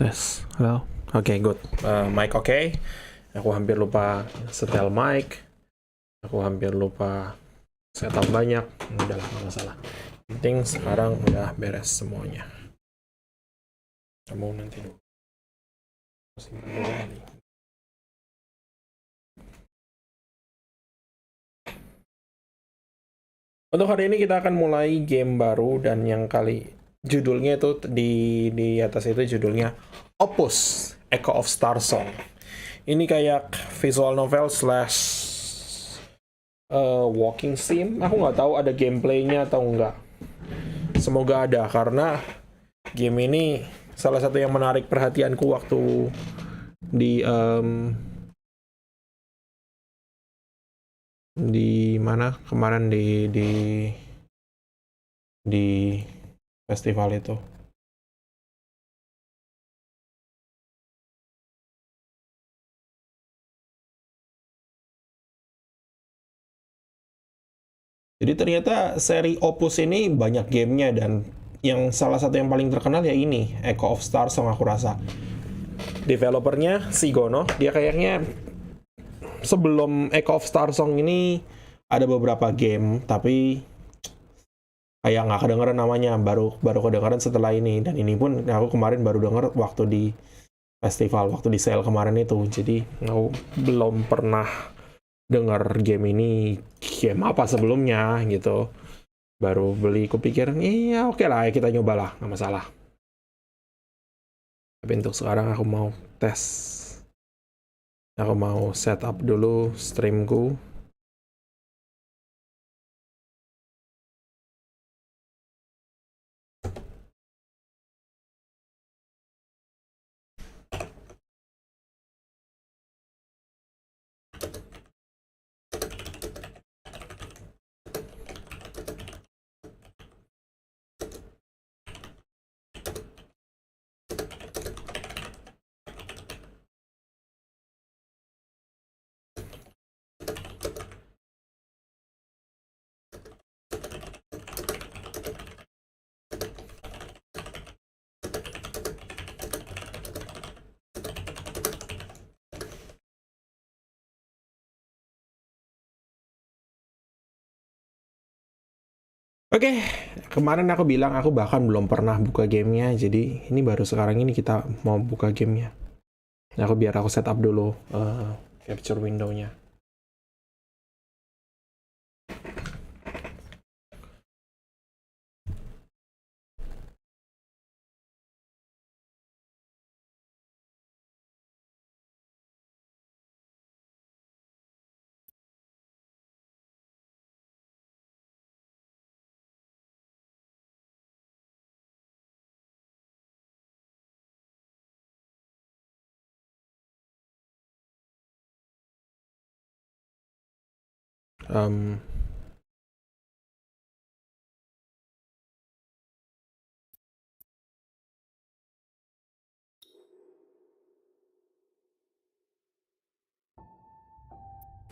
Tes, halo. Oke, good. Mic oke. Aku hampir lupa setel mic. Aku hampir lupa setup banyak. Udahlah, nggak masalah. Penting sekarang udah beres semuanya. Kamu nanti dulu. Untuk hari ini kita akan mulai game baru dan yang kali judulnya itu di atas itu judulnya OPUS, Echo of Starsong. Ini kayak visual novel slash walking sim. Aku nggak tahu ada gameplaynya atau enggak. Semoga ada karena game ini salah satu yang menarik perhatianku waktu di mana kemarin di festival itu. Jadi ternyata seri Opus ini banyak gamenya dan yang salah satu yang paling terkenal ya ini, Echo of Starsong aku rasa. Developernya si Gono, dia kayaknya sebelum Echo of Starsong ini ada beberapa game, tapi kayak nggak kedengeran namanya, baru kedengeran setelah ini. Dan ini pun aku kemarin baru denger waktu di festival, waktu di sale kemarin itu. Jadi aku belum pernah denger game ini, game apa sebelumnya gitu. Baru beli, kupikir iya oke lah kita nyoba lah, nggak masalah. Tapi untuk sekarang aku mau tes, aku mau setup dulu streamku. Oke, kemarin aku bilang aku bahkan belum pernah buka gamenya, jadi ini baru sekarang ini kita mau buka gamenya. Nah, biar aku setup dulu capture window-nya.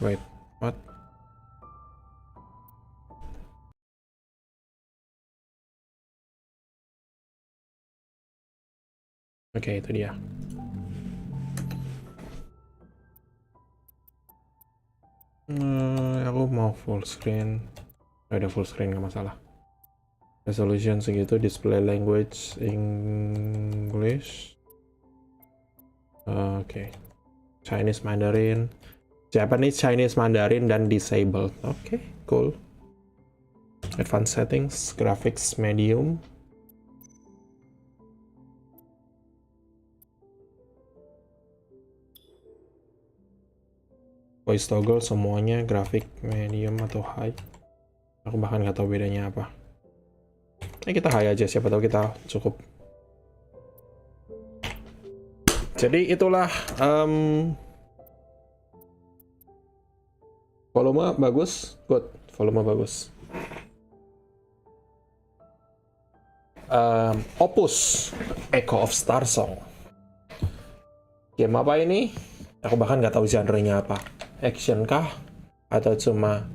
Wait, what? Oke, itu dia. Aku mau full screen. Ada full screen nggak masalah. Resolution segitu, display language English. Oke. Chinese Mandarin, Japanese, Chinese Mandarin, dan disabled. Oke, cool. Advanced settings, graphics medium. Voice toggle semuanya grafik medium atau high. Aku bahkan nggak tahu bedanya apa. Kita high aja, siapa tahu kita cukup. Jadi itulah volume bagus, good, volume bagus. Opus, Echo of Starsong. Game apa ini? Aku bahkan nggak tahu genre-nya apa. Action kah? Atau cuma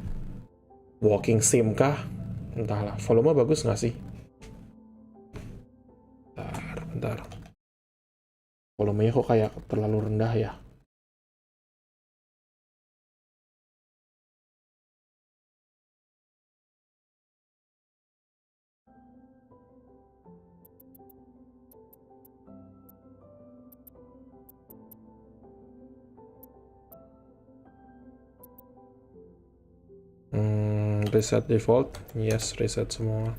walking sim kah? Entahlah. Volume bagus nggak sih? Bentar. Volumenya kok kayak terlalu rendah ya. Reset default. Yes, reset semua.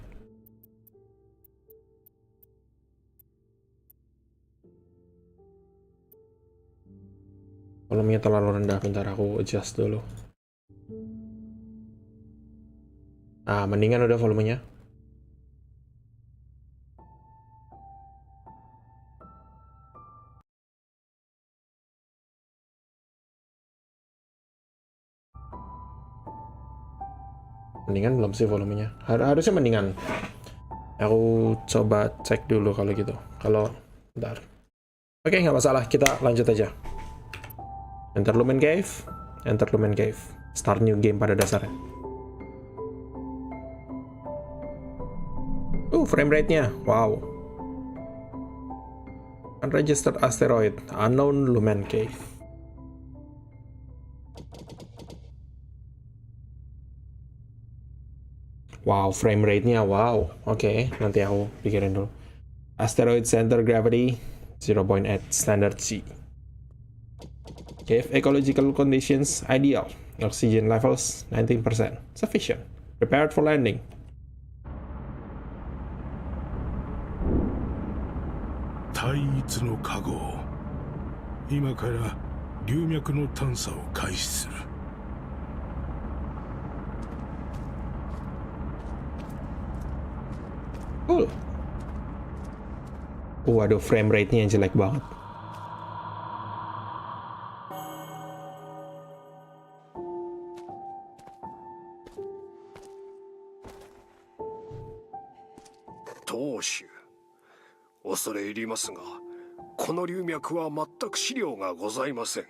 Volumenya terlalu rendah, bentar aku adjust dulu. Mendingan udah volumenya. Mendingan belum sih volumenya? Harusnya mendingan. Aku coba cek dulu kalau gitu. Bentar. Oke, nggak masalah. Kita lanjut aja. Enter Lumen Cave. Enter Lumen Cave. Start new game pada dasarnya. Frame rate-nya. Wow. Unregistered asteroid. Unknown Lumen Cave. Wow, frame rate-nya wow. Oke, nanti aku pikirin dulu. Asteroid center gravity 0.8 standard C. Cave ecological conditions ideal. Oxygen levels 19%. Sufficient. Prepared for landing. Cool. Waduh, frame rate-nya jelek banget. Toshu, 恐れ入りますが、この流脈は全く資料がございません。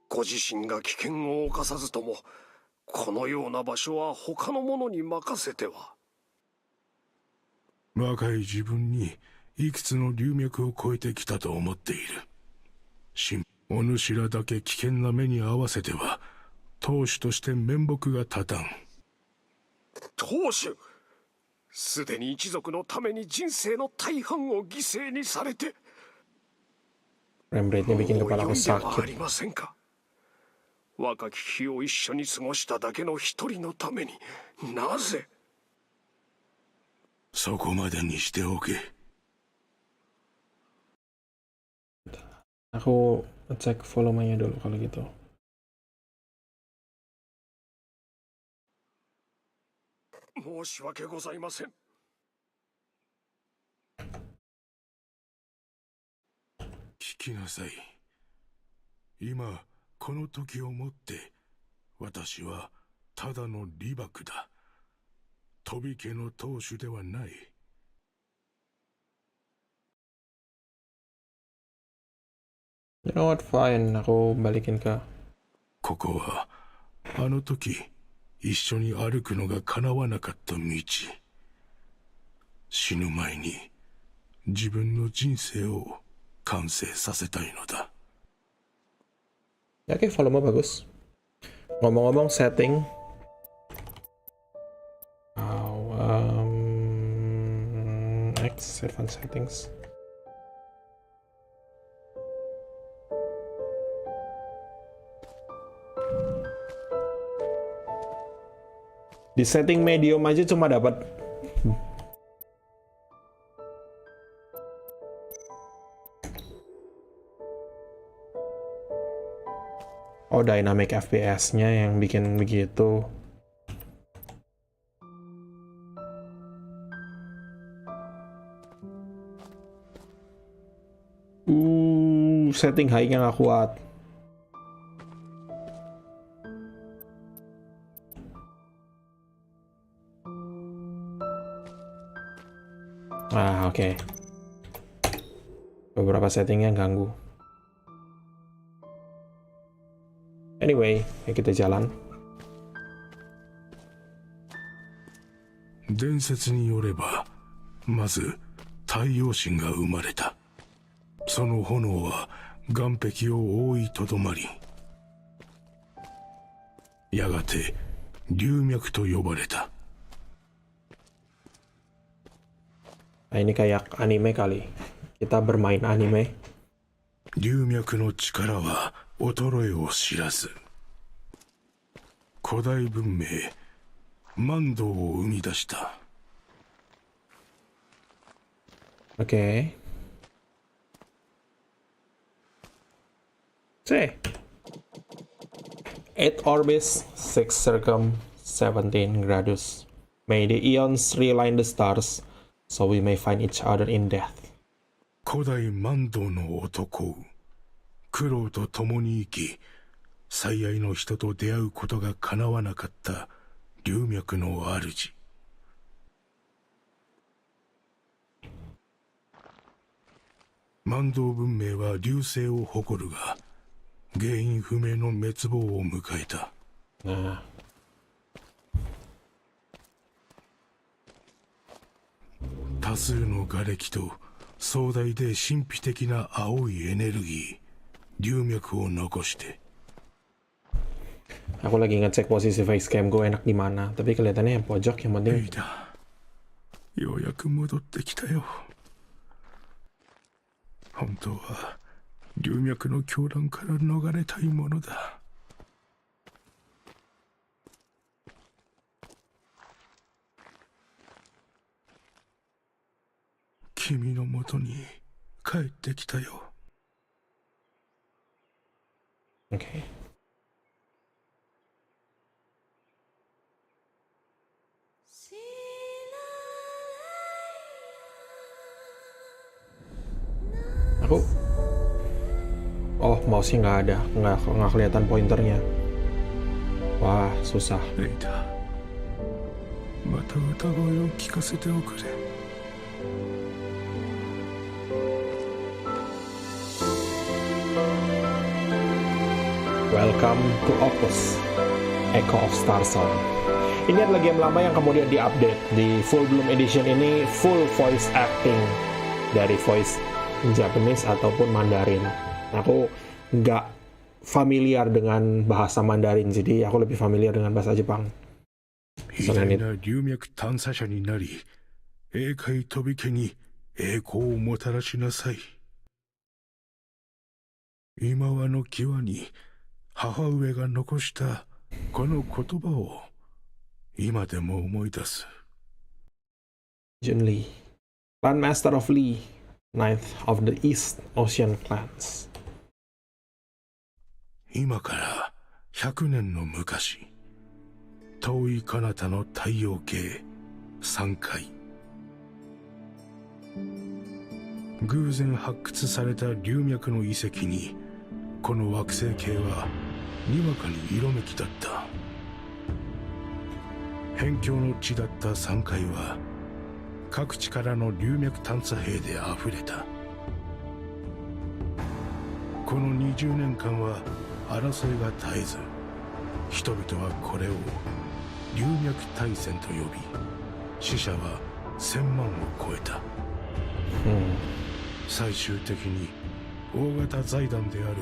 ご自身が危険を冒さずとも、このような場所は他の者に任せては。若い自分にいくつの流脈を超えてきたと思っている。お主らだけ危険な目に遭わせては、当主として面目が立たん。当主、すでに一族のために人生の大半を犠牲にされて。Frame rate-nya bikin kepala aku もう良いではあ sakit. りませんか。若き日を一緒に過ごしただけの一人のために、なぜ。そこまでにしておけ。Aku cek volumenya dulu kalau gitu. Mohon 申し訳ございません。聞きなさい。今この時をもって私はただの李幕だ。飛び家の当主ではない。You know what, fine. Aku balikin ke. ここはあの時一緒に歩くのが叶わなかった道。死ぬ前に自分の人生を完成させたいのだ。Ya, oke, volume bagus. Ngomong-ngomong setting. Next, advanced settings. Di setting medium aja cuma dapat dynamic FPS-nya yang bikin begitu. Setting high-nya nggak kuat. Oke. Beberapa settingnya ganggu. Anyway, ya kita jalan. 伝説によれば、まず太陽神が生まれた。その炎は岩壁を覆いとどまり、やがて龍脈と呼ばれた。Ini kayak anime kali. Kita bermain anime. 龍脈の力は衰えを知らず、古代文明万道を生み出した。Oke. C. 8 orbits, 6 circum, 17 gradus. May the eons realign the stars, so we may find each other in death. 古代万道の男、苦労と共に生き、最愛の人と出会うことが叶わなかった龍脈の主。万道文明は隆盛を誇るが、原因不明の滅亡を迎えた。Nah, 多数の瓦礫と壮大で神秘的な青いエネルギー、龍脈を残して。 aku lagi ngecek posisi facecam gue enak di mana, tapi kelihatannya yang pojok yang レ penting. イダー、ようやく戻ってきたよ。本当は龍脈の狂乱から逃れたいものだ。君のもとに帰ってきたよ。Oke. Aku mouse-nya nggak ada, nggak kelihatan pointernya. Wah, susah. レイダー、また歌声を聞かせておくれ。Welcome to OPUS, Echo of Starsong. Ini adalah game lama yang kemudian diupdate. Di Full Bloom Edition ini full voice acting dari voice Japanese ataupun Mandarin. Aku nggak familiar dengan bahasa Mandarin, jadi aku lebih familiar dengan bahasa Jepang. 偉大な龍脈探査者になり、英海飛び家に栄光をもたらしなさい。今和の際に母上が残したこの言葉を今でも思い出す。Jun Lee, Grandmaster of Lee, Ninth of the East Ocean Clans. 今から100年の昔、遠い彼方の太陽系3階、偶然発掘された龍脈の遺跡に、この惑星系はにわかに色めきだった。辺境の地だった3階は各地からの龍脈探査兵であふれた。この20年間は争いが絶えず、人々はこれを龍脈大戦と呼び、死者は1000万を超えた。最終的に大型財団である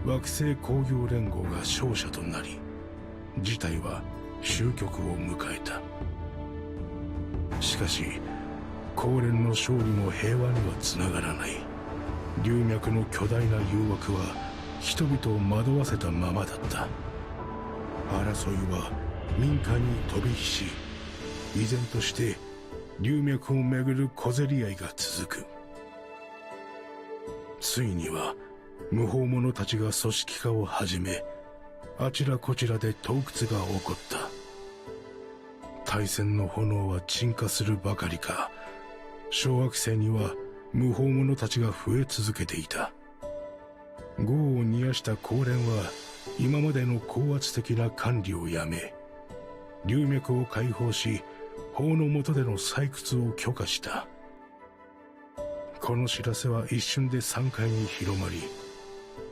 惑星工業連合が勝者となり、事態は終局を迎えた。しかし公連の勝利も平和にはつながらない。龍脈の巨大な誘惑は人々を惑わせたままだった。争いは民間に飛び火し、依然として龍脈をめぐる小競り合いが続く。ついには無法者たちが組織化を始め、あちらこちらで盗掘が起こった。大戦の炎は鎮火するばかりか、小惑星には無法者たちが増え続けていた。業を煮やした公連は今までの高圧的な管理をやめ、龍脈を解放し、法の下での採掘を許可した。この知らせは一瞬で3階に広まり、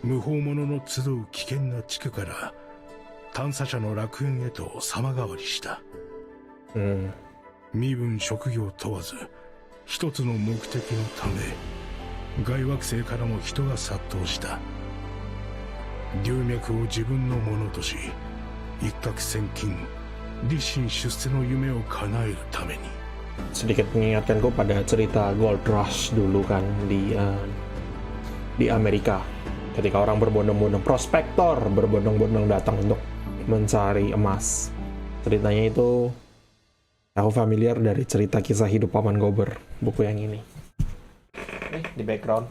無法者の集う危険な地区から探査者の楽園へと様変わりした。身分職業問わず、一つの目的のため外惑星からも人が殺到した。龍脈を自分のものとし、一攫千金、立身出世の夢を叶えるために。 Sedikit mengingatkanku pada cerita Gold Rush dulu kan di Amerika, ketika orang berbondong-bondong, prospektor berbondong-bondong datang untuk mencari emas. Ceritanya itu aku familiar dari cerita kisah hidup Paman Gober, buku yang ini. Di background.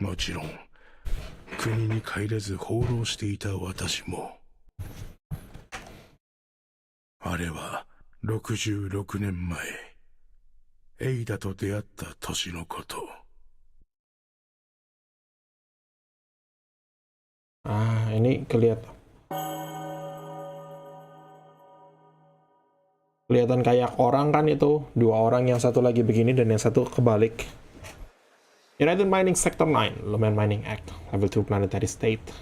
Mochiron, 国に帰れず放浪していた私も。あれは66年前、エイダと出会った年のこと。Ini kelihatan kayak orang kan itu, dua orang, yang satu lagi begini dan yang satu kebalik. United Mining Sector 9, Lumen Mining Act, Level 2 Planetary State,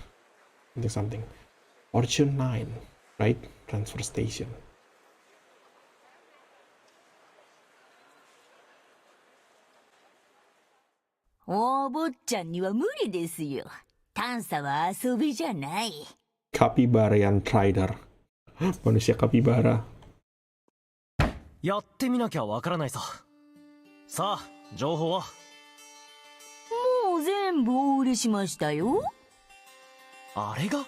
something. Fortune 9, right? Transfer Station. お坊ちゃんには無理ですよ。探査は遊びじゃない。Capybarian Trader. Manusia capybara. やってみなきゃわからないさ。さあ、情報は？もう全部お売りしましたよ。あれが？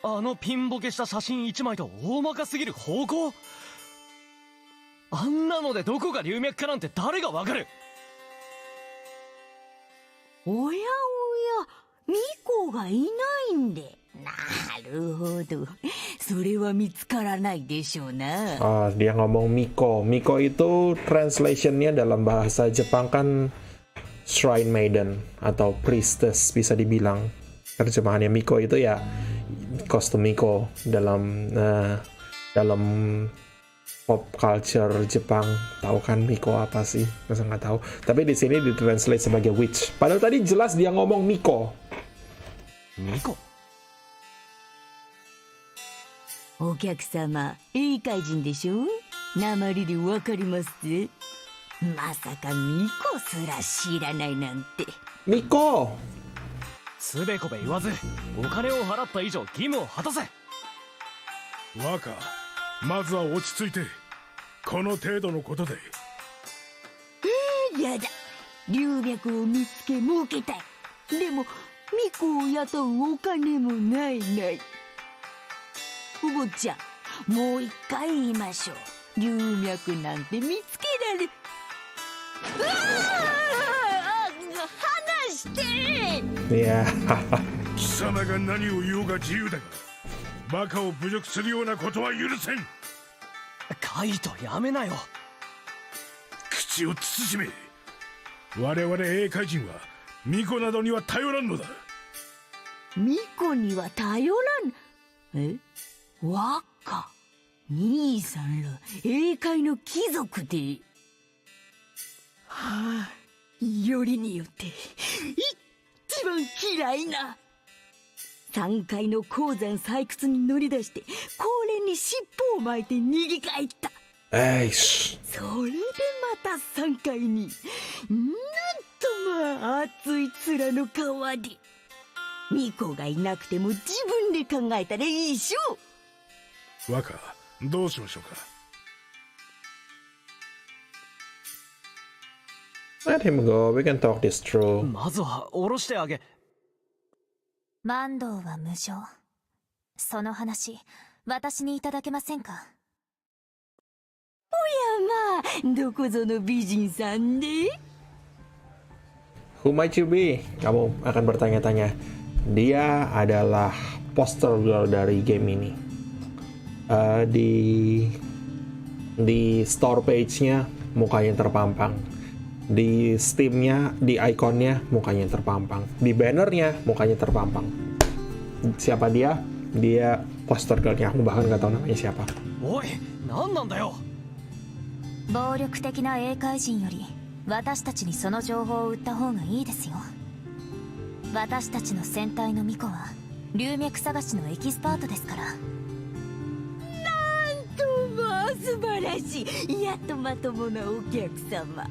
あのピンボケした写真1枚と大まかすぎる方向？あんなのでどこが龍脈かなんて誰がわかる？おやおや、ミコがいないんで。なるほど。それは見つからないでしょうな。Dia ngomong Miko. Miko itu translationnya dalam bahasa Jepang kan Shrine Maiden atau Priestess bisa dibilang. Terjemahannya Miko itu ya kostum Miko dalam pop culture Jepang. Tahu kan Miko apa sih? Masa nggak tahu. Tapi di sini ditranslate sebagai witch. Padahal tadi jelas dia ngomong Miko. Miko? お客様、英会人でしょ？訛りでわかりますぜ。まさかミコすら知らないなんて。ミコ！つべこべ言わず、お金を払った以上義務を果たせ。若、まずは落ち着いて。この程度のことで。やだ。龍脈を見つけ儲けたい。でも、ミコを雇うお金もないない。お坊ちゃん、もう一回言いましょう。龍脈なんて見つけられ。うわあ！離して！いや貴様が何を言おうが自由だが、バカを侮辱するようなことは許せん。カイト、やめなよ。口を慎め。我々英会人は巫女などには頼らんのだ。巫女には頼らん。え？若、兄さんら英会の貴族で。はあ、よりによって一番嫌いな。3階の鉱山採掘に乗り出して高連に尻尾を巻いて逃げ帰った。それでまた3階に。なんとまあ熱い面の皮で。巫女がいなくても自分で考えたらいいしょ。若、どうしましょうか。Let him go. We can talk this through. まずは下ろしてあげ。万道は無償。その話、私にいただけませんか？おやまあ、どこぞの美人さんで。 Who might you be? Kamu akan bertanya-tanya. Dia adalah poster girl dari game ini. Di store page-nya mukanya terpampang. Di Steam-nya, di ikonnya mukanya terpampang. Di banner-nya mukanya terpampang. Siapa dia? Dia poster girl-nya. Aku bahkan nggak tahu namanya siapa. おい、何なんだよ。暴力的な英会人より私たちにその情報を売った方がいいですよ。私たちの戦隊の巫女は龍脈探しのエキスパートですから。とまあ素晴らしい。やっとまともなお客様。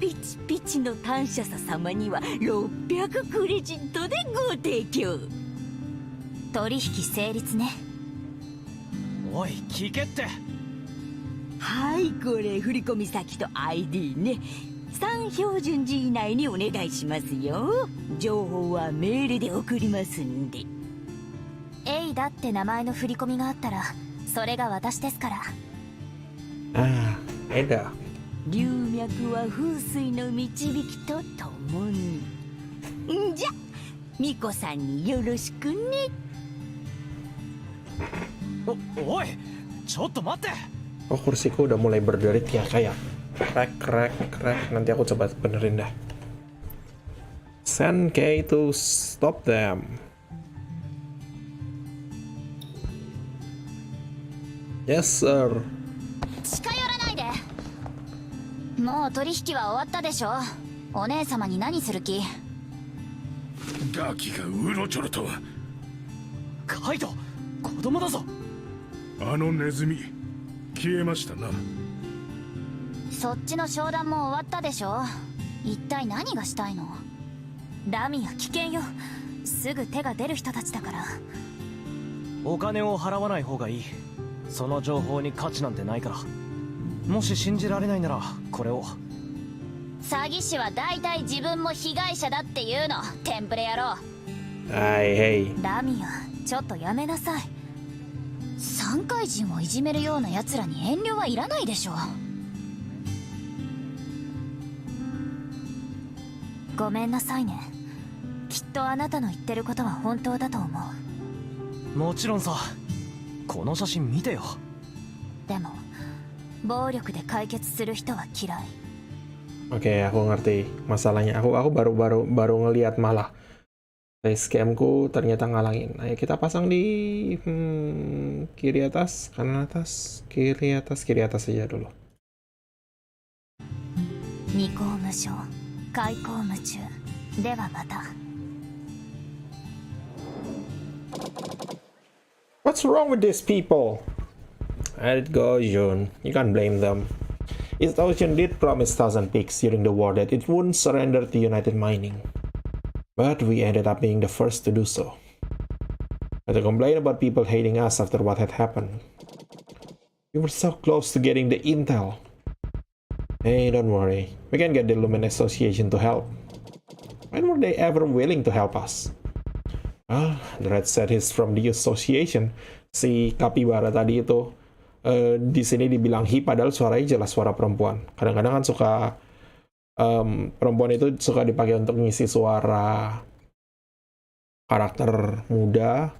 ピチピチの感謝さ様には600クレジットでご提供。取引成立ね。おい聞けって。はい、これ振込先と ID ね。3標準時以内にお願いしますよ。情報はメールで送りますんで。エイダって名前の振り込みがあったらそれが私ですから。Ah, Eda. 龍脈は風水の導きとともに。んじゃ、ミコさんによろしくね。おいちょっと待って。 Oh, kursiku udah mulai berderit ya, kayak krek krek krek. Nanti aku coba benerin dah. Send K to stop them. Yes, sir. 近寄らないで。もう取引は終わったでしょ。お姉様に何する気？ガキがうろちょろと。カイト子供だぞ。あのネズミ消えましたな。そっちの商談も終わったでしょ。一体何がしたいの？ラミア危険よ。すぐ手が出る人たちだから。お金を払わない方がいい。その情報に価値なんてないから。もし信じられないならこれを。詐欺師は大体自分も被害者だっていうの。テンプレ野郎。Hai, hey. ラミアちょっとやめなさい。産科人をいじめるような奴らに遠慮はいらないでしょ。ごめんなさいね。きっとあなたの言ってることは本当だと思う。もちろんさ。この写真見てよ。でも暴力で解決する人は嫌い。 Oke, aku ngerti masalahnya. Aku baru ngelihat malah facecamku ternyata ngalangin. Ayo kita pasang di kiri atas, kanan atas, kiri atas aja dulu. 二項無償開口無中ではまた。 What's wrong with these people? Let it go, Jun. You can't blame them. East Ocean did promise Thousand Peaks during the war that it wouldn't surrender to United Mining. But we ended up being the first to do so. But to complain about people hating us after what had happened. We were so close to getting the intel. Hey, don't worry. We can get the Lumen Association to help. When were they ever willing to help us? Ah, the red said he's from the association. Si Kapibara tadi itu di sini dibilang he, padahal suaranya jelas suara perempuan. Kadang-kadang kan suka perempuan itu suka dipakai untuk ngisi suara karakter muda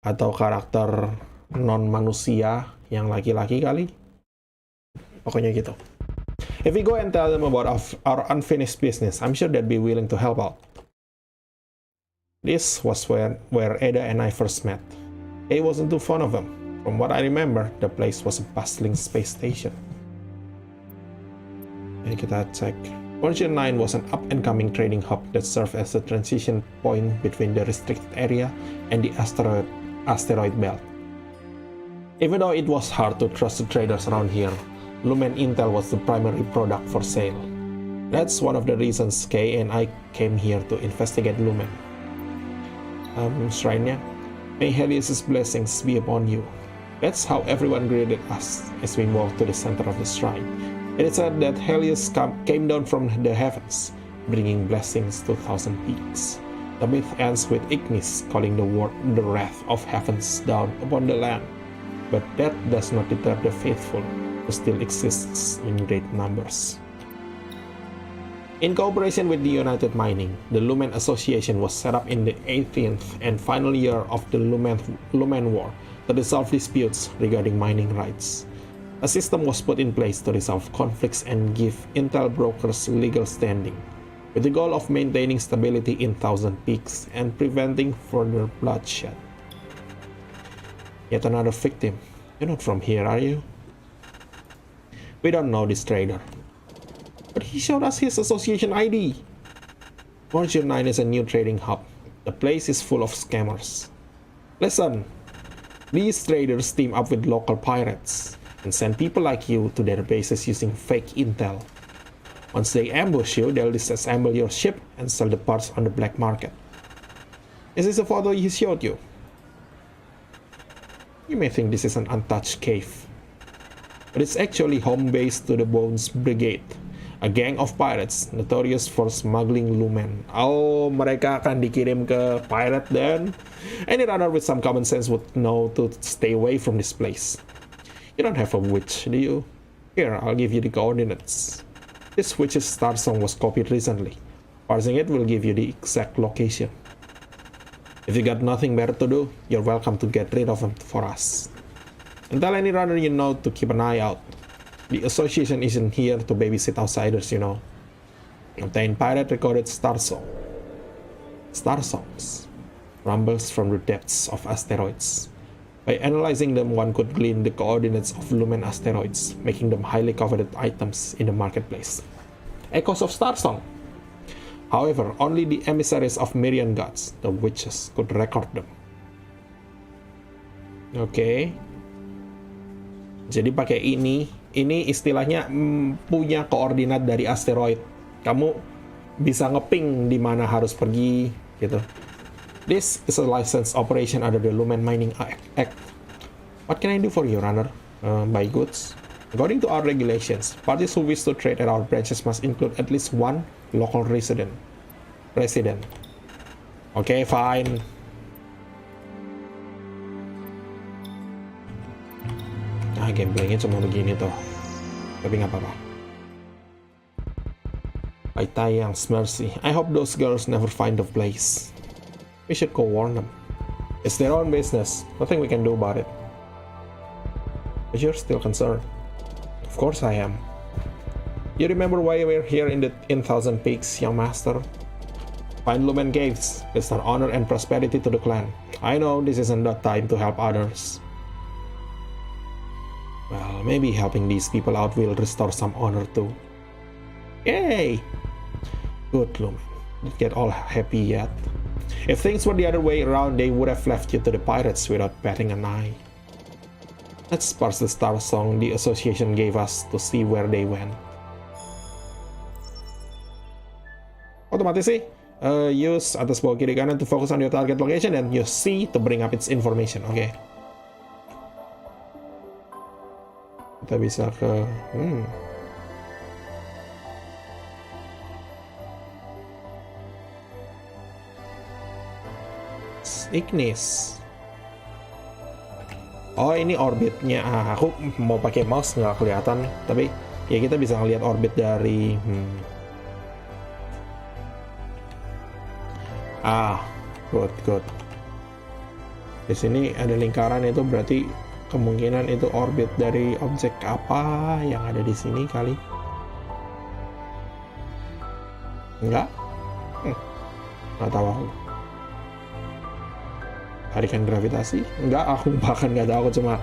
atau karakter non manusia yang laki-laki kali. Pokoknya gitu. If we go and tell them about our unfinished business, I'm sure they'd be willing to help out. This was where Eda and I first met. A wasn't too fond of him. From what I remember, the place was a bustling space station. Jadi kita cek. Version 9 was an up-and-coming trading hub that served as a transition point between the restricted area and the asteroid belt. Even though it was hard to trust the traders around here, Lumen Intel was the primary product for sale. That's one of the reasons Kay and I came here to investigate Lumen. Shrine-nya, may Helios's blessings be upon you. That's how everyone greeted us as we walked to the center of the shrine. It is said that Helios came down from the heavens, bringing blessings to Thousand Peaks. The myth ends with Ignis calling the wrath of heavens down upon the land. But that does not deter the faithful, who still exists in great numbers. In cooperation with the United Mining, the Lumen Association was set up in the 18th and final year of the Lumen War to resolve disputes regarding mining rights. A system was put in place to resolve conflicts and give Intel brokers legal standing, with the goal of maintaining stability in Thousand Peaks and preventing further bloodshed. Yet another victim. You're not from here, are you? We don't know this trader. But he showed us his association ID. Fortune 9 is a new trading hub. The place is full of scammers. Listen, these traders team up with local pirates and send people like you to their bases using fake intel. Once they ambush you, they'll disassemble your ship and sell the parts on the black market. Is this a photo he showed you? You may think this is an untouched cave, but it's actually home base to the Bones Brigade, a gang of pirates notorious for smuggling lumen. Oh, mereka akan dikirim ke pirate then? Any runner with some common sense would know to stay away from this place. You don't have a witch, do you? Here, I'll give you the coordinates. This witch's Starsong was copied recently. Parsing it will give you the exact location. If you got nothing better to do, you're welcome to get rid of him for us. And tell any runner you know to keep an eye out. The association isn't here to babysit outsiders, you know. Obtain pirate-recorded Starsong. Starsongs. Rumbles from the depths of asteroids. By analyzing them, one could glean the coordinates of lumen asteroids, making them highly coveted items in the marketplace. Echoes of Starsong. However, only the emissaries of Myrian gods, the witches, could record them. Oke. Jadi pakai ini istilahnya punya koordinat dari asteroid. Kamu bisa ngeping di mana harus pergi gitu. This is a licensed operation under the Lumen Mining Act. What can I do for you, runner? Buy goods? According to our regulations, parties who wish to trade at our branches must include at least one local resident. Okay, fine. Gameplaynya cuma begini tuh. Tapi nggak apa-apa. By Taeyang's mercy, I hope those girls never find the place. We should go warn them. It's their own business. Nothing we can do about it. But you're still concerned. Of course I am. You remember why we're here in Thousand Peaks, young master? Find Lumen Caves, restore honor and prosperity to the clan. I know this isn't the time to help others. Well, maybe helping these people out will restore some honor too. Yay! Good, Lumen. Don't get all happy yet. If things were the other way around, they would have left you to the pirates without batting an eye. Let's parse the Starsong the association gave us to see where they went. Otomatis sih, use atas bawah kiri kanan to focus on your target location and use C to bring up its information. Oke. Kita bisa ke Ignis. Oh, ini orbitnya. Aku mau pakai mouse nggak kelihatan, tapi ya kita bisa ngelihat orbit dari good. Di sini ada lingkaran, itu berarti kemungkinan itu orbit dari objek apa yang ada di sini kali. Enggak? Nggak tahu aku. Tarikan gravitasi? Enggak, aku bahkan nggak tahu, aku cuma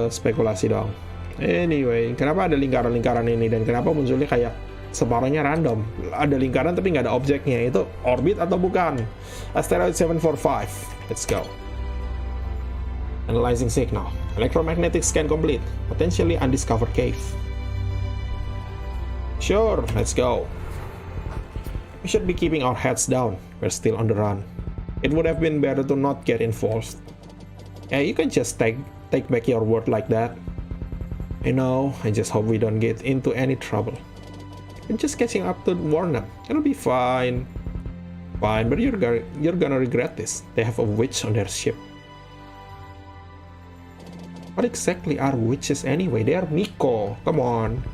spekulasi doang. Anyway, kenapa ada lingkaran-lingkaran ini dan kenapa munculnya kayak separuhnya random? Ada lingkaran tapi nggak ada objeknya. Itu orbit atau bukan? Asteroid 745. Let's go. Analyzing signal. Electromagnetic scan complete. Potentially undiscovered cave. Sure, let's go. We should be keeping our heads down. We're still on the run. It would have been better to not get involved. Yeah, you can just take back your word like that. I know, I just hope we don't get into any trouble. I'm just catching up to warn them. It'll be fine. Fine, but you're gonna regret this. They have a witch on their ship. What exactly are witches anyway? They are Miko. Come on.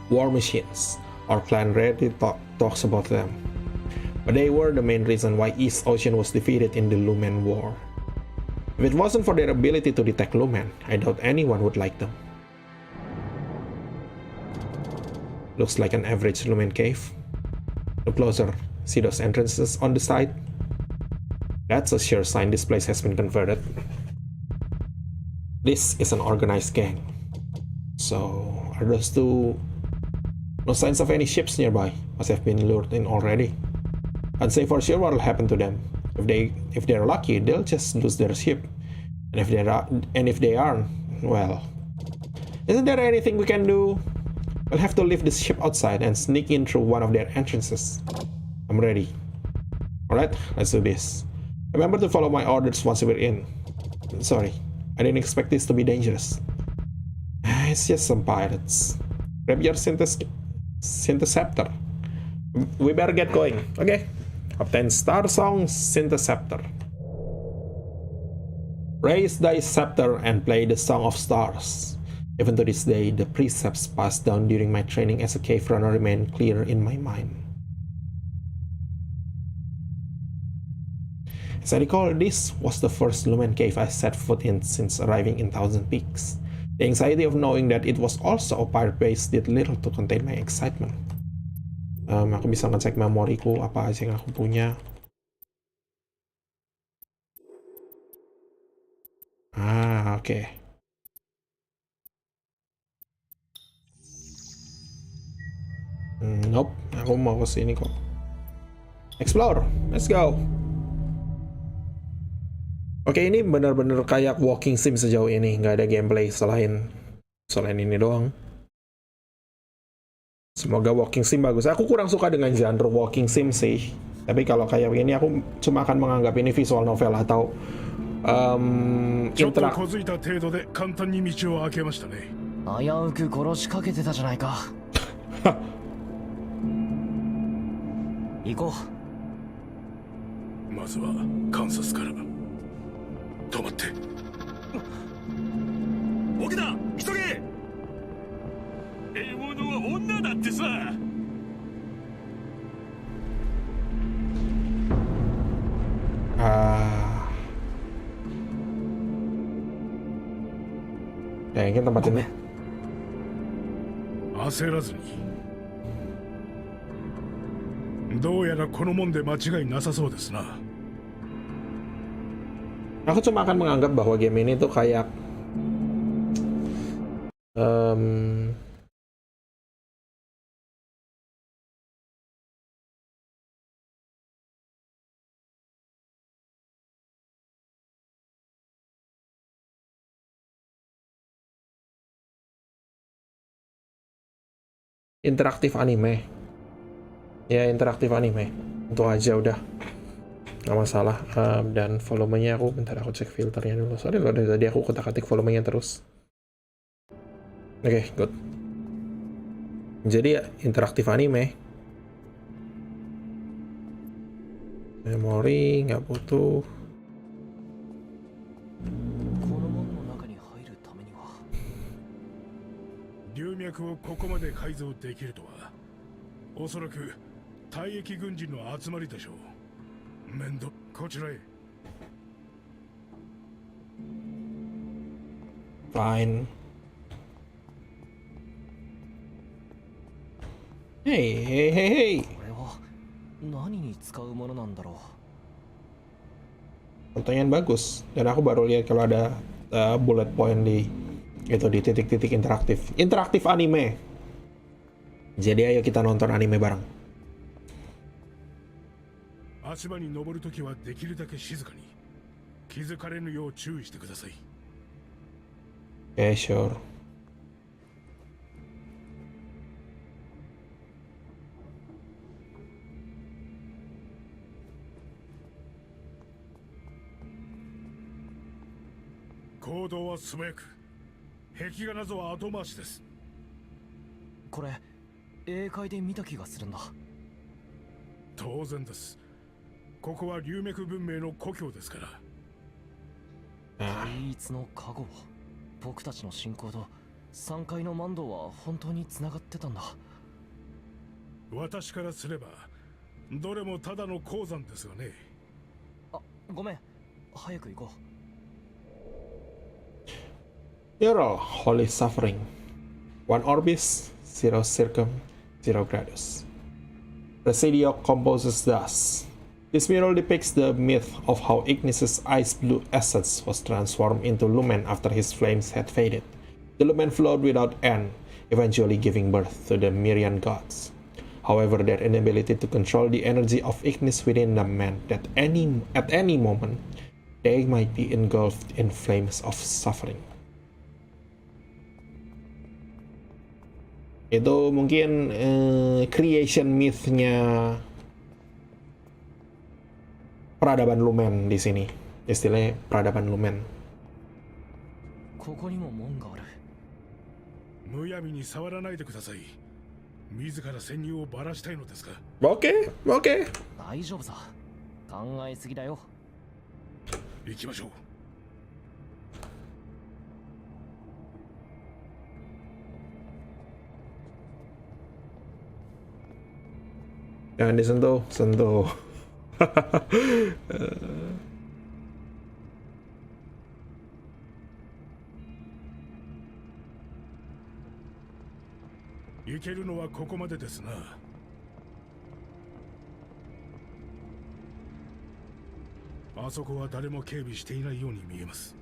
War machines. Our clan rarely talks about them. But they were the main reason why East Ocean was defeated in the Lumen War. If it wasn't for their ability to detect Lumen, I doubt anyone would like them. Looks like an average Lumen cave. Look closer. See those entrances on the side? That's a sure sign this place has been converted. This is an organized gang. So, are those two No signs of any ships nearby. Must have been lured in already. Can't say for sure what'll happen to them. If they're lucky, they'll just lose their ship. And if they aren't, well, isn't there anything we can do? We'll have to leave the ship outside and sneak in through one of their entrances. I'm ready. Alright, let's do this. Remember to follow my orders once we're in. Sorry, I didn't expect this to be dangerous. It's just some pirates. Grab your synthesceptor. We better get going, okay? Obtain Starsong synthesceptor. Raise thy scepter and play the Song of Stars. Even to this day, the precepts passed down during my training as a cave runner remain clear in my mind. As I recall, this was the first Lumen cave I set foot in since arriving in Thousand Peaks. The anxiety of knowing that it was also a pirate base did little to contain my excitement. Aku bisa ngecek memoriku apa aja yang aku punya. Oke. Nope, aku mau ke sini kok. Explore, let's go. Oke, ini benar-benar kayak walking sim sejauh ini, nggak ada gameplay selain ini doang. Semoga walking sim bagus. Aku kurang suka dengan genre walking sim sih. Tapi kalau kayak begini aku cuma akan menganggap ini visual novel atau interak. 危うく殺しかけてたじゃないか。行こう。まずは観察から。止まって。起きた、急げ。獲物は女だってさ。Kayaknya tempat ini. 焦らずに。どうやらこの門で間違いなさそうですな。Aku cuma akan menganggap bahwa game ini tuh kayak interaktif anime. Ya, interaktif anime. Itu aja udah. Nggak masalah. Dan volumenya aku, bentar aku cek filternya dulu. Sorry loh, dari tadi aku ketik-ketik volumenya terus. Oke, good. Jadi ya, interaktif anime. Memori, nggak butuh. Fine. Hey. これは何に使うものなんだろう。 Pertanyaan bagus. Dan aku baru lihat kalau ada bullet point di titik-titik interaktif anime. Jadi ayo kita nonton anime bareng. Okay, sure.これ英会で見た気がするんだ。当然です。ここは龍脈文明の故郷ですから。唯一の加護。僕たちの信仰と3階の万道は本当に繋がってたんだ。私からすればどれもただの鉱山ですがね。あ、ごめん。早く行こう。Zero holy suffering. One orbis, zero circum, zero gradus. Presidio composes thus. This mural depicts the myth of how Ignis's ice blue essence was transformed into lumen after his flames had faded. The lumen flowed without end. eventually giving birth to the myriad gods. However, their inability to control the energy of Ignis within them meant that at any moment, they might be engulfed in flames of suffering. Itu mungkin creation myth-nya peradaban Lumen di sini. Istilahnya peradaban Lumen. ここにも門がある。むやみに触らないでください。自ら潜入をばらしたいのですか。Oke. 大丈夫さ。考えすぎだよ。行きましょう。Jangan disentuh. 行けるのはここまでですな。あそこは誰も警備していないように見えます。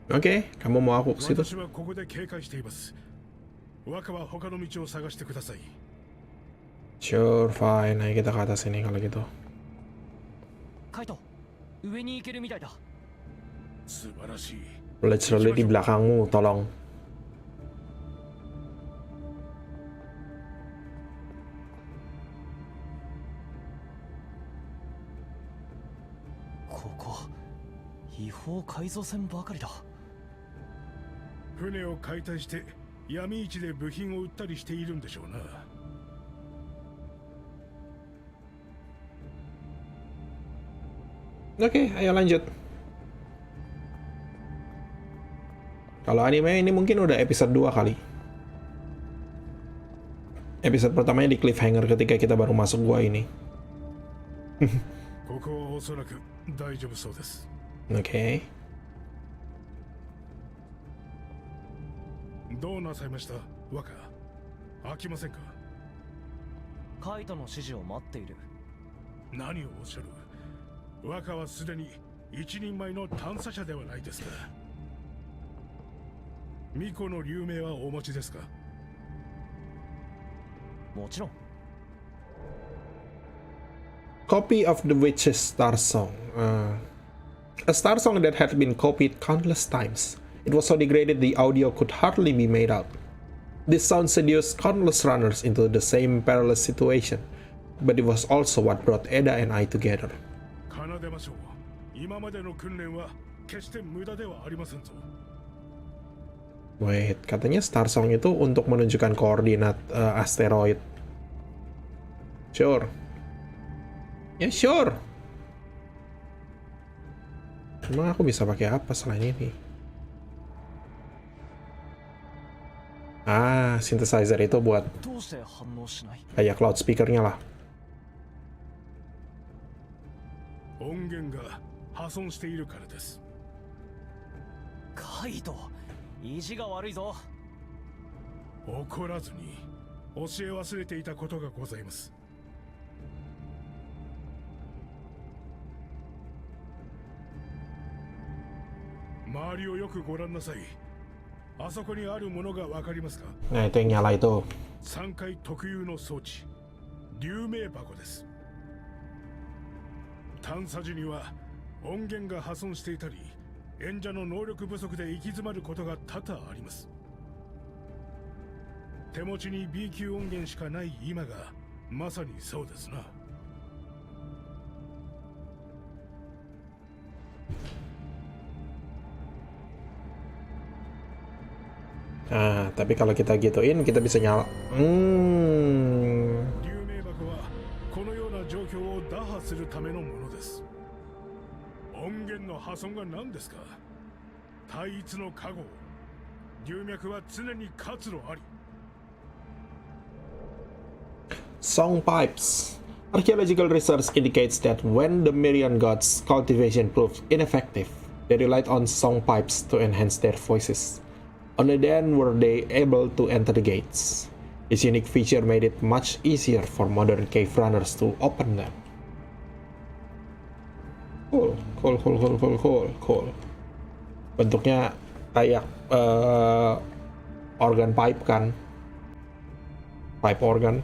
Oke, kamu mau aku ke situ? 私はここで警戒しています。若は他の道を探してください。 Sure, fine. Ayo kita ke atas ini kalau gitu. カイト、上に行けるみたいだ。素晴らしい。 Literally di belakangmu, tolong. ここ、違法改造船ばかりだ。船を解体して闇市で部品を売ったりしているんでしょうな。 Oke, ayo lanjut. Kalau anime ini mungkin udah episode 2 kali. Episode pertamanya di cliffhanger ketika kita baru masuk gua ini. ここはおそらく大丈夫そうです。 Oke. どうなさいました、若。飽きませんか。カイトの指示を待っている。何をおっしゃる。若はすでに一人前の探査者ではないですか。巫女の流名はお持ちですか。もちろん。 Copy of the Witch's Starsong. A Starsong that had been copied countless times. It was so degraded the audio could hardly be made out. This sound seduced countless runners into the same perilous situation, but it was also what brought Eda and I together. 奏でましょう。今までの訓練は決して無駄ではありませんぞ。 Wait, katanya Starsong itu untuk menunjukkan koordinat asteroid. Sure. Ya, sure. Emang aku bisa pakai apa selain ini? Ah, synthesizer itu buat どうして反応しない？ kayak loudspeakernya lah. 音源が破損しているからです。カイト、意地が悪いぞ。怒らずに教え忘れていたことがございます。周りをよくご覧なさい。あそこにあるものがわかりますか。 Nah, itu yang nyala itu. 3階特有の装置、流明箱です。探査時には音源が破損していたり、演者の能力不足で行き詰まることが多々あります。手持ちに B 級音源しかない今がまさにそうですな。 Nah, tapi kalau kita gituin, kita bisa nyala. 流明箱はこのような状況を打破するためのものです。音源の破損が何ですか。対一の加護。流脈は常に活路あり。 Song pipes. Archaeological research indicates that when the Myriad gods' cultivation proved ineffective, they relied on song pipes to enhance their voices. Only then were they able to enter the gates. This unique feature made it much easier for modern cave runners to open them. Cool. Bentuknya kayak organ pipe kan, pipe organ.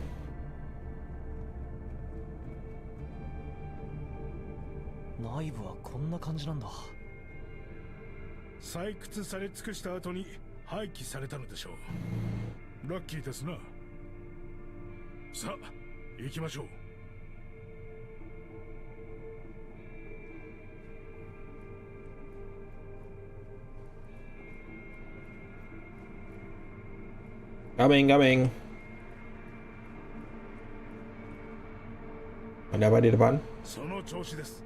内部はこんな感じなんだ。採掘され尽くした後に廃棄されたのでしょう。ラッキーですな。さあ行きましょう。Gabeng. Ada apa di depan? その調子です。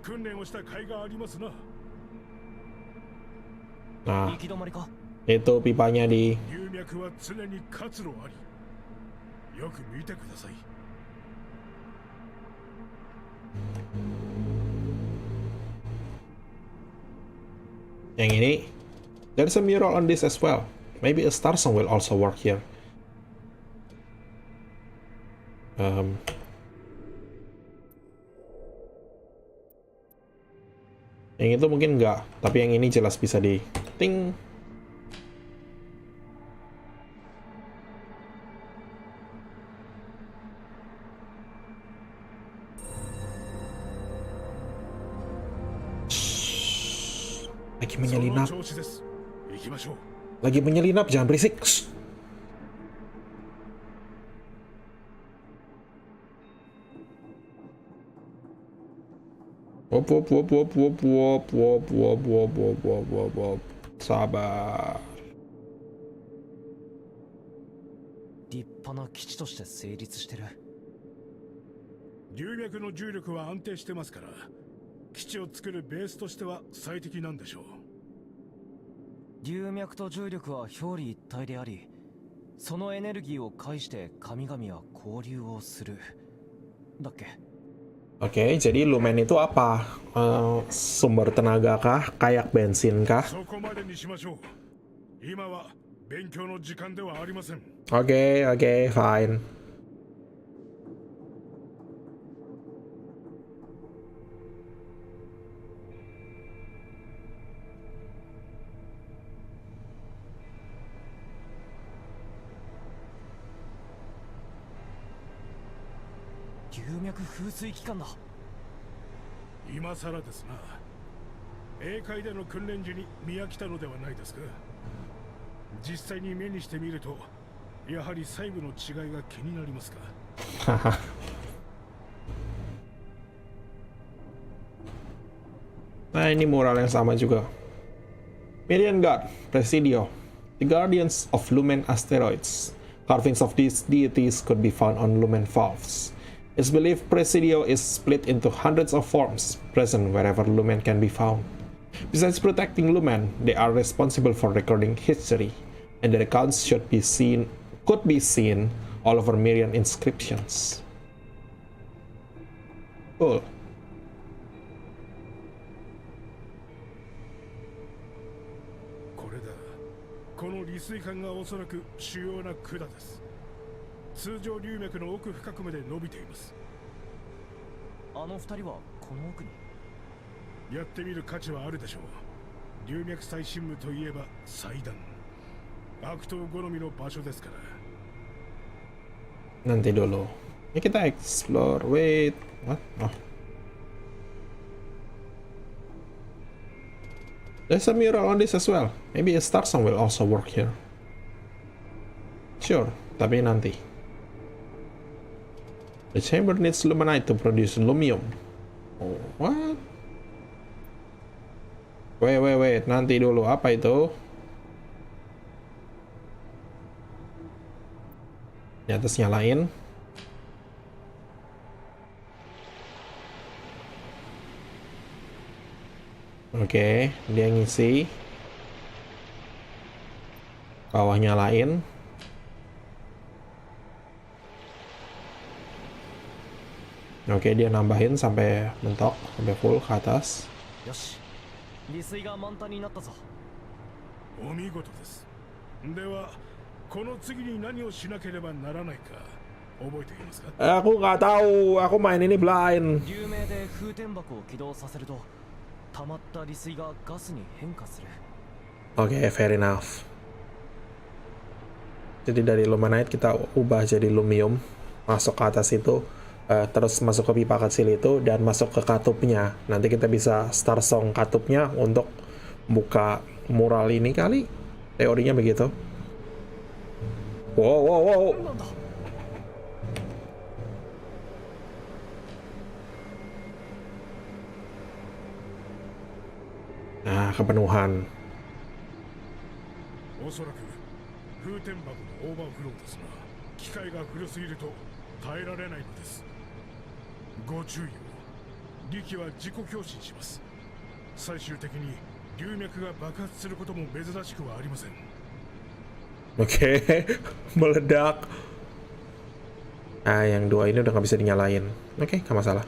訓練をした甲斐がありますな。 Nah, 行き止まりか。 itu pipanya di. 流脈は常に活路あり。よく見てください。 Yang ini, there's a mural on this as well. Maybe a Starsong will also work here. Yang itu mungkin enggak, tapi yang ini jelas bisa di ting. Lagi menyelinap. その調子です。行きましょう。 Lagi menyelinap, jangan berisik. Shh. Wop. Sabar. 立派な基地として成立してる。流脈の重力は安定してますから、基地を作るベースとしては最適なんでしょう。 流脈と重力は表裏一体であり、そのエネルギーを介して神々は交流をする。だっけ？ Oke, jadi lumen itu apa? Sumber tenaga kah? Kayak bensin kah? そこまでにしましょう。今は勉強の時間ではありません。 Oke, fine.流脈風水機関だ。今さらですな。英会での訓練時に見飽きたのではないですか。実際に目にしてみると、やはり細部の違いが気になりますか。 Nah, ini mural yang sama juga. Meridian Guard, Presidio, the guardians of Lumen asteroids. Carvings of these deities could be found on Lumen valves. It's believed Presidio is split into hundreds of forms, present wherever Lumen can be found. Besides protecting Lumen, they are responsible for recording history, and their accounts could be seen all over Meridian inscriptions. Cool. この利水管がおそらく主要な管です。通常流脈の奥深くまで伸びています。あの二人はこの奥に。やってみる価値はあるでしょう。流脈最深部といえば祭壇。悪党好みの場所ですから。 Nanti dulu. Ini kita explore. Wait. What? Oh. There's a mural on this as well. Maybe a Starsong will also work here. Sure, tapi nanti. The chamber needs luminite to produce lumium. Oh, what? Wait. Nanti dulu. Apa itu? Di atas nyalain. Oke, dia ngisi. Bawah nyalain. Oke, dia nambahin sampai mentok, sampai full ke atas. よし、利水が満タンになったぞ。お見事です。では、この次に何をしなければならないか覚えていますか？ Aku nggak tahu, aku main ini blind. 流明で風天箱を起動させると、溜まった利水がガスに変化する。Oke, fair enough. Jadi dari luminite kita ubah jadi lumium, masuk ke atas itu, terus masuk ke pipa kecil itu, dan masuk ke katupnya. Nanti kita bisa Starsong katupnya untuk buka mural ini kali. Teorinya begitu. Wow, wow, wow. Nah, kepenuhan. おそらく風天箱のオーバーフローですが、機械が古すぎると耐えられないのです。ご注意を。力は自己共振します。最終的に流脈が爆発することも珍しくはありません。 Oke, meledak. Ah, yang dua ini udah nggak bisa dinyalain. Oke, nggak masalah.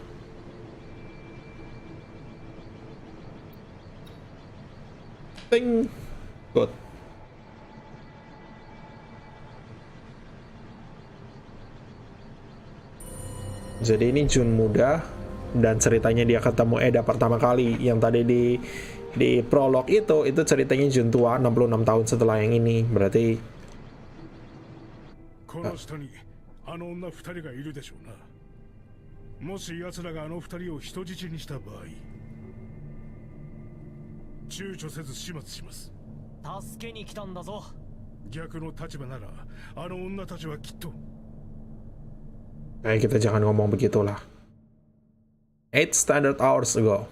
Ting. Good. Jadi ini Jun muda dan ceritanya dia ketemu Eda pertama kali. Yang tadi di prolog itu ceritanya Jun tua 66 tahun setelah yang ini. Berarti この下にあの女二人がいるでしょうな。もし奴らがあの二人を人質にした場合、躊躇せず始末します。助けに来たんだぞ。逆の立場ならあの女たちはきっと。 kita jangan ngomong begitulah. 8 standard hours ago.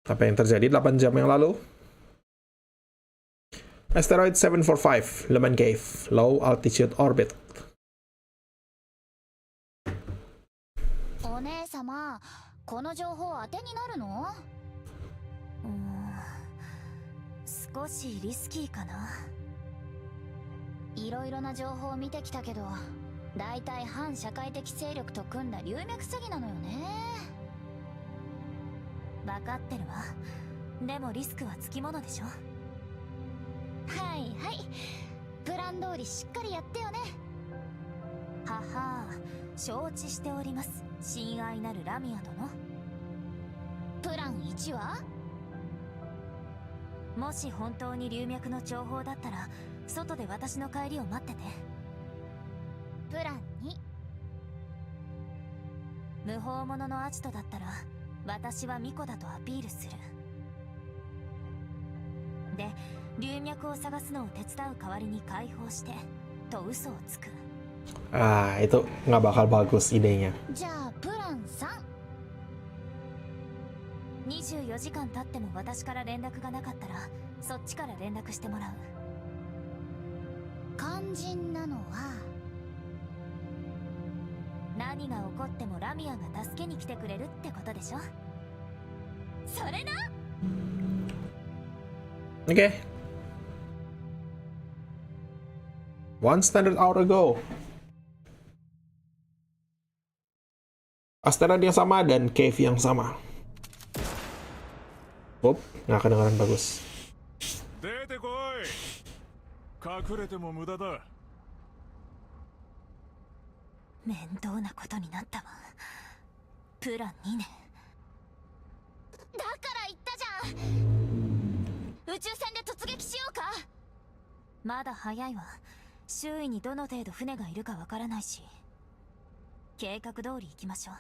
Apa yang terjadi 8 jam yang lalu? Asteroid 745, Lemon Cave, low altitude orbit. お姉様、この情報当てになるの？少しリスキーかな。いろいろな情報を見てきたけど、だいたい反社会的勢力と組んだ流脈詐欺なのよね。分かってるわ。でもリスクはつきものでしょ。はいはい、プラン通りしっかりやってよね。はは、承知しております、親愛なるラミア殿。プラン1は？もし本当に流脈の情報だったら外で私の帰りを待ってて。プラン2、無法者のアジトだったら私は巫女だとアピールする。で、流脈を探すのを手伝う代わりに解放してと嘘をつく。 Ah, itu nggak bakal bagus idenya. じゃあプラン3、24時間経っても私から連絡がなかったらそっちから連絡してもらう。肝心なのは何が起こってもラミアが助けに来てくれるってことでしょ。それな。 Oke. One standard hour ago. Asteroid yang sama dan cave yang sama. Nggak kedengaran bagus. 出てこい。隠れても無駄だ。面倒なことになったわ。プラン2ね。だから言ったじゃん、宇宙船で突撃しようか。まだ早いわ。周囲にどの程度船がいるかわからないし。計画通り行きましょ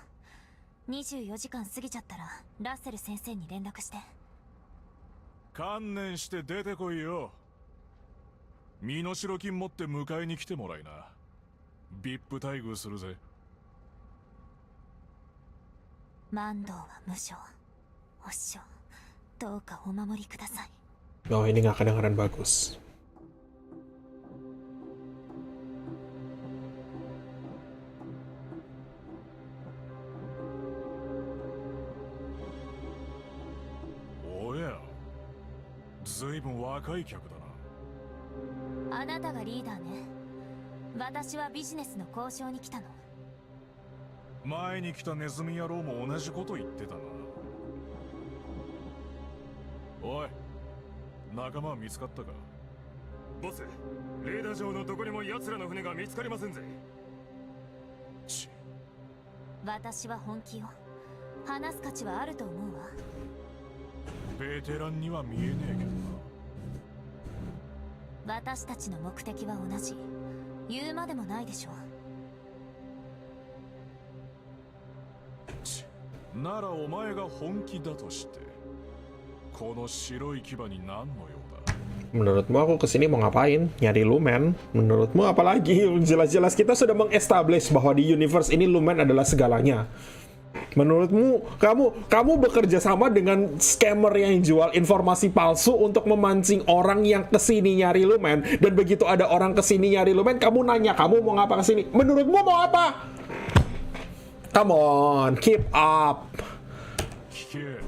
う。24時間過ぎちゃったらラッセル先生に連絡して。観念して出てこいよ。身代金持って迎えに来てもらいな。VIP 待遇するぜ。万道は無償。お師匠、どうかお守りください。 Oh, ini nggak kedengaran bagus.おや、ずいぶん若い客だな。あなたがリーダーね。私はビジネスの交渉に来たの。前に来たネズミ野郎も同じこと言ってたな。おい、仲間は見つかったか？ボス、レーダー上のどこにも奴らの船が見つかりませんぜ。私は本気よ。話す価値はあると思うわ。ベテランには見えねえけどな。私たちの目的は同じ。言うまでもないでしょ。ならお前が本気だとしてこの白い牙に何の用だ。 Menurutmu aku kesini mau ngapain? Nyari lumen? Menurutmu apa lagi? Jelas-jelas kita sudah mengestablish bahwa di universe ini lumen adalah segalanya. Menurutmu kamu bekerja sama dengan scammer yang jual informasi palsu untuk memancing orang yang kesini nyari lumen, dan begitu ada orang kesini nyari lumen kamu nanya kamu mau ngapa kesini? Menurutmu mau apa? Come on, keep up. 聞け、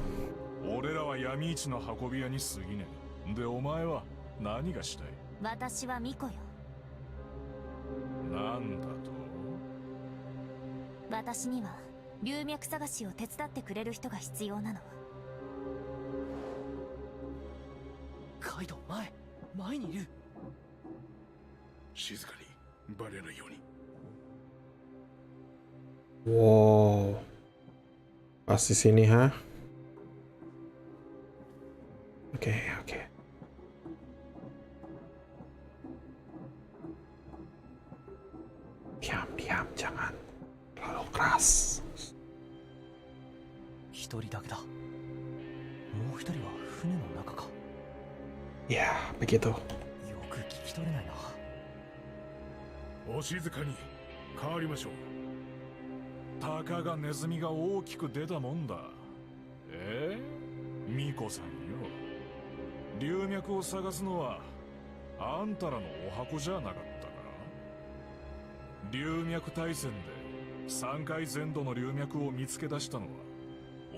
俺らは闇市の運び屋に過ぎねえ。でお前は何がしたい。私は巫女よ。なんだと。私には龍脈探しを手伝ってくれる人が必要なの。カイド、前にいる。静かにバレないように。 Wow, pas di sini, ha? Oke. Diam, jangan terlalu keras. 一人だけだ。もう一人は船の中か。 Ya, begitu. よく聞き取れないな。お静かに変わりましょう。たかがネズミが大きく出たもんだ。ミコさんよ。龍脈を探すのはあんたらのお箱じゃなかったか。龍脈大戦で3回全土の龍脈を見つけ出したのは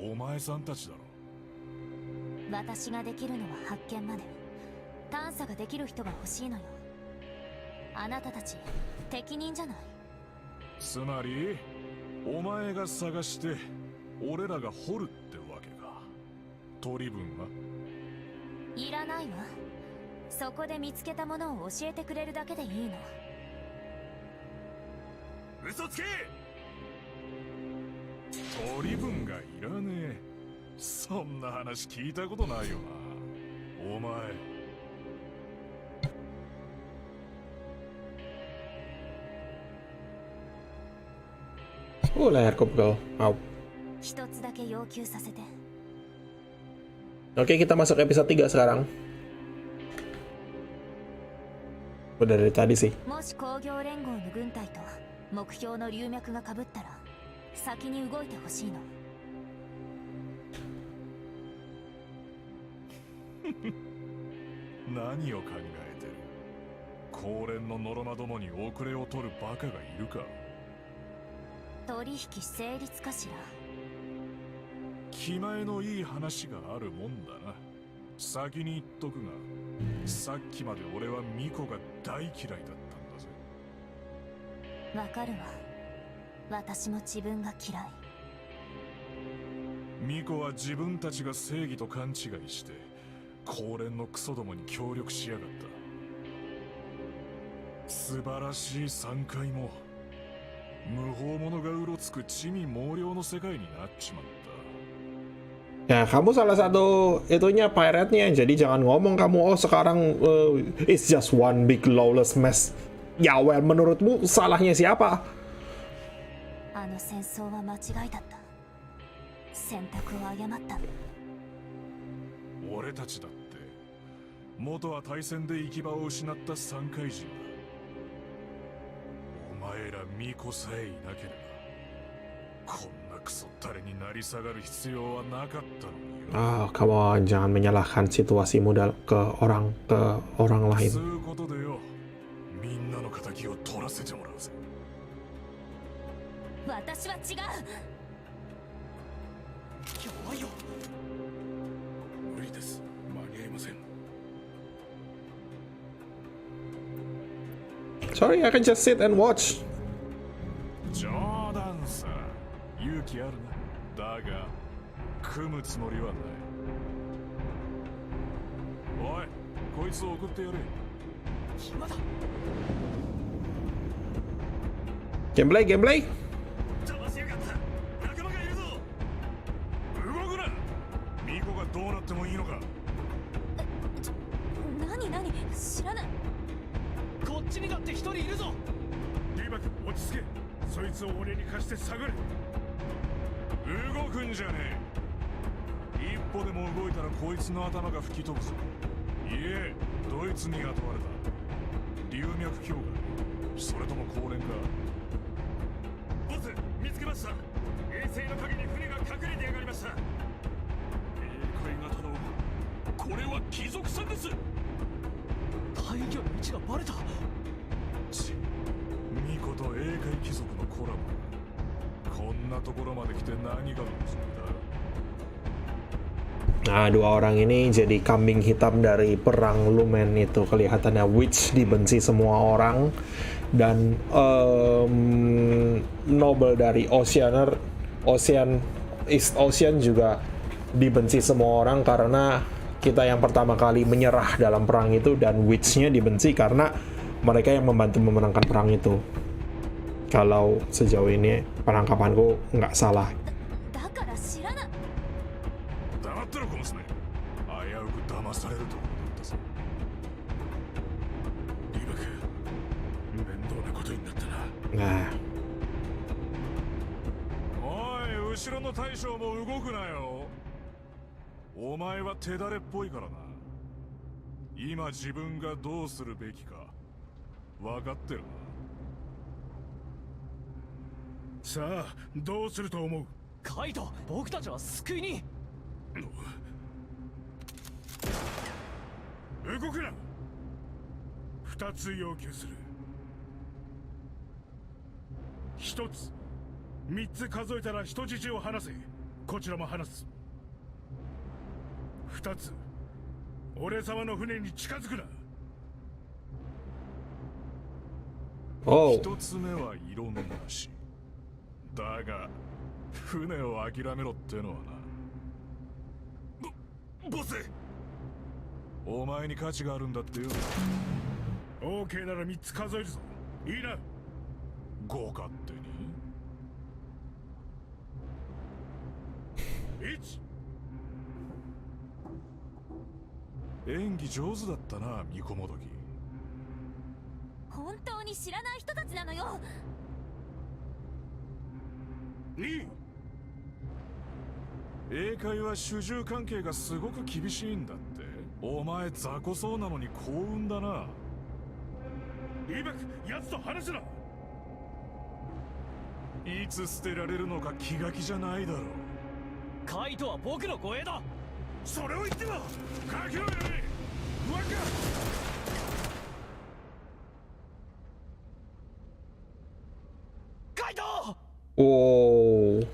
お前さんたちだろ。私ができるのは発見まで。探査ができる人が欲しいのよ。あなたたち適任じゃない。つまりお前が探して俺らが掘るってわけか。取り分はいらないわ。そこで見つけたものを教えてくれるだけでいいの。嘘つけ。取り分がいらねえ。そんな話聞いたことないよな。お前 Layarku pegel. Au. 一つだけ要求させて。 Oke, kita masuk episode 3 sekarang. Udah dari tadi sih. もし工業連合の軍隊と目標の龍脈が被ったら先に動いてほしいの。何を考えてる。高連のノロマどもに遅れを取るバカがいるか。取引成立かしら。気前のいい話があるもんだな。先に言っとくが、さっきまで俺はミコが大嫌いだったんだぜ。わかるわ。私も自分が嫌い。ミコは自分たちが正義と勘違いして高連のクソどもに協力しやがった。素晴らしい3回も無法者がうろつく地味猛量の世界になっちまった。 Ya, kamu salah satu itunya pirate-nya, jadi jangan ngomong kamu, oh sekarang it's just one big lawless mess. Ya, well, menurutmu salahnya siapa? あの戦争は間違いだった。選択を誤ったんだ。俺たちだって元は大戦で行き場を失った三回人だ。お前らミコさえいなければこんなクソったれになり下がる必要はなかったのによ。 Ah, kamu jangan menyalahkan situasimu ke orang lain. そういうことでよ、みんなの敵を取らせてもらうぜ。私は違う。弱いよ。無理です。間に合いません。 Sorry, I can just sit and watch. 冗談さ。勇気あるな。だが組むつもりはない。おい、こいつを送ってやれ。暇だ。 Gameplay. 邪魔しやがった。仲間がいるぞ。動くな。ミコがどうなってもいいのか。知らない。こっちにだって一人いるぞ。リバク落ち着け。そいつを俺に貸して探れ。動くんじゃねえ。一歩でも動いたらこいつの頭が吹き飛ぶぞ。いえ、ドイツに雇われた龍脈教官、それとも高連か。ボス、見つけました。衛星の陰に船が隠れてやがりました。英海型のこれは貴族さんです。大魚の位置がバレた。ミコと英海貴族のコラボ。こんなところまで来て何が望みだ。Nah, dua orang ini jadi kambing hitam dari perang Lumen itu. Kelihatannya Witch dibenci semua orang, dan Noble dari East Ocean juga dibenci semua orang karena kita yang pertama kali menyerah dalam perang itu, dan Witch-nya dibenci karena mereka yang membantu memenangkan perang itu. Kalau sejauh ini penangkapanku nggak salah. だから知らない。黙ってろこの娘。危うく騙されるところだったぞ。リバク、面倒なことになったな。Nah, おい、後ろの大将も動くなよ。お前は手だれっぽいからな。今自分がどうするべきか分かってるな。さあ、どうすると思う？カイト、僕たちは救いに。動くな。二つ要求する。一つ、三つ数えたら人質を離せ。こちらも離す。二つ、俺様の船に近づくな。oh, 一つ目は色のなし。だが、船を諦めろってのはな。ボス、お前に価値があるんだってよ。OK なら3つ数えるぞ。いいな。ご勝手に。1。演技上手だったな、ミコモドキ。本当に知らない人たちなのよ。2。英会は主従関係がすごく厳しいんだって。お前雑魚そうなのに幸運だな。リバク、奴と話すな。いつ捨てられるのか気が気じゃないだろう。カイトは僕の護衛だ。それを言ってもかけろよね。不安か。カイト。 oh,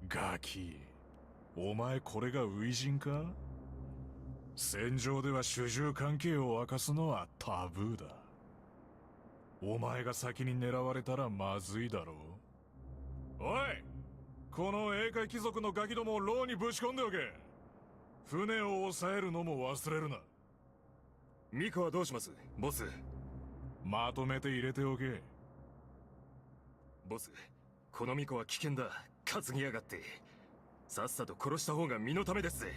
ガキ、お前これが初陣か？戦場では主従関係を明かすのはタブーだ。お前が先に狙われたらまずいだろう。おい、この英海貴族のガキどもを牢にぶち込んでおけ。船を抑えるのも忘れるな。ミカはどうしますボス？まとめて入れておけ。ボス、このミコは危険だ。担ぎやがって。さっさと殺した方が身のためですぜ。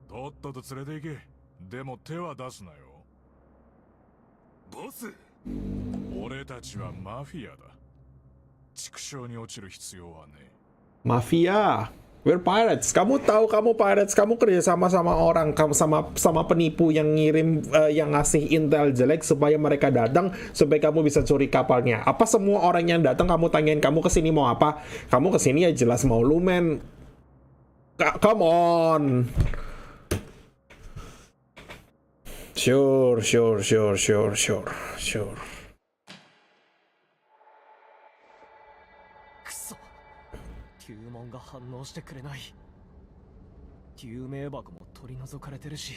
とっとと連れて行け。でも手は出すなよ。ボス、俺たちはマフィアだ。畜生に落ちる必要はねえ。 mafia. We're pirates. Kamu tahu kamu pirates, kamu kerja sama orang, kamu sama penipu yang ngirim yang ngasih intel jelek supaya mereka datang supaya kamu bisa curi kapalnya. Apa semua orang yang datang kamu tanyain kamu kesini mau apa? Kamu kesini ya jelas mau lumen. Come on. Sure. くそ、テューモンが反応してくれない。テュー名箱も取り除かれてるし。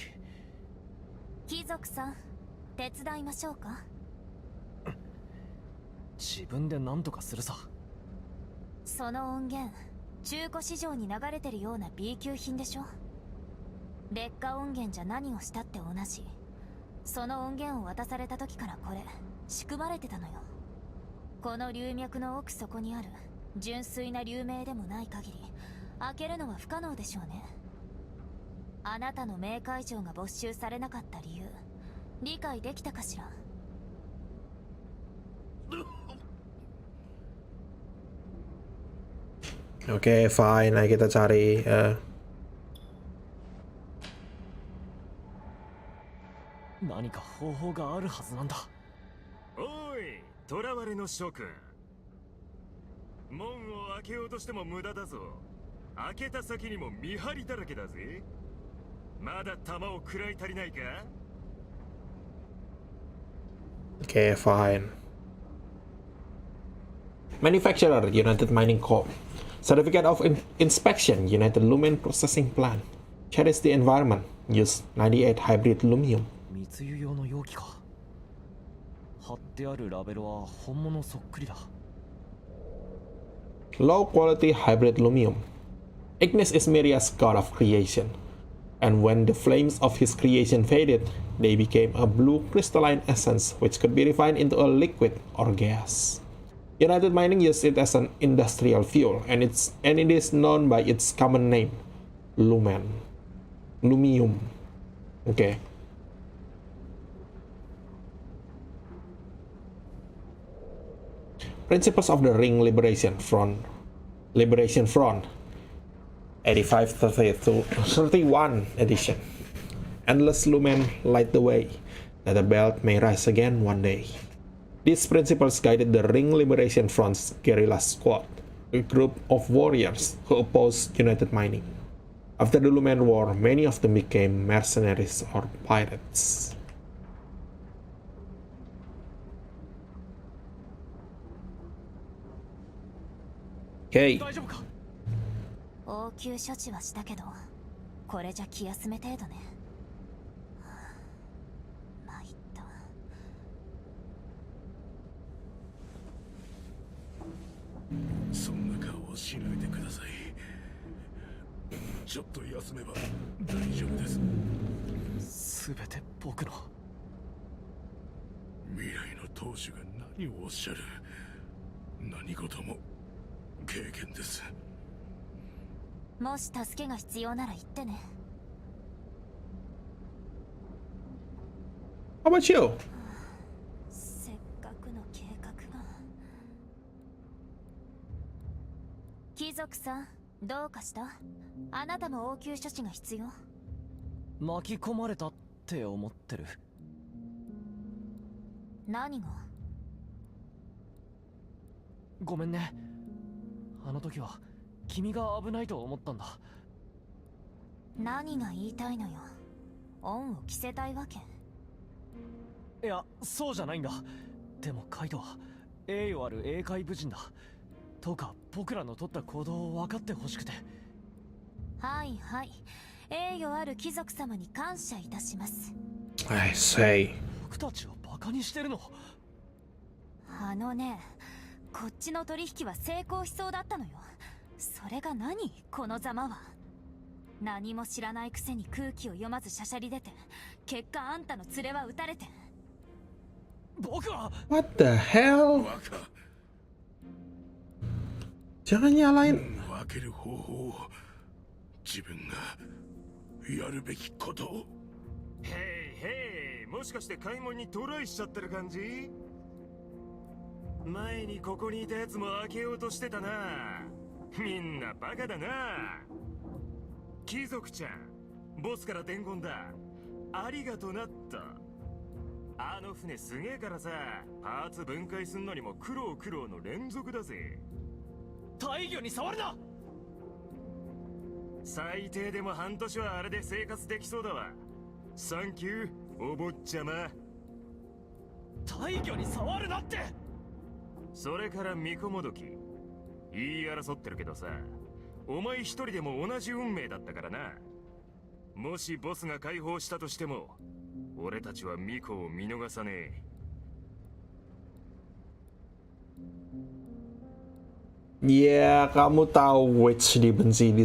貴族さん、手伝いましょうか？自分で何とかするさ。その音源、中古市場に流れてるような B 級品でしょ。劣化音源じゃ何をしたって同じ。その音源を渡された時からこれ仕組まれてたのよ。この龍脈の奥底にある純粋な流明でもない限り開けるのは不可能でしょうね。あなたの冥界長が没収されなかった理由理解できたかしら。Oke, fine. Ayo kita cari. 何か方法があるはずなんだ。おい、囚われの諸君。門を開けようとしても無駄だぞ。開けた先にも見張りだらけだぜ。まだ弾を食らい足りないか？ Oke, fine. Manufacturer United Mining Corp. Certificate of Inspection United Lumen Processing Plant. Cherish the environment. Use 98 hybrid lumium. 密輸用の容器か。貼ってあるラベルは本物そっくりだ。Low quality hybrid lumium. Ignis is Miria's god of creation. And when the flames of his creation faded, they became a blue crystalline essence which could be refined into a liquid or gas. United Mining used it as an industrial fuel, and it is known by its common name, lumium. Okay. Principles of the Ring Liberation Front. 85-31 edition. Endless lumen light the way, that the belt may rise again one day. These principles guided the Ring Liberation Front's guerrilla squad, a group of warriors who opposed United Mining. After the Lumen War, many of them became mercenaries or pirates. Okay. 大丈夫か？応急処置はしたけど、これじゃ気休め程度ね。参った。そんな顔をしないでください。ちょっと休めば大丈夫です。すべて僕の。未来の当主が何をおっしゃる。何事も経験です。もし助けが必要なら言ってね。How about you? せっかくの計画が。貴族さん、どうかした？あなたも応急処置が必要？巻き込まれたって思ってる。何が？ごめんね。あの時は君が危ないと思ったんだ。何が言いたいのよ。恩を着せたいわけ？いや、そうじゃないんだ。でもカイトは栄誉ある英海武人だ。どうか僕らの取った行動を分かってほしくて。はいはい。栄誉ある貴族様に感謝いたします。I say. 僕たちをバカにしてるの？あのね、こっちの取引は成功しそうだったのよ。それが何？このざまは。何も知らないくせに空気を読まずしゃしゃり出て、結果あんたの連れは撃たれて。僕は What the hell? バカ。 Jangan nyalain. 分ける方法を自分がやるべきことを。へいへい、もしかして買い物にトライしちゃってる感じ？前にここにいたやつも開けようとしてたな。みんなバカだな。貴族ちゃん、ボスから伝言だ。ありがとなった。あの船すげえからさ、パーツ分解すんのにも苦労の連続だぜ。大魚に触るな。最低でも半年はあれで生活できそうだわ。サンキュー、お坊ちゃま。大魚に触るなって。それから巫女もどき。言い争ってるけどさ、お前一人でも同じ運命だったからな。もしボスが解放したとしても、俺たちは巫女を見逃さねえ。Ya, kamu tahu Wedge dibenci di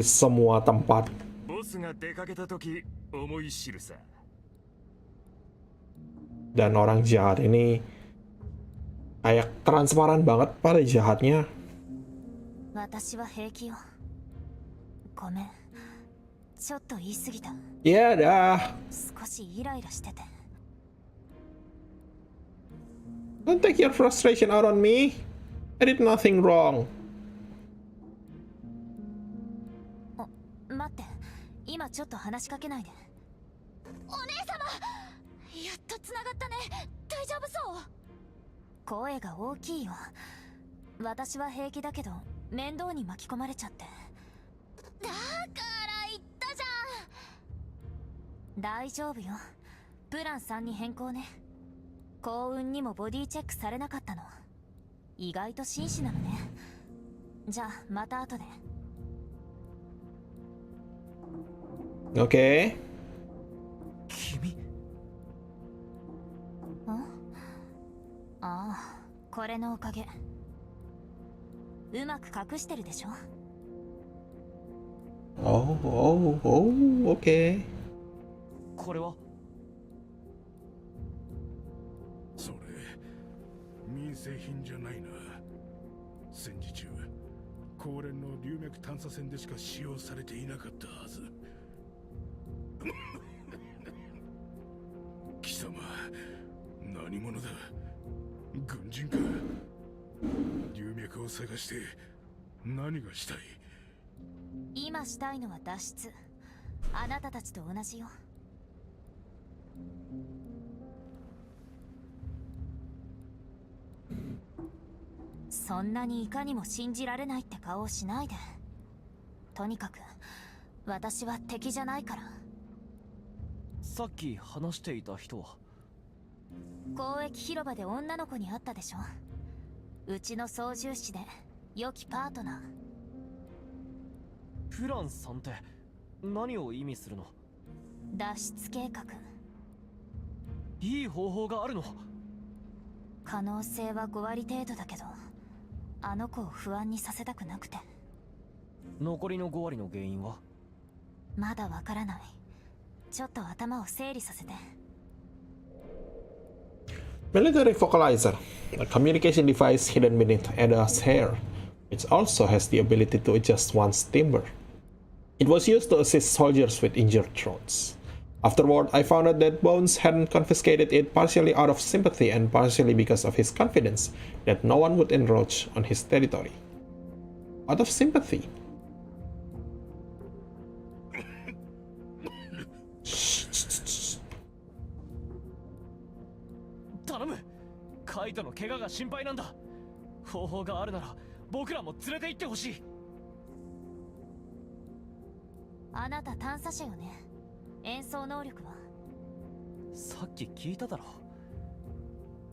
semua tempat. ボスが出かけた時、思い知るさ。Dan orang jahat ini kayak transparan banget pada jahatnya. 私は平気よ。ごめん。ちょっと言い過ぎた。 Ya dah. 少しイライラしてて。 Don't take your frustration out on me. I did nothing wrong. 待って、今ちょっと話しかけないで。お姉様、やっとつながったね。大丈夫そう？声が大きいよ。私は平気だけど面倒に巻き込まれちゃって。だから言ったじゃん。大丈夫よ。プラン3に変更ね。幸運にもボディチェックされなかったの。意外と紳士なのね。じゃあまた後で。Okay. 君。ん？ああ、これのおかげ。うまく隠してるでしょ。 Okay. これはそれ民生品じゃないな。戦時中高連の龍脈探査船でしか使用されていなかったはず。貴様何者だ？軍人か？龍脈を探して何がしたい？今したいのは脱出。あなたたちと同じよ。そんなにいかにも信じられないって顔をしないで。とにかく私は敵じゃないから。さっき話していた人は？交易広場で女の子に会ったでしょ。うちの操縦士で良きパートナー。プラン3って何を意味するの？脱出計画。いい方法があるの？可能性は5割程度だけど、あの子を不安にさせたくなくて。残りの5割の原因は？まだわからない。ちょっと頭を整理させて。 Military vocalizer, a communication device hidden beneath Ada's hair, which also has the ability to adjust one's timbre. It was used to assist soldiers with injured throats. Afterward, I found out that Bones hadn't confiscated it partially out of sympathy and partially because of his confidence that no one would encroach on his territory. Out of sympathy. Shh, shh, shh, shh. 頼む。カイトの怪我が心配なんだ。方法があるなら僕らも連れて行ってほしい。あなた探査者よね。演奏能力は？さっき聞いただろ。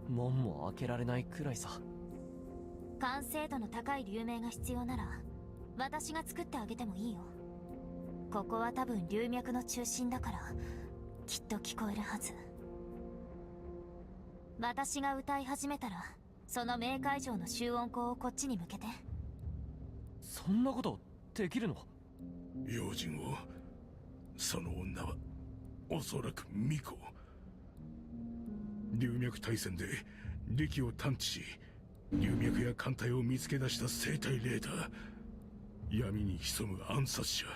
門も開けられないくらいさ。完成度の高い流明が必要なら私が作ってあげてもいいよ。ここは多分流脈の中心だからきっと聞こえるはず。私が歌い始めたらその冥界上の集音口をこっちに向けて。そんなことできるの？用心を。その女はおそらく巫女。龍脈対戦で力を探知し、龍脈や艦隊を見つけ出した生体レーダー。闇に潜む暗殺者。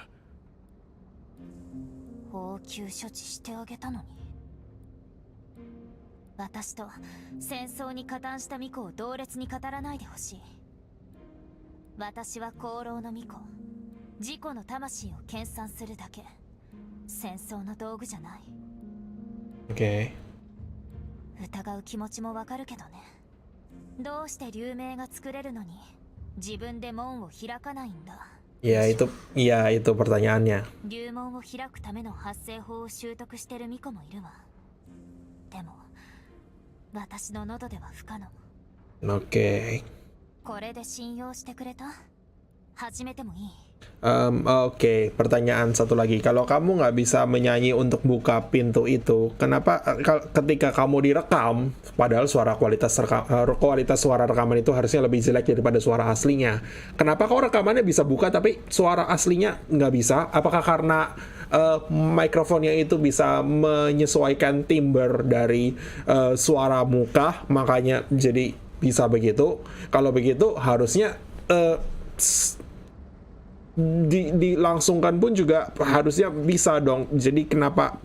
応急処置してあげたのに。私と戦争に加担した巫女を同列に語らないでほしい。私は功労の巫女。自己の魂を研鑽するだけ。戦争の道具じゃない。 Okay. 疑う気持ちもわかるけどね。どうして流明が作れるのに自分で門を開かないんだ。 Ya itu pertanyaannya. 流門を開くための発声法を習得してる巫女もいるわ。でも私の喉では不可能。 Oke. これで信用してくれた？始めてもいい？ Oke, pertanyaan satu lagi. Kalau kamu nggak bisa menyanyi untuk buka pintu itu, kenapa ketika kamu direkam, padahal kualitas suara rekaman itu harusnya lebih jelek daripada suara aslinya. Kenapa kok rekamannya bisa buka tapi suara aslinya nggak bisa? Apakah karena mikrofonnya itu bisa menyesuaikan timbre dari suara muka, makanya jadi bisa begitu? Kalau begitu harusnya dilangsungkan pun juga harusnya bisa dong. Jadi kenapa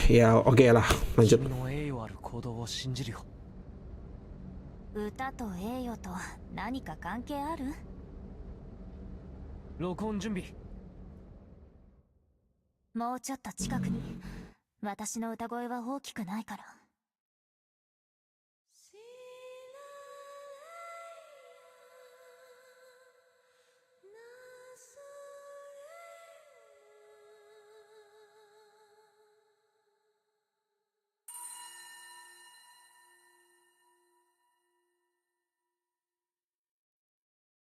ya oke lah, lanjut. 君の栄誉ある行動を信じるよ。歌と栄誉と何か関係ある？録音準備。もうちょっと近くに。私の歌声は大きくないから。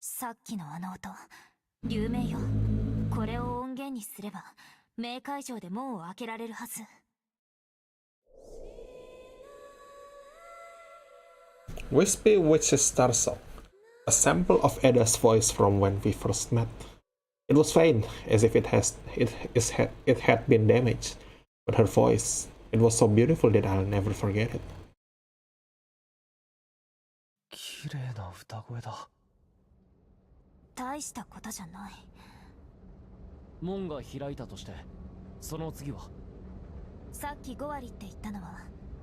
さっきのあの音、流鳴よ。これを音源にすれば冥界上で門を開けられるはず。Wispy Witch's Starsong, a sample of Eda's voice from when we first met. It was faint, as if it had been damaged, but her voice, it was so beautiful that I'll never forget it. 綺麗な歌声だ。大したことじゃない。門が開いたとして、その次は？さっき5割って言ったのは、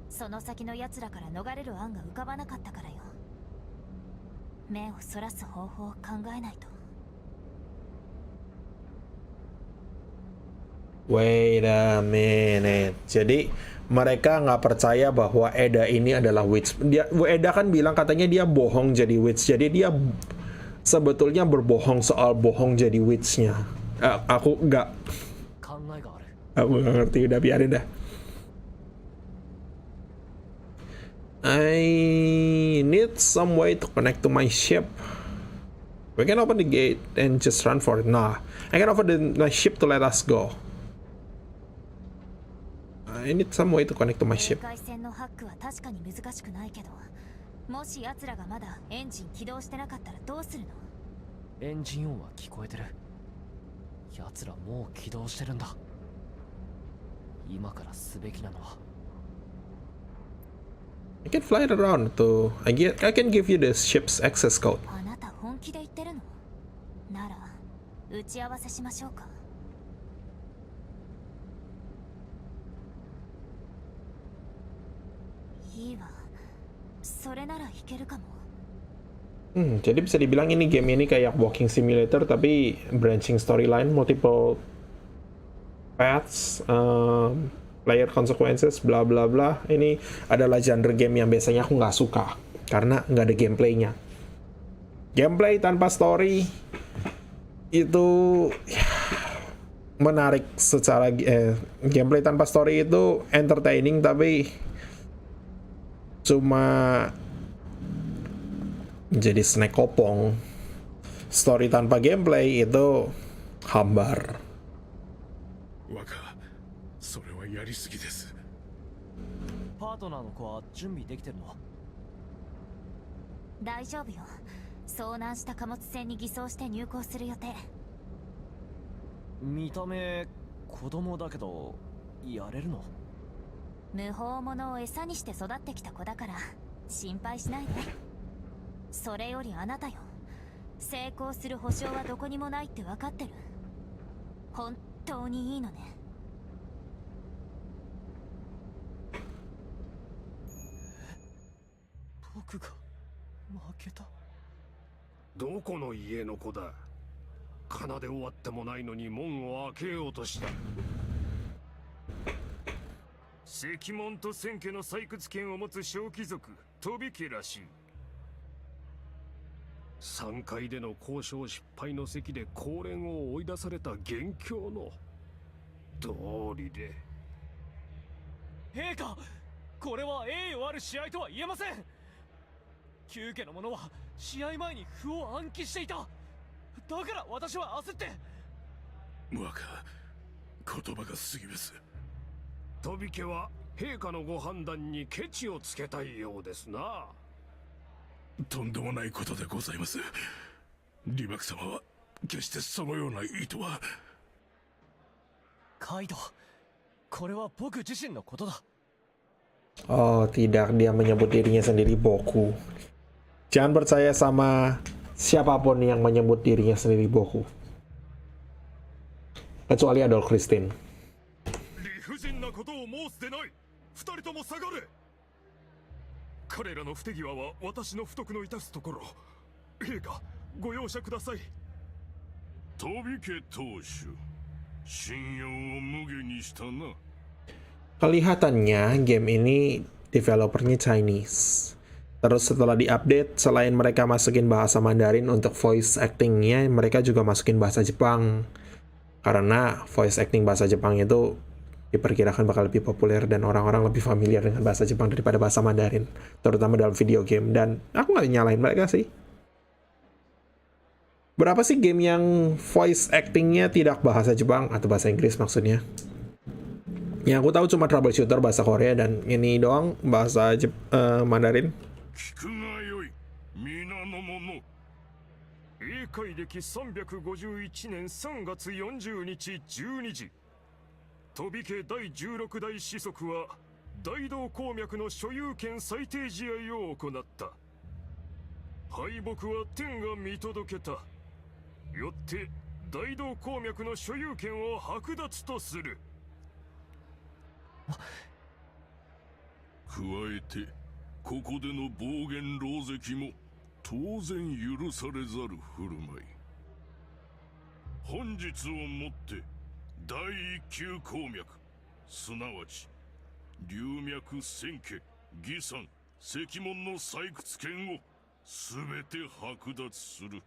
その先の奴らから逃れる案が浮かばなかったからよ。目をそらす方法を考えないと。Wait a minute. Jadi mereka nggak percaya bahwa Eda ini adalah witch. Eda kan bilang katanya dia bohong jadi witch. Jadi dia sebetulnya berbohong soal bohong jadi witch-nya. Aku nggak ngerti, udah biarin dah. I need some way to connect to my ship. We can open the gate and just run for it. Nah, I can offer my ship to let us go. I need some way to connect to my ship. 海線のハックは確かに難しくないけど、もし奴らがまだエンジン起動してなかったらどうするの？エンジン音は聞こえてる。奴らもう起動してるんだ。今からすべきなのは。I can fly it around to. I can give you the ship's access code. あなた本気で言ってるの？なら打ち合わせしましょうか。いいわ。それならいけるかも。Jadi bisa dibilang ini game ini kayak walking simulator tapi branching storyline, multiple paths, player consequences, bla bla bla. Ini adalah genre game yang biasanya aku nggak suka karena nggak ada gameplaynya. Gameplay tanpa story itu ya, menarik secara gameplay tanpa story itu entertaining tapi cuma jadi snack kopong. Story tanpa gameplay itu hambar. それはやりすぎです。パートナーの子は準備できてるの？大丈夫よ。遭難した貨物船に偽装して入港する予定。見た目子供だけどやれるの？無法者を餌にして育ってきた子だから心配しないで。それよりあなたよ。成功する保証はどこにもないって分かってる。本当にいいのね。僕が負けた。どこの家の子だ。奏で終わってもないのに門を開けようとした。石門と千家の採掘権を持つ小貴族飛び家らしい。3階での交渉失敗の席で公連を追い出された元凶の道理で。陛下、これは栄誉ある試合とは言えません。旧家の者は試合前に歩を暗記していた。だから私は焦って。若、言葉が過ぎます。飛び家は陛下のご判断にケチをつけたいようですな。とんでもないことでございます。リバク様は決してそのような意図は。カイド、これは僕自身のことだ。Oh tidak, dia menyebut dirinya sendiri Boku. Jangan percaya sama siapapun yang menyebut dirinya sendiri Boku. Kecuali Adol Christine. 理不尽なことを申すでない。二人とも下がれ。彼らの不手際は私の不徳の致すところ。陛下、ご容赦ください。飛び家当主、信用を無下にしたな。Kelihatannya game ini developernya Chinese. Terus setelah diupdate, selain mereka masukin bahasa Mandarin untuk voice actingnya, mereka juga masukin bahasa Jepang. Karena voice acting bahasa Jepang itu diperkirakan bakal lebih populer dan orang-orang lebih familiar dengan bahasa Jepang daripada bahasa Mandarin, terutama dalam video game. Dan aku nggak nyalain mereka sih. Berapa sih game yang voice actingnya tidak bahasa Jepang atau bahasa Inggris maksudnya? Yang aku tahu cuma troubleshooter bahasa Korea dan ini doang bahasa Mandarin. 聞くがよい、皆の者。英海暦351年3月40日12時。飛び家第16代子息は大同鉱脈の所有権裁定試合を行った。敗北は天が見届けた。よって大同鉱脈の所有権を剥奪とする。加えてここでの暴言狼藉も当然許されざる振る舞い。本日をもって第一級鉱脈、すなわち龍脈千家義山石門の採掘権を全て剥奪する。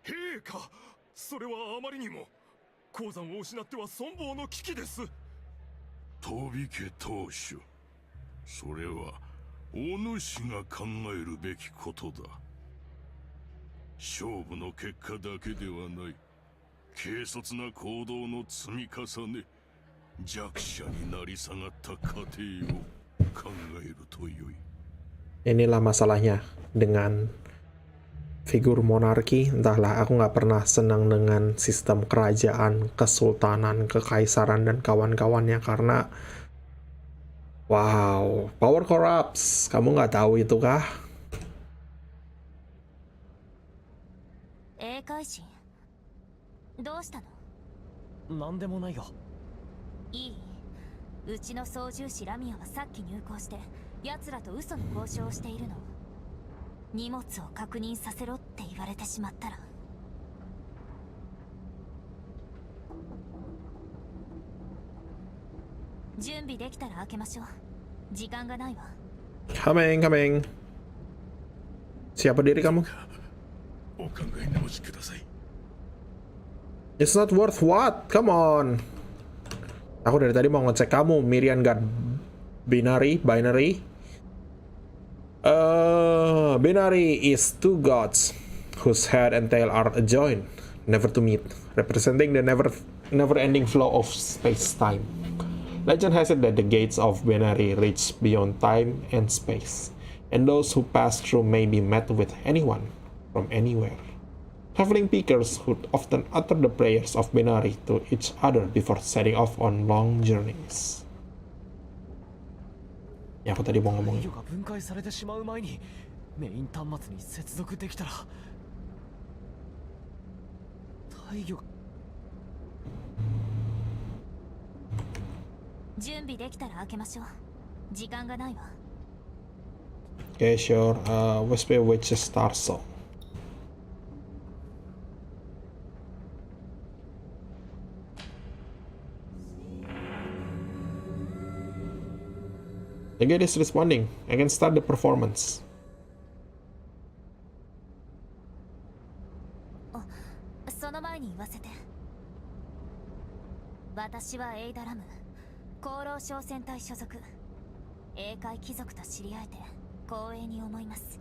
陛下、それはあまりにも。鉱山を失っては存亡の危機です。飛び家当主、それはお主が考えるべきことだ。勝負の結果だけではない、軽率な行動の積み重ね、弱者になり下がった過程を考えるとよい。Inilah masalahnya dengan figur monarki. Entahlah, aku nggak pernah senang dengan sistem kerajaan, kesultanan, kekaisaran, dan kawan-kawannya karena wow, power corrupts. Kamu nggak tahu itu kah? 英海神、どうしたの？なんでもないよ。いい？うちの操縦士ラミアはさっき入港して奴らと嘘の交渉をしているの。荷物を確認させろって言われてしまったら。準備できたら開けましょう。時間がないわ。Coming, coming. Siapa diri kamu? お考え直しください。It's not worth what? Come on. Aku dari tadi mau ngecek kamu, Miriam God Binary. Binary is two gods whose head and tail are adjoined, never to meet, representing the never-ending flow of space-time. Legend has it that the gates of Binary reach beyond time and space, and those who pass through may be met with anyone from anywhere. Traveling pickers who often utter the prayers of Binary to each other before setting off on long journeys. Ya, aku tadi mau ngomong. 太陽が分解されてしまう前にメイン端末に接続できたら。太陽。準備できたら開けましょう。時間がないわ。Okay, sure. Whisper which is Starsong. The gate is responding. I can start the performance. その前に言わせて。私はエイダラム、功労商船隊所属。英海貴族と知り合えて光栄に思います。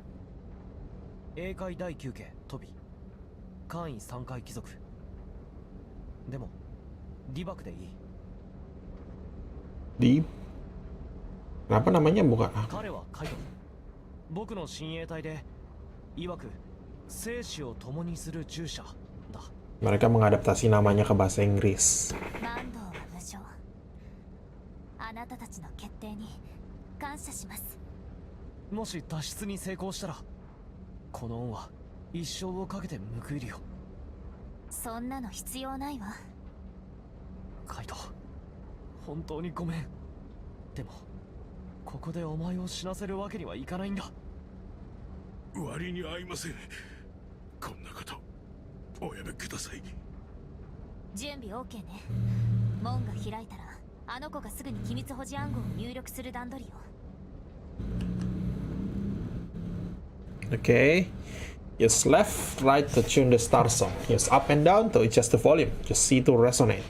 英海第9家トビ、艦員3階貴族。でもディバクでいい。Di Kenapa namanya bukan? 彼はカイト。僕の親衛隊で曰く生死を共にする従者だ。Mereka mengadaptasi namanya ke bahasa Inggris. マンドーは無償。あなたたちの決定に感謝します。もし脱出に成功したらこの恩は一生をかけて報いるよ。そんなの必要ないわ。カイト、本当にごめん。でもここでお前を死なせるわけにはいかないんだ。割に合いません。こんなことおやめください。準備 OK ね。門が開いたらあの子がすぐに機密保持暗号を入力する段取りよ。Okay. Use left, right to tune the Starsong. Use up and down to adjust the volume. Use C to resonate.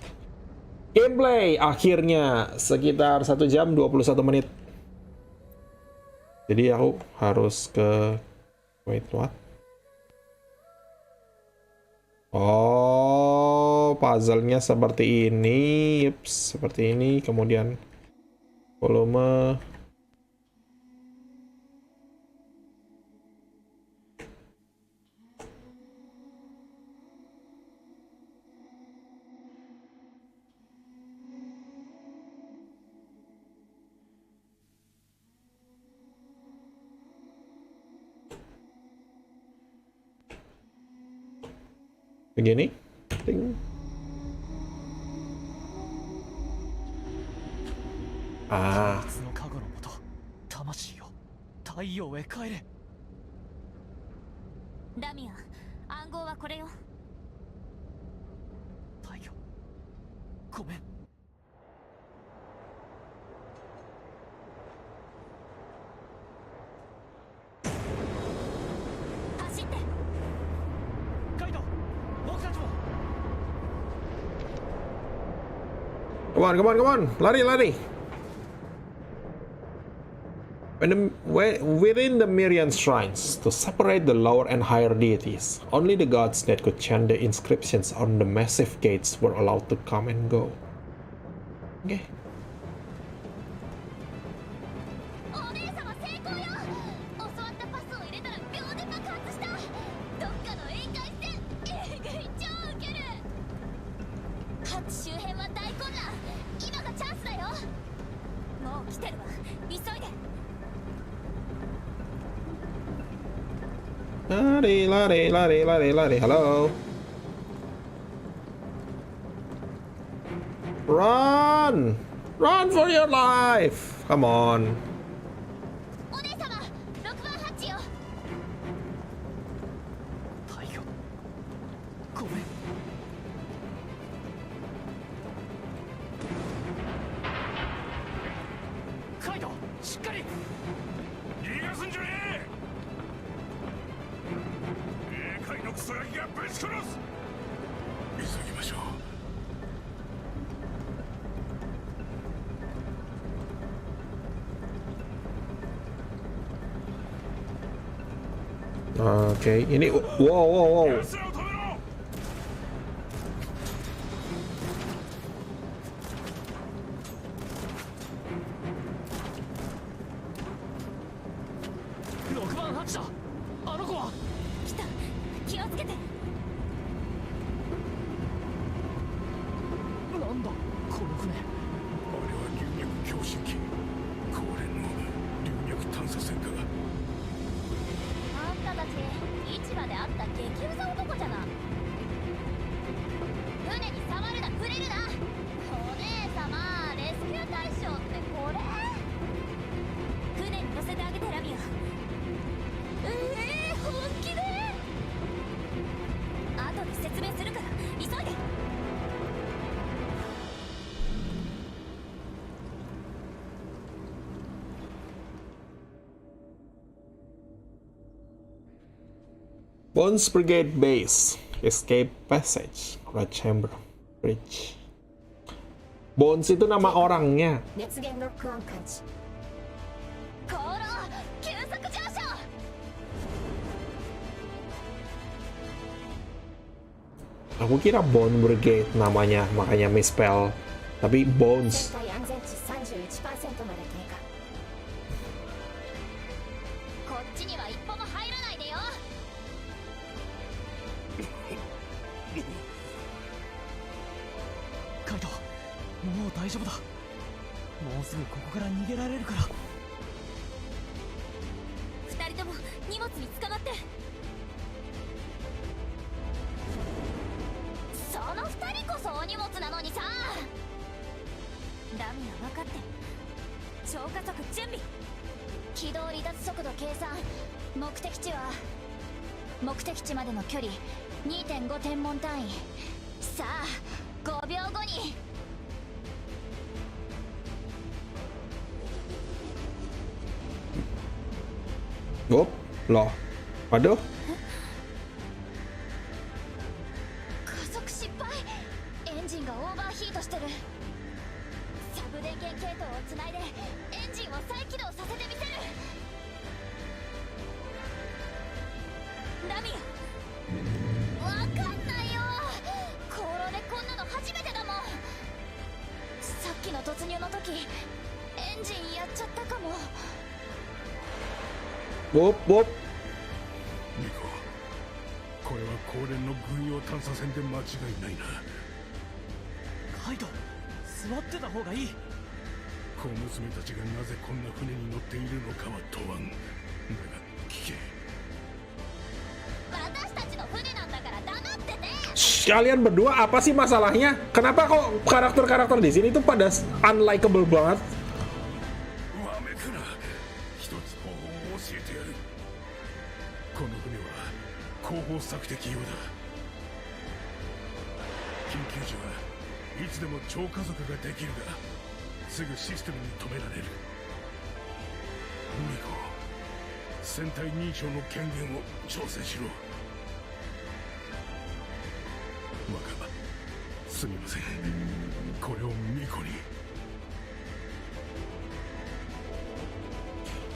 Gameplay akhirnya sekitar 1 jam 21 menit. Jadi aku harus ke... Wait, what? Oh, puzzle-nya seperti ini. Yups, seperti ini. Kemudian volume. Begini. Ting. Ah. 別の加護のもと、魂よ、太陽へ帰れ。ラミア、暗号はこれよ。太陽、ごめん。走って。カイト、僕たちも。Come on, come on, come on. Lari, lari. Within the Myrian shrines, to separate the lower and higher deities, only the gods that could chant the inscriptions on the massive gates were allowed to come and go. Okay. お姉様成功よ。教わったパスを入れたら秒で爆発した。どっかの宴会戦、えぐい超ウケる。ハッチ周辺は大混乱。今がチャンスだよ。もう来てるわ。急いで。Lari, lari, lari, lari, lari. Hello. Run! Run for your life! Come on. お姉様、6番ハッチよ。太陽、ごめん。カイト、しっかり。逃がすんじゃねえ。霊界のクソガキがぶち殺す。急ぎましょう。Oke, ini wow, wow, wow. 奴らを止めろ。6番ハッチだ。あの子は。来た。気をつけて。なんだこの船。あれは流脈共振機。高連の流脈探査船か。あんたたち市場で会った激ウザ男じゃな。船に触るな触れるな。お姉様、レスキュー対象ってこれ。船に乗せてあげてラミア。本気で。後で説明するから急いで。Bones Brigade Base, Escape Passage, Red Chamber, Bridge. Bones itu nama orangnya. 熱源ロックオン感知。コーロ急速上昇。Aku kira Bone Brigade namanya, makanya misspell. Tapi Bones. 全体安全値 31% まで低下。こっちには一歩も入らないでよ。カイト、もう大丈夫だ。もうすぐここから逃げられるから。二人とも荷物に捕まって。こそお荷物なのにさ。ダミア分かってる。超加速準備。軌道離脱速度計算。目的地までの距離 2.5 天文単位。さあ5秒後に。Oh, loh. Waduh. 加速失敗。エンジンがオーバーヒートしてる。サブ電源系統をつないでエンジンを再起動させてみせる。ナミア、わかんないよ。航路でこんなの初めてだもん。さっきの突入の時エンジンやっちゃったかも。Wop, wop. ミコ、これは公連の軍用探査船で間違いないな。カイト、座ってた方がいい。小娘たちがなぜこんな船に乗っているのかは問わん。だが聞け。私たちの船なんだから黙ってて。Shh, kalian berdua apa sih masalahnya? Kenapa kok karakter-karakter di sini tuh pada unlikable banget? わめくな。一つ方法を教えてやる。この船は後方索敵用だ。緊急時はいつでも超加速ができるが、すぐシステムに止められる。ミコ、船体認証の権限を調整しろ。若、すみません。これをミコに。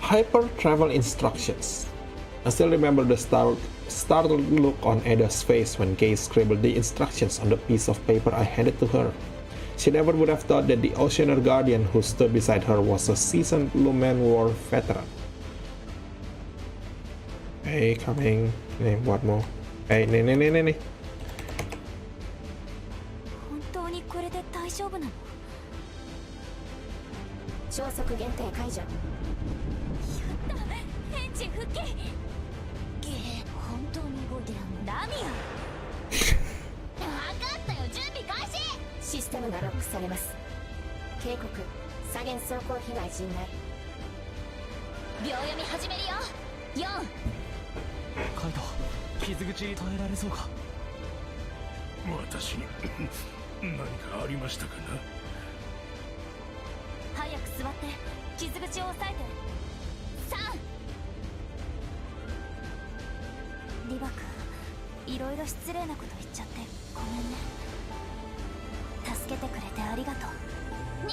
Hyper travel instructions. I still remember the startled look on Ada's face when Kay scribbled the instructions on the piece of paper I handed to her. She never would have thought that the Oceaner Guardian who stood beside her was a seasoned Lumen War veteran. Hey, coming. Nih, buat mo. Hey, nih. 本当にこれで大丈夫なの？消息限定解除。やった！エンジン復帰！本当に動いてるの？ダミア！分かったよ、準備開始！システムがロックされます。警告、左舷走行被害甚大。秒読み始めるよ。4。カイト、傷口耐えられそうか？私に何かありましたかな。早く座って傷口を押さえて。3。リバ君、いろいろ失礼なこと言っちゃってごめんね。助けてくれてありがとう。2。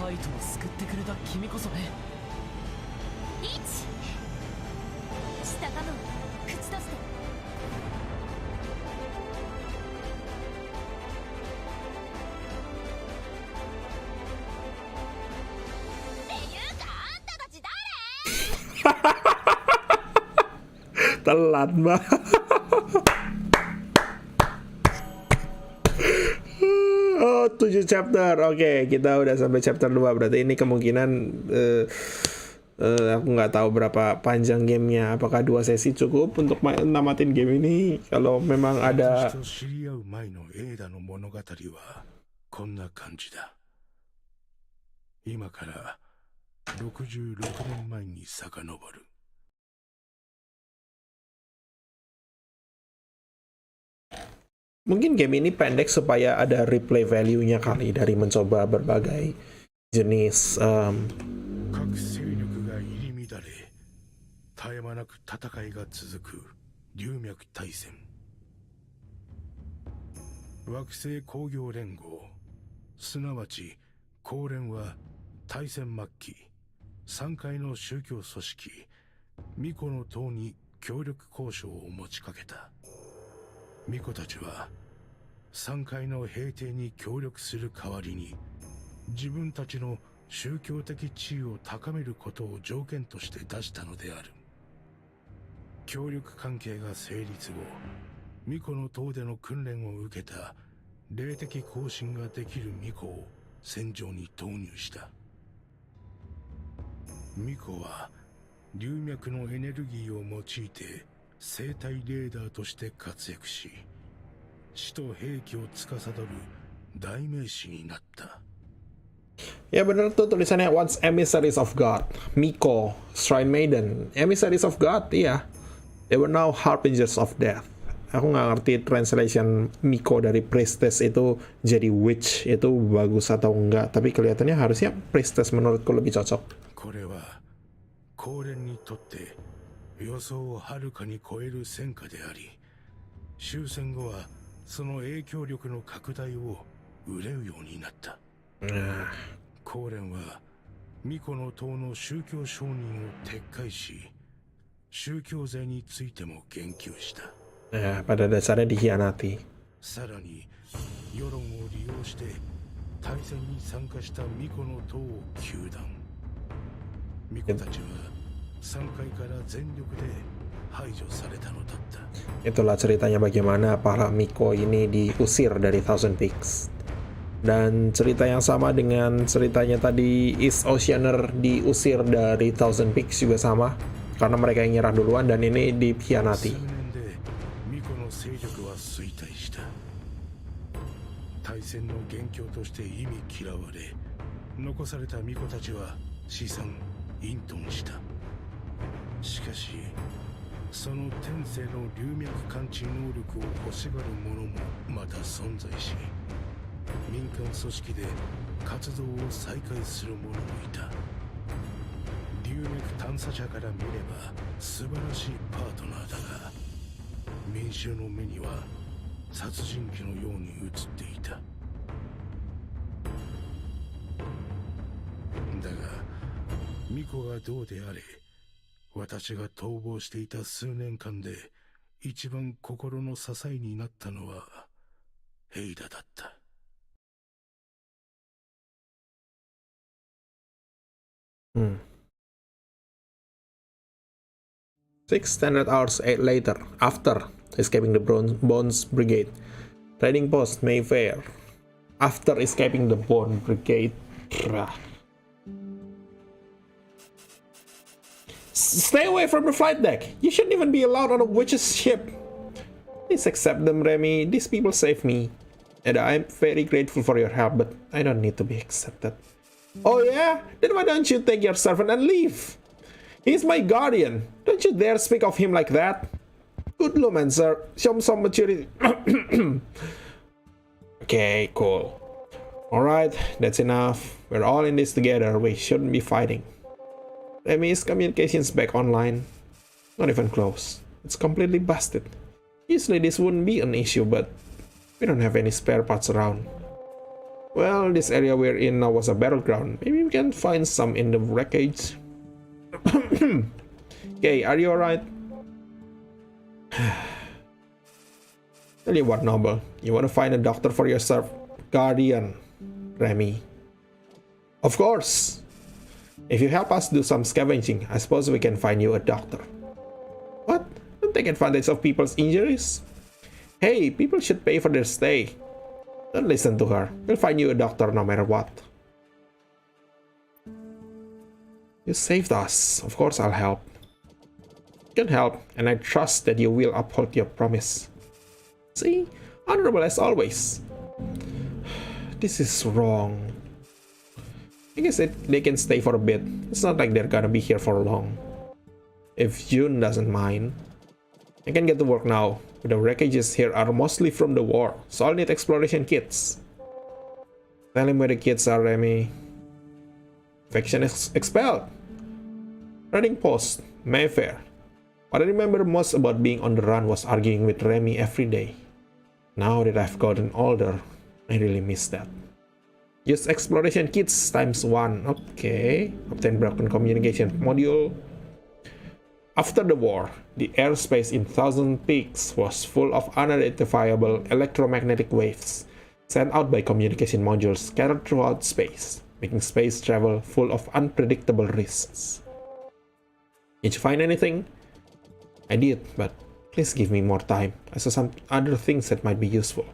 カイトを救ってくれた君こそね。1。下ガム口閉じて。っていうかあんたたち誰？ Telat banget. Oh, 7 chapter. Oke, kita udah sampai chapter 2. Berarti ini kemungkinan aku nggak tahu berapa panjang gamenya. Apakah 2 sesi cukup untuk namatin game ini? Kalau memang ada 知り合う前のエーダの物語はこんな感じだ。今から66年前に遡る。Mungkin game ini pendek supaya ada replay value-nya kali dari mencoba berbagai jenis 各勢力が入り乱れ、絶え間なく戦いが続く龍脈大戦。惑星工業連合、すなわち公連は大戦末期、3階の宗教組織巫女の塔に協力交渉を持ちかけた。巫女たちは3階の平定に協力する代わりに、自分たちの宗教的地位を高めることを条件として出したのである。協力関係が成立後、巫女の塔での訓練を受けた霊的行進ができる巫女を戦場に投入した。巫女は龍脈のエネルギーを用いて生体レーダーとして活躍し、地と兵器を司る代名詞になった。 Ya bener tuh tulisannya once emissaries of God. Miko, Shrine Maiden, emissaries of God, iya. They were now harbingers of death. Aku nggak ngerti translation Miko dari priestess itu jadi witch itu bagus atau enggak, tapi kelihatannya harusnya priestess menurutku lebih cocok. これは高蓮にとって予想をはるかに超える戦果であり、終戦後はその影響力の拡大を憂うようになった。高蓮は巫女の塔の宗教承認を撤回し、宗教税についても言及した。 Pada dasarnya dikhianati. さらに世論を利用して大戦に参加した巫女の塔を糾弾。巫女たちは3階から全力で排除されたのだった。 Itulah ceritanya bagaimana para Miko ini diusir dari Thousand Peaks. Dan cerita yang sama dengan ceritanya tadi East Oceaner diusir dari Thousand Peaks juga sama. Karena mereka yang nyerah duluan dan ini dikhianati. 勢力は衰退した。大戦の元凶として忌み嫌われ、残された巫女たちは資産隠遁した。しかしその天性の龍脈感知能力を欲しがる者もまた存在し、民間組織で活動を再開する者もいた。龍脈探査者から見れば素晴らしいパートナーだが、民衆の目には殺人鬼のように映っていた。だが巫女がどうであれ、私が逃亡していた数年間で一番心の支えになったのはヘイダだった。Six standard hours later, after escaping the Bones Brigade, trading post Mayfair. After escaping the Bone Brigade, stay away from the flight deck. You shouldn't even be allowed on a witch's ship. Please accept them, Remy. These people saved me, and I'm very grateful for your help. But I don't need to be accepted. Oh yeah? Then why don't you take your servant and leave? He's my guardian. Don't you dare speak of him like that. Good lumen, sir. Show some maturity. Okay, cool. Alright, that's enough. We're all in this together. We shouldn't be fighting. Remy's communications back online. Not even close. It's completely busted. Usually this wouldn't be an issue, but we don't have any spare parts around. Well, this area we're in now was a battleground. Maybe we can find some in the wreckage. Okay, are you alright? Tell you what, Noble. You want to find a doctor for yourself? Guardian, Remy. Of course. If you help us do some scavenging, I suppose we can find you a doctor. What? Don't take advantage of people's injuries. Hey, people should pay for their stay. Don't listen to her. We'll find you a doctor no matter what. You saved us. Of course I'll help. You can help, and I trust that you will uphold your promise. See? Honorable as always. This is wrong. I guess they can stay for a bit. It's not like they're gonna be here for long. If June doesn't mind. I can get to work now. The wreckages here are mostly from the war, so I'll need exploration kits. Tell him where the kids are, Remy. Faction is expelled. Trading post, Mayfair. What I remember most about being on the run was arguing with Remy every day. Now that I've gotten older, I really miss that. Use exploration kits ×1. Okay. Obtain broken communication module. After the war, the airspace in Thousand Peaks was full of unidentifiable electromagnetic waves sent out by communication modules scattered throughout space, making space travel full of unpredictable risks. Did you find anything? I did, but please give me more time. I saw some other things that might be useful.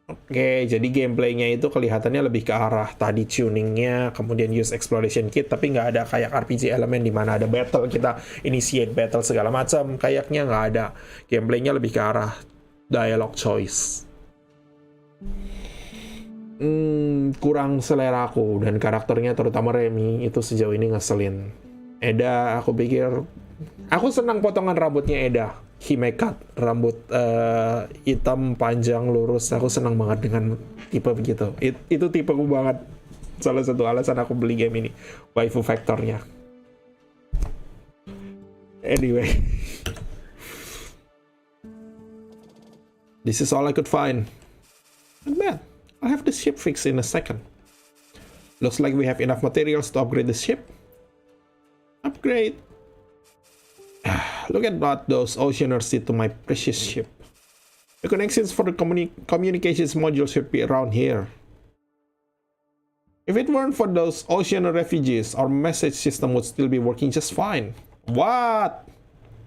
Oke, jadi gameplaynya itu kelihatannya lebih ke arah tadi tuningnya, kemudian use exploration kit, tapi nggak ada kayak RPG elemen di mana ada battle, kita initiate battle segala macam, kayaknya nggak ada. Gameplaynya lebih ke arah dialogue choice. Kurang selera aku, dan karakternya terutama Remy itu sejauh ini ngeselin. Eda, aku pikir, aku senang potongan rambutnya Eda. Hime cut, rambut hitam panjang lurus, aku senang banget dengan tipe begitu. Itu tipeku banget. Salah satu alasan aku beli game ini, waifu factornya. Anyway, this is all I could find. Not bad. I'll have the ship fixed in a second. Looks like we have enough materials to upgrade the ship. Upgrade. Look at what those oceaners did to my precious ship. The connections for the communications module should be around here. If it weren't for those oceaner refugees, our message system would still be working just fine. What?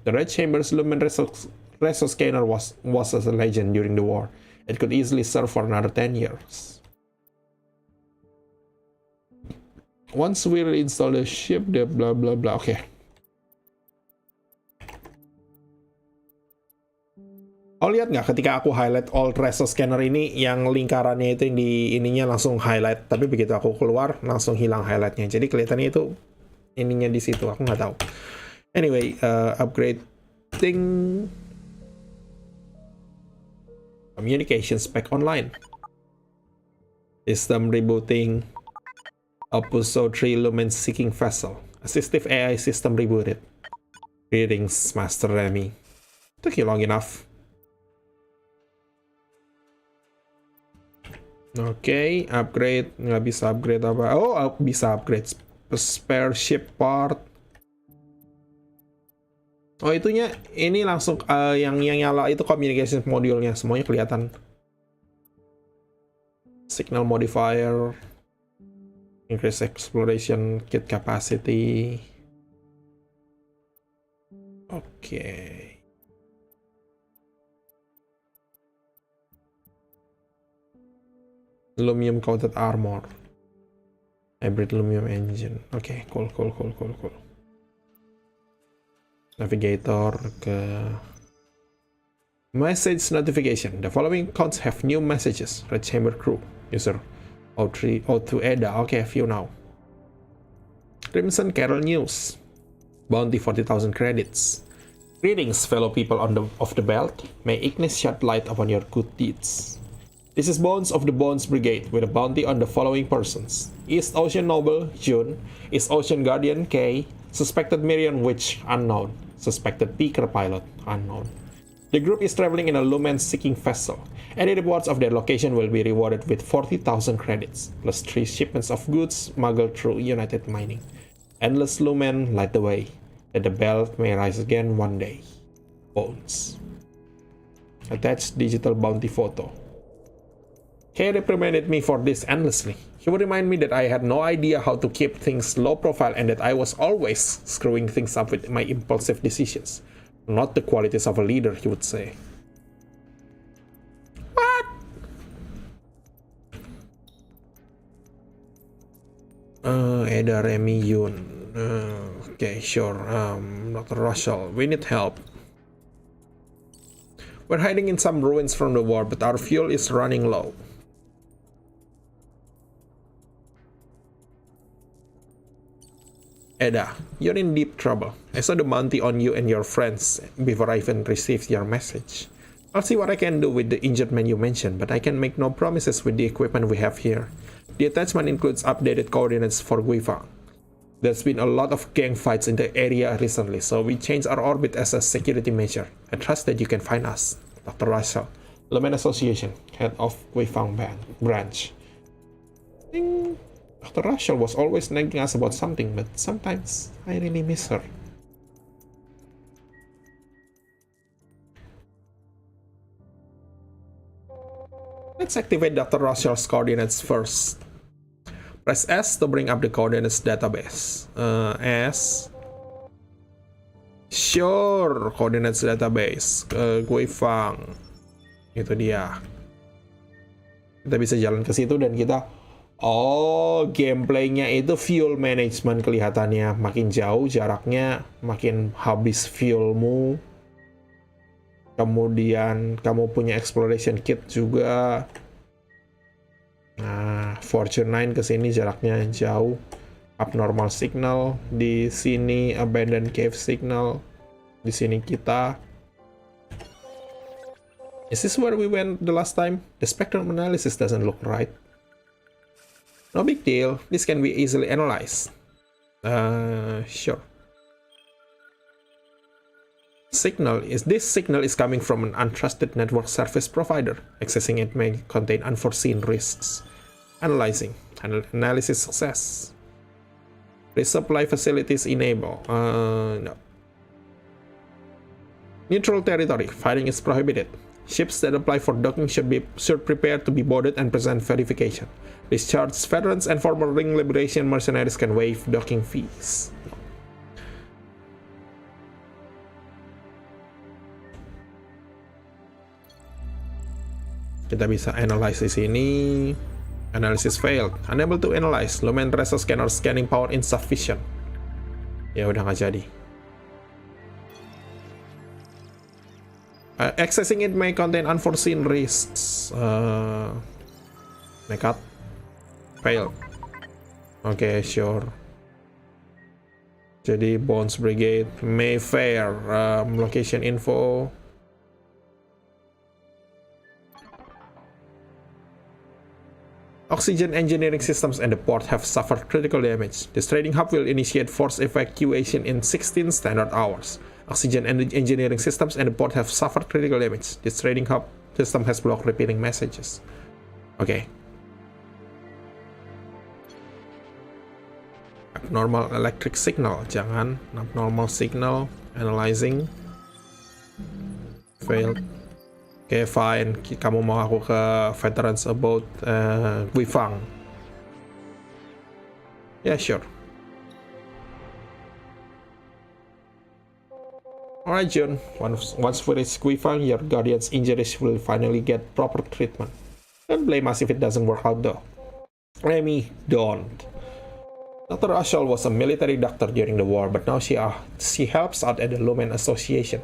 The Red Chamber's Lumen Reso scanner was a legend during the war. It could easily serve for another 10 years. Once we reinstall the ship, the blah blah blah. Okay. Oh, lihat nggak ketika aku highlight all reso scanner ini, yang lingkarannya itu yang di ininya langsung highlight, tapi begitu aku keluar langsung hilang highlightnya. Jadi kelihatannya itu ininya di situ, aku nggak tahu. Anyway, upgrading communication spec online. System rebooting. OPUS 03 Lumen Seeking Vessel. Assistive AI system rebooted. Greetings, Master Remy. Took you long enough. Oke, upgrade. Nggak bisa upgrade apa. Oh, bisa upgrade spare ship part. Oh, itunya ini langsung yang nyala itu communication module-nya. Semuanya kelihatan. Signal modifier. Increase exploration kit capacity. Oke. Lumium coated armor. Hybrid lumium engine. Oke, cool. Navigator ke message notification. The following accounts have new messages. Red Chamber crew. User O2 Eda. Okay, few now. Crimson Carol News. Bounty 40,000 credits. Greetings, fellow people of the belt. May Ignis shed light upon your good deeds. This is Bones of the Bones Brigade with a bounty on the following persons. East Ocean Noble, June. East Ocean Guardian, K. Suspected Miriam Witch, unknown. Suspected Peaker Pilot, unknown. The group is traveling in a lumen-seeking vessel. Any reports of their location will be rewarded with 40,000 credits, plus 3 shipments of goods smuggled through United Mining. Endless lumen light the way, that the belt may rise again one day. Bones. Attached digital bounty photo. Kay reprimanded me for this endlessly. He would remind me that I had no idea how to keep things low profile and that I was always screwing things up with my impulsive decisions. Not the qualities of a leader, he would say. What? Eda, Remy, Yun. Okay, sure. Dr. Russell, we need help. We're hiding in some ruins from the war, but our fuel is running low. Eda, you're in deep trouble. I saw the bounty on you and your friends before I even received your message. I'll see what I can do with the injured man you mentioned, but I can make no promises with the equipment we have here. The attachment includes updated coordinates for Guifang. There's been a lot of gang fights in the area recently, so we changed our orbit as a security measure. I trust that you can find us. Dr. Russell, Lumen Association, head of Guifang branch. Dr. Russell was always nagging us about something, but sometimes I really miss her. Let's activate Dr. Russell's coordinates first. Press S to bring up the coordinates database. S. Sure, coordinates database. Guifang. Itu dia. Kita bisa jalan ke situ dan kita, gameplaynya itu fuel management kelihatannya. Makin jauh jaraknya, makin habis fuelmu. Kemudian kamu punya exploration kit juga. Nah, Fortune 9 ke sini jaraknya jauh. Abnormal signal di sini, abandoned cave signal di sini kita. Is this where we went the last time? The spectrum analysis doesn't look right. No big deal. This can be easily analyzed. Sure. This signal is coming from an untrusted network service provider. Accessing it may contain unforeseen risks. Analyzing. Analysis success. Resupply facilities enable. No. Neutral territory. Firing is prohibited. Ships that apply for docking should prepare to be boarded and present verification. Discharged veterans and former Ring Liberation mercenaries can waive docking fees. Kita bisa analyze di sini. Analysis failed. Unable to analyze. Lumen tracer scanner scanning power insufficient. Ya udah nggak jadi. Accessing it may contain unforeseen risks. Nekat. Failed. Oke, sure. Jadi Bones Brigade, Mayfair, location info. Oxygen engineering systems and the port have suffered critical damage. This trading hub will initiate forced evacuation in 16 standard hours. Oxygen engineering systems and the port have suffered critical damage. This trading hub system has blocked repeating messages. Okay. Abnormal electric signal. Jangan. Abnormal signal. Analyzing. Failed. Oke, fine. Kamu mau aku ke Veterans About Guifang? Yeah, sure. Alright, Jun. Once we reach Guifang, your guardian's injuries will finally get proper treatment. Don't blame us if it doesn't work out, though. Remy, don't. Dr. Ashall was a military doctor during the war, but now she helps out at the Lumen Association.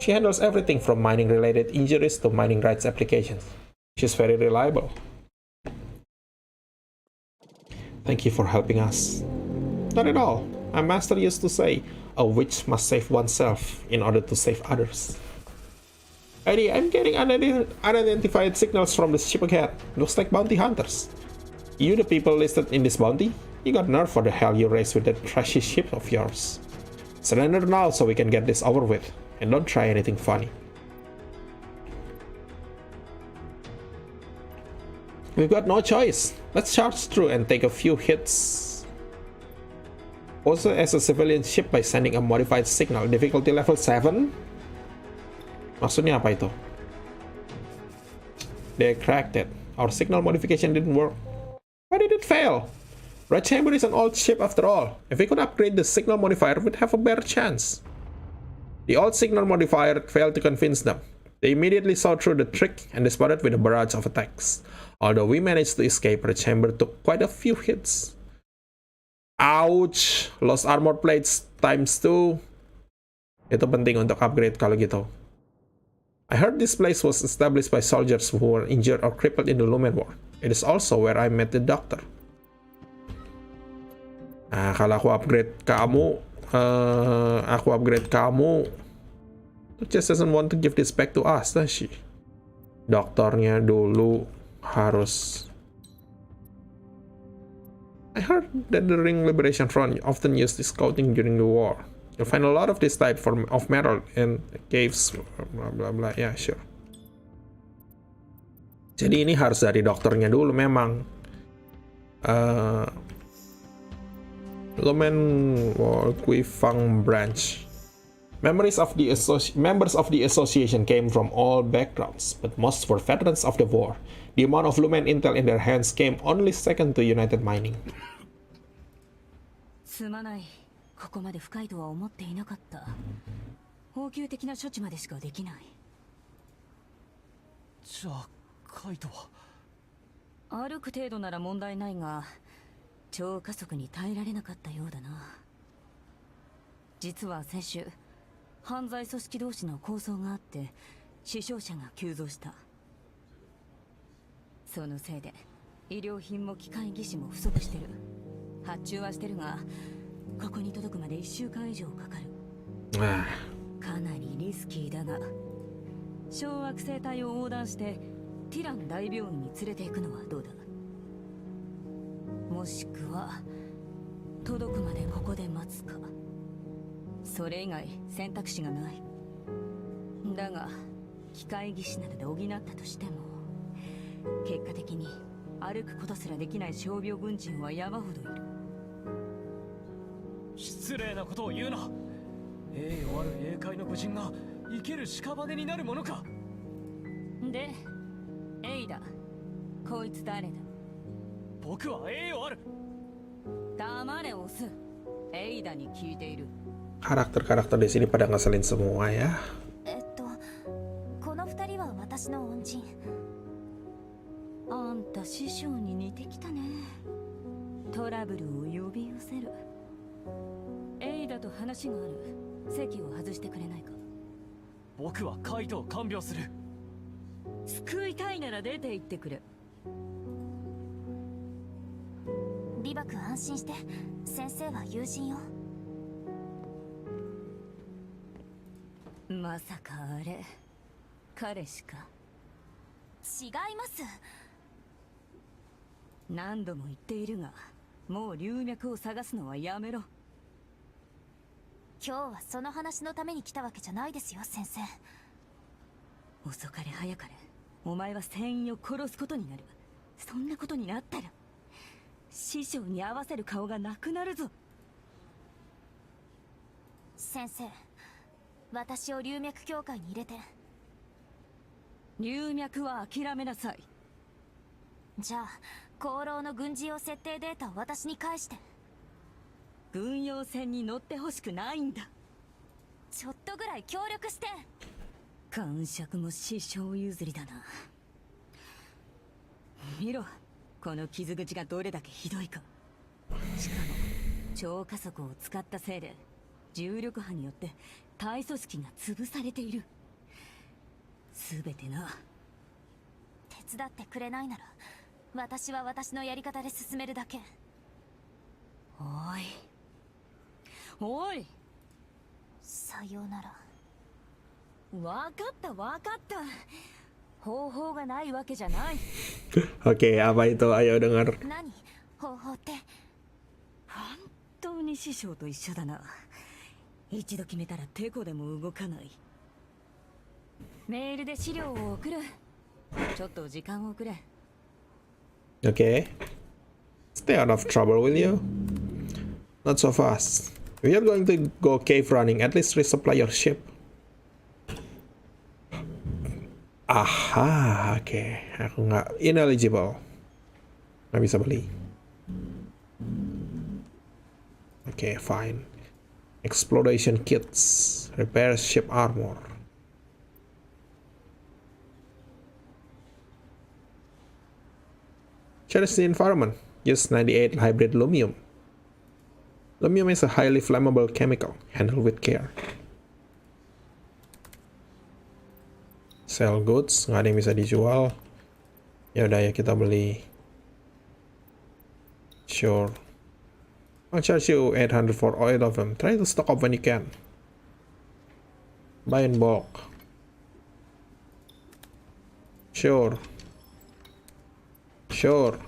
She handles everything from mining-related injuries to mining rights applications. She's very reliable. Thank you for helping us. Not at all. My master used to say, a witch must save oneself in order to save others. Eddie, I'm getting unidentified signals from the ship ahead. Looks like bounty hunters. You the people listed in this bounty? You got nerve for the hell you raised with that trashy ship of yours. Surrender now so we can get this over with. And don't try anything funny. We've got no choice. Let's charge through and take a few hits. Also as a civilian ship by sending a modified signal. Difficulty level 7? Maksudnya apa itu? They cracked it. Our signal modification didn't work. Why did it fail? Red Chamber is an old ship after all. If we could upgrade the signal modifier, we'd have a better chance. The old signal modifier failed to convince them. They immediately saw through the trick and responded with a barrage of attacks. Although we managed to escape, the chamber took quite a few hits. Ouch! Lost armor plates ×2. Itu penting untuk upgrade kalau gitu. I heard this place was established by soldiers who were injured or crippled in the Lumen War. It is also where I met the doctor. Nah, kalau aku upgrade kamu, just doesn't want to give this back to us, does she? Dokternya dulu harus. I heard that the Ring Liberation Front often used the scouting during the war. You'll find a lot of this type of metal in caves, blah blah blah. Yeah, sure. Jadi ini harus dari dokternya dulu memang. Lumen Guifang branch. Members of the association came from all backgrounds, but most were veterans of the war. The amount of Lumen intel in their hands came only second to United Mining. すまない。ここまで深いとは思っていなかった。応急的な処置までしかできない。じゃあカイトは歩く程度なら問題ないが、超加速に耐えられなかったようだな。実は先週、犯罪組織同士の抗争があって死傷者が急増した。そのせいで医療品も機械技師も不足してる。発注はしてるが、ここに届くまで1週間以上かかる。かなりリスキーだが、小惑星帯を横断してティラン大病院に連れて行くのはどうだ。もしくは届くまでここで待つか。それ以外選択肢がない。だが機械技師などで補ったとしても、結果的に歩くことすらできない傷病軍人は山ほどいる。失礼なことを言うな。栄誉ある英界の武人が生ける屍になるものか。で、エイダ、こいつ誰だ。僕は栄誉ある。黙れオス、エイダに聞いている。Karakter-karakter di sini pada ngeselin semua ya. この二人は私の恩人。あんた師匠に似てきたね。トラブルを呼び寄せる。エイダと話がある。席を外してくれないか。僕はカイトを看病する。救いたいなら出て行ってくれ。リバク安心して、先生は友人よ。まさかあれ、彼氏か。違います。何度も言っているが、もう龍脈を探すのはやめろ。今日はその話のために来たわけじゃないですよ、先生。遅かれ早かれ、お前は船員を殺すことになる。そんなことになったら師匠に合わせる顔がなくなるぞ。先生、私を龍脈協会に入れて。龍脈は諦めなさい。じゃあ功労の軍事用設定データを私に返して。軍用船に乗ってほしくないんだ。ちょっとぐらい協力して。感触も師匠譲りだな。見ろ、この傷口がどれだけひどいか。しかも超加速を使ったせいで重力波によって体組織が潰されている。すべてな。手伝ってくれないなら、私は私のやり方で進めるだけ。おいおい、さようなら。わかったわかった。方法がないわけじゃない。Oke, apa itu? Ayo dengar. 何方法って。本当に師匠と一緒だな。一度決めたらテコでも動かない。メールで資料を送る。ちょっと時間をくれ。Okay. Stay out of trouble, will you? Not so fast. If you're going to go cave running, at least resupply your ship. Aha, oke. Aku nggak ineligible. Nggak bisa beli. Oke, fine. Exploration kits. Repair ship armor. Change the environment. Use 98 hybrid lumium. Lumium is a highly flammable chemical. Handle with care. Sell goods. Nggak ada yang bisa dijual. Ya udah ya, kita beli. Sure. I'll charge you 800 for all of them. Try to stock up when you can. Buy in bulk. Sure. Sure.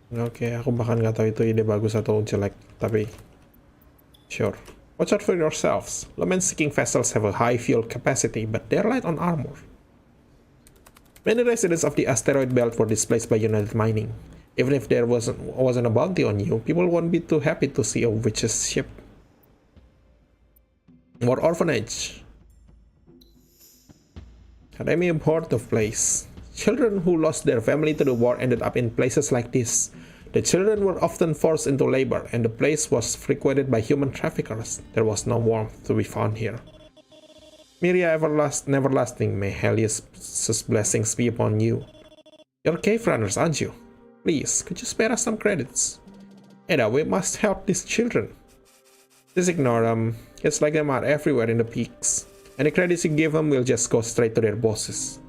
Oke, aku bahkan nggak tahu itu ide bagus atau jelek, tapi sure. Watch out for yourselves. Lumen-seeking vessels have a high fuel capacity, but they're light on armor. Many residents of the asteroid belt were displaced by United Mining. Even if there wasn't a bounty on you, people won't be too happy to see a witch's ship. More orphanage. Academy abhorred the place. Children who lost their family to the war ended up in places like this. The children were often forced into labor, and the place was frequented by human traffickers. There was no warmth to be found here. Miria Neverlasting, may Helios' blessings be upon you. You're cave runners, aren't you? Please, could you spare us some credits? Ada, we must help these children. Just ignore them. It's like them are everywhere in the peaks. Any credits you give them will just go straight to their bosses.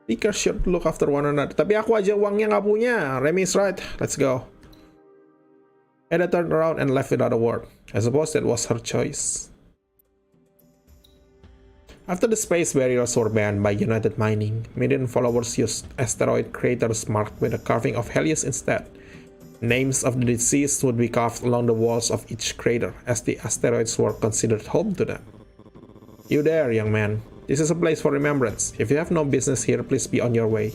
Seekers should look after one another. Tapi aku aja uangnya nggak punya. Remy's right. Let's go. Ada turned around and left without a word. I suppose that was her choice. After the space barriers were banned by United Mining, Median followers used asteroid craters marked with a carving of Helios instead. Names of the deceased would be carved along the walls of each crater, as the asteroids were considered home to them. You there, young man. This is a place for remembrance. If you have no business here, please be on your way.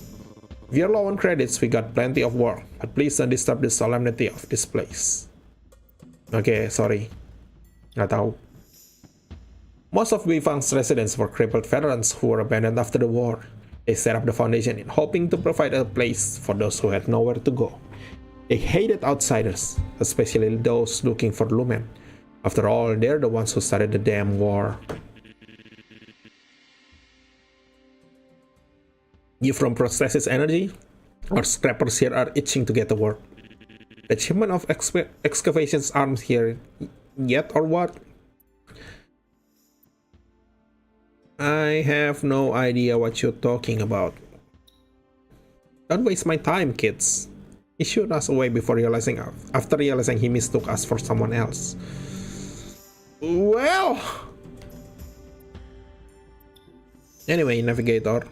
If you're low on credits, we got plenty of work, but please don't disturb the solemnity of this place. Okay, sorry. Nggak tahu. Most of Weifang's residents were crippled veterans who were abandoned after the war. They set up the foundation in hoping to provide a place for those who had nowhere to go. They hated outsiders, especially those looking for Lumen. After all, they're the ones who started the damn war. You from Processes Energy? Our scrappers here are itching to get to work. The achievement of excavations arms here yet or what? I have no idea what you're talking about. Don't waste my time, kids. He shooed us away after realizing he mistook us for someone else. Well, anyway, Navigator.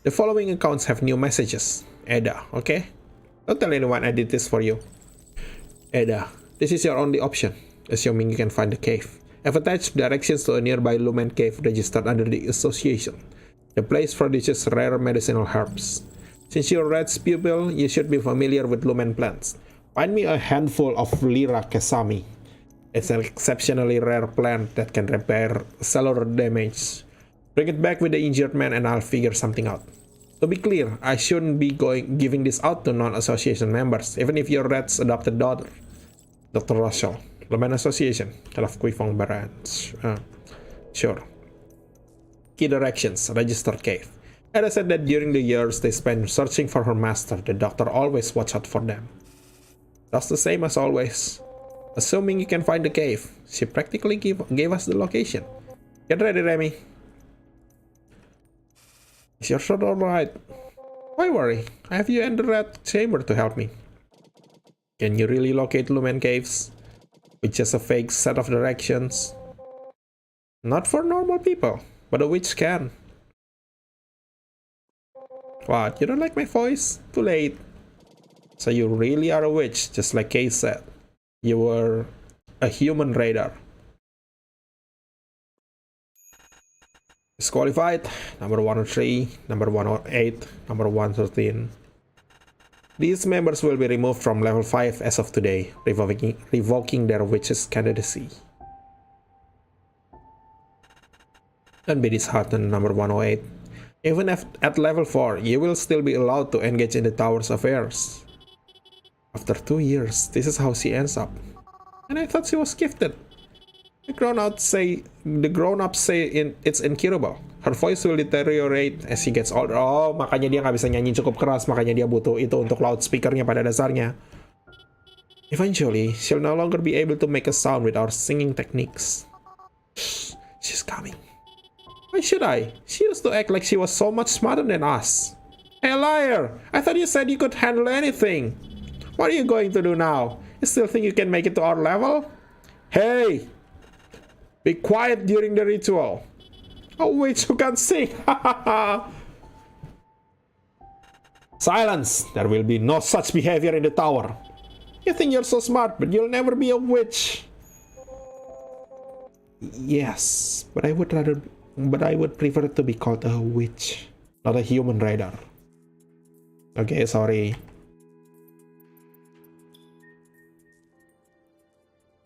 The following accounts have new messages. Ada, okay? Don't tell anyone I did this for you. Ada, this is your only option, assuming you can find the cave. I've attached directions to a nearby Lumen cave registered under the association. The place produces rare medicinal herbs. Since you're Red's pupil, you should be familiar with Lumen plants. Find me a handful of Lyra Kesami. It's an exceptionally rare plant that can repair cellular damage. Bring it back with the injured man and I'll figure something out. To be clear, I shouldn't be giving this out to non-association members, even if you're Red's adopted daughter. Dr. Russell, Lumen Association, Calaf Kuifong Branch. Sure. Key directions, register cave. Ada said that during the years they spent searching for her master, the doctor always watched out for them. That's the same as always. Assuming you can find the cave, she practically gave us the location. Get ready, Remy. Is your sword alright? Why worry? I have you in the red chamber to help me. Can you really locate Lumen caves with just a fake set of directions? Not for normal people, but a witch can. What, you don't like my voice? Too late. So you really are a witch, just like Kay said. You were a human raider. Disqualified, number 103, number 108, number 113. These members will be removed from level 5 as of today, revoking their witch's candidacy. Don't be disheartened, number 108. Even at level 4, you will still be allowed to engage in the tower's affairs. After 2 years, this is how she ends up. And I thought she was gifted. The grown-ups say it's incurable. Her voice will deteriorate as she gets older. Oh, makanya dia nggak bisa nyanyi cukup keras, makanya dia butuh itu untuk loudspeakernya pada dasarnya. Eventually, she'll no longer be able to make a sound with our singing techniques. Shh, she's coming. Why should I? She used to act like she was so much smarter than us. Hey, liar! I thought you said you could handle anything. What are you going to do now? You still think you can make it to our level? Hey! Be quiet during the ritual. Oh, wait, you can't sing. Silence! There will be no such behavior in the tower. You think you're so smart, but you'll never be a witch. Yes, but I would prefer to be called a witch, not a human raider. Okay, sorry.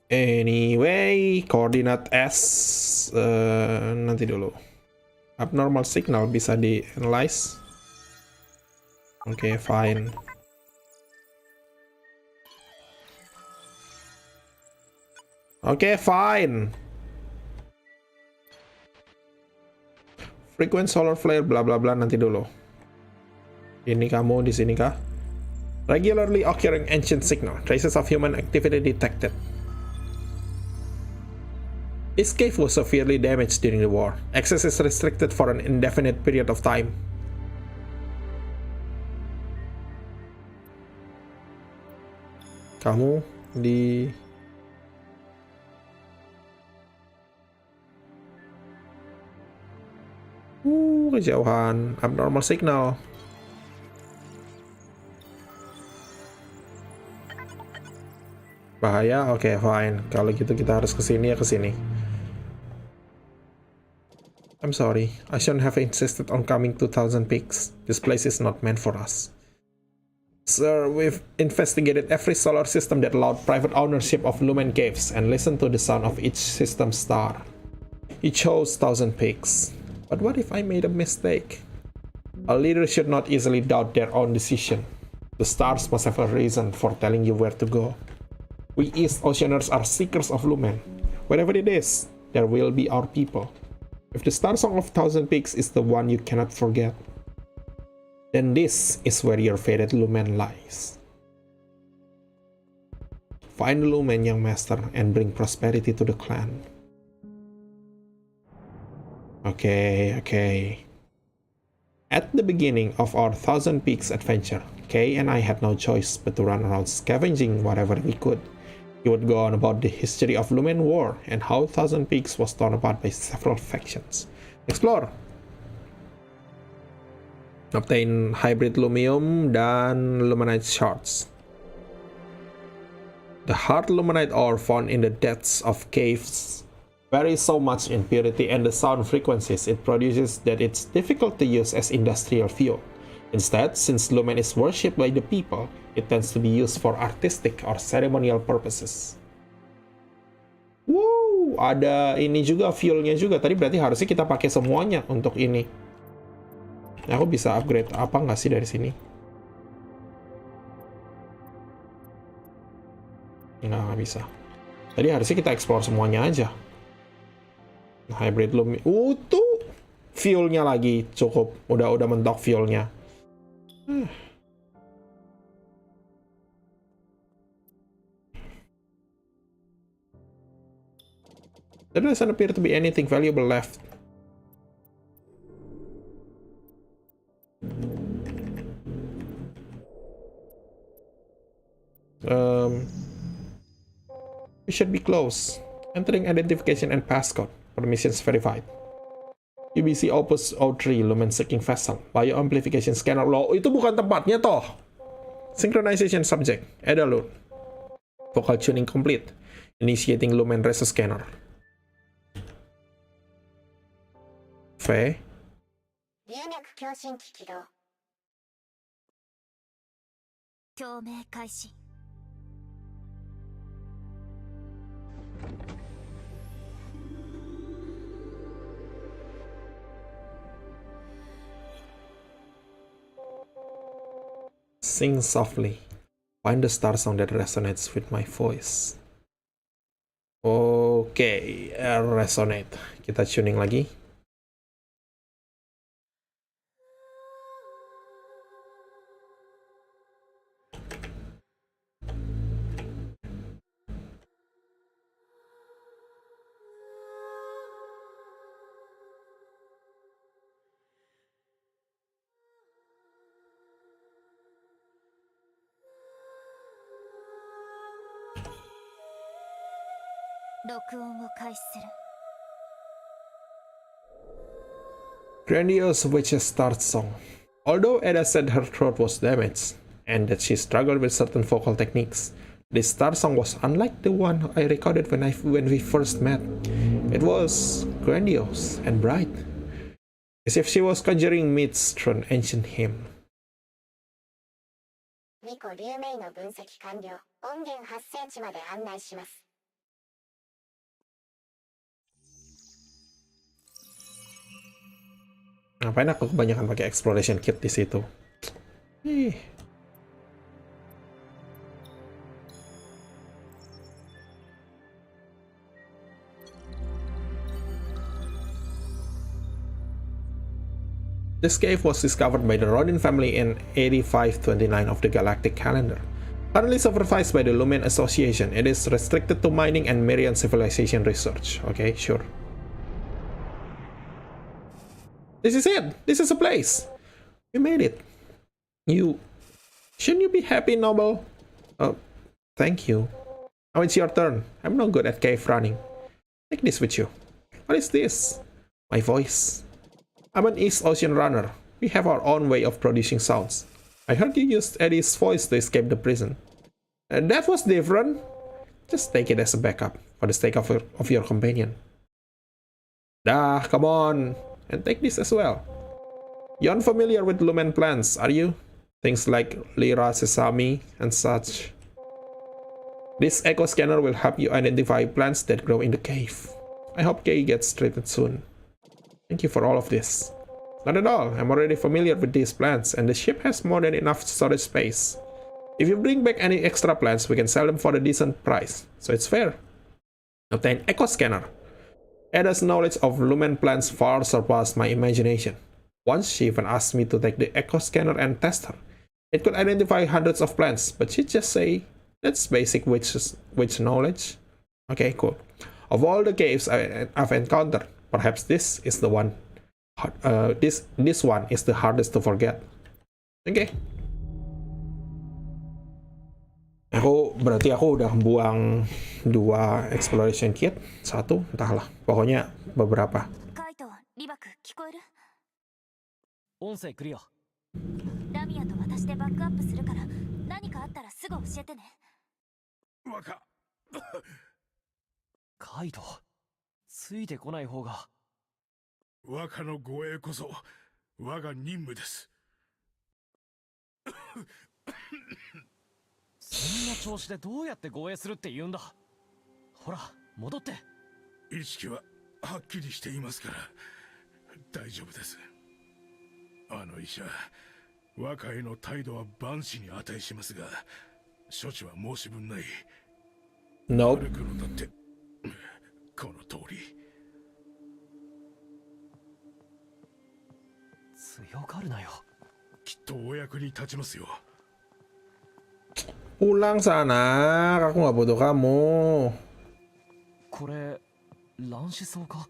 Anyway, coordinate S nanti dulu. Abnormal signal bisa di analyze. Okay, fine. Oke, fine. Frequent solar flare bla bla bla nanti dulu. Ini kamu di sini kah? Regularly occurring ancient signal. Traces of human activity detected. This cave was severely damaged during the war. Access is restricted for an indefinite period of time. Kamu di kejauhan. Abnormal signal. Bahaya. Oke, fine. Kalau gitu kita harus kesini ya kesini. I'm sorry, I shouldn't have insisted on coming to Thousand Peaks. This place is not meant for us. Sir, we've investigated every solar system that allowed private ownership of Lumen Caves and listened to the sound of each system star. You chose Thousand Peaks. But what if I made a mistake? A leader should not easily doubt their own decision. The stars must have a reason for telling you where to go. We East Oceaners are seekers of Lumen. Wherever it is, there will be our people. If the Starsong of Thousand Peaks is the one you cannot forget, then this is where your fated Lumen lies. Find the Lumen, young master, and bring prosperity to the clan. Okay. At the beginning of our Thousand Peaks adventure, Kay and I had no choice but to run around scavenging whatever we could. He would go on about the history of Lumen War and how Thousand Peaks was torn apart by several factions. Explore! Obtain hybrid lumium dan luminite shards. The hard luminite ore found in the depths of caves varies so much in purity and the sound frequencies it produces that it's difficult to use as industrial fuel. Instead, since Lumen is worshipped by the people, it tends to be used for artistic or ceremonial purposes. Wow, ada ini juga, fuelnya juga. Tadi berarti harusnya kita pakai semuanya untuk ini. Aku bisa upgrade apa nggak sih dari sini? Nggak bisa. Tadi harusnya kita explore semuanya aja. Hybrid Lumi. Tuh! Fuelnya lagi cukup. Udah mentok fuelnya. There doesn't appear to be anything valuable left. We should be close. Entering identification and passcode. Permissions verified. UBC OPUS 03 Lumen Seeking Vessel. Bioamplification Scanner. Loh, itu bukan tempatnya toh. Synchronization Subject. Ada loh. Vocal tuning complete. Initiating Lumen Reso Scanner. V. 流脈共振機起動。共鳴開始。Sing softly. Find the Starsong that resonates with my voice. Oke, resonate. Kita tuning lagi. Grandiose Witch's Starsong. Although Ada said her throat was damaged and that she struggled with certain vocal techniques, this Starsong was unlike the one I recorded when we first met. It was grandiose and bright, as if she was conjuring myths through an ancient hymn. 2個流明の分析完了。音源発生地まで案内します。Ngapain aku kebanyakan pakai exploration kit di situ? This cave was discovered by the Ronin family in 8529 of the galactic calendar. Currently supervised by the Lumen Association, it is restricted to mining and Merian civilization research. Okay, sure. This is it! This is a place! We made it! Shouldn't you be happy, Noble? Oh, thank you. Now it's your turn. I'm no good at cave running. Take this with you. What is this? My voice. I'm an East Ocean runner. We have our own way of producing sounds. I heard you used Eddie's voice to escape the prison. And that was different. Just take it as a backup for the sake of your companion. Dah, come on. And take this as well. You're unfamiliar with lumen plants, are you? Things like Lyra sesame and such. This echo scanner will help you identify plants that grow in the cave. I hope Kay gets treated soon. Thank you for all of this. Not at all, I'm already familiar with these plants, and the ship has more than enough storage space. If you bring back any extra plants, we can sell them for a decent price, so it's fair. Obtain Echo Scanner. Ada's knowledge of lumen plants far surpassed my imagination. Once she even asked me to take the Echo Scanner and test her. It could identify hundreds of plants, but she'd just say, that's basic witch knowledge. Okay, cool. Of all the caves I've encountered, perhaps this is the one. This one is the hardest to forget. Okay. Berarti aku udah buang 2 exploration kit, 1, entahlah. Pokoknya beberapa. カイト、リバク、聞こえる？音声クリア。ラミアと私でバックアップするから、何かあったらすぐ教えてね。若。カイト、ついてこない方が。若の護衛こそ我が任務です。そんな調子でどうやって護衛するって言うんだ。ほら、戻って。意識ははっきりしていますから大丈夫です。あの医者、若への態度は万死に値しますが、処置は申し分ない。Nope. 歩くのだってこの通り。強がるなよ。きっとお役に立ちますよ。Pulang sana, aku nggak butuh kamu. これ、乱視草か？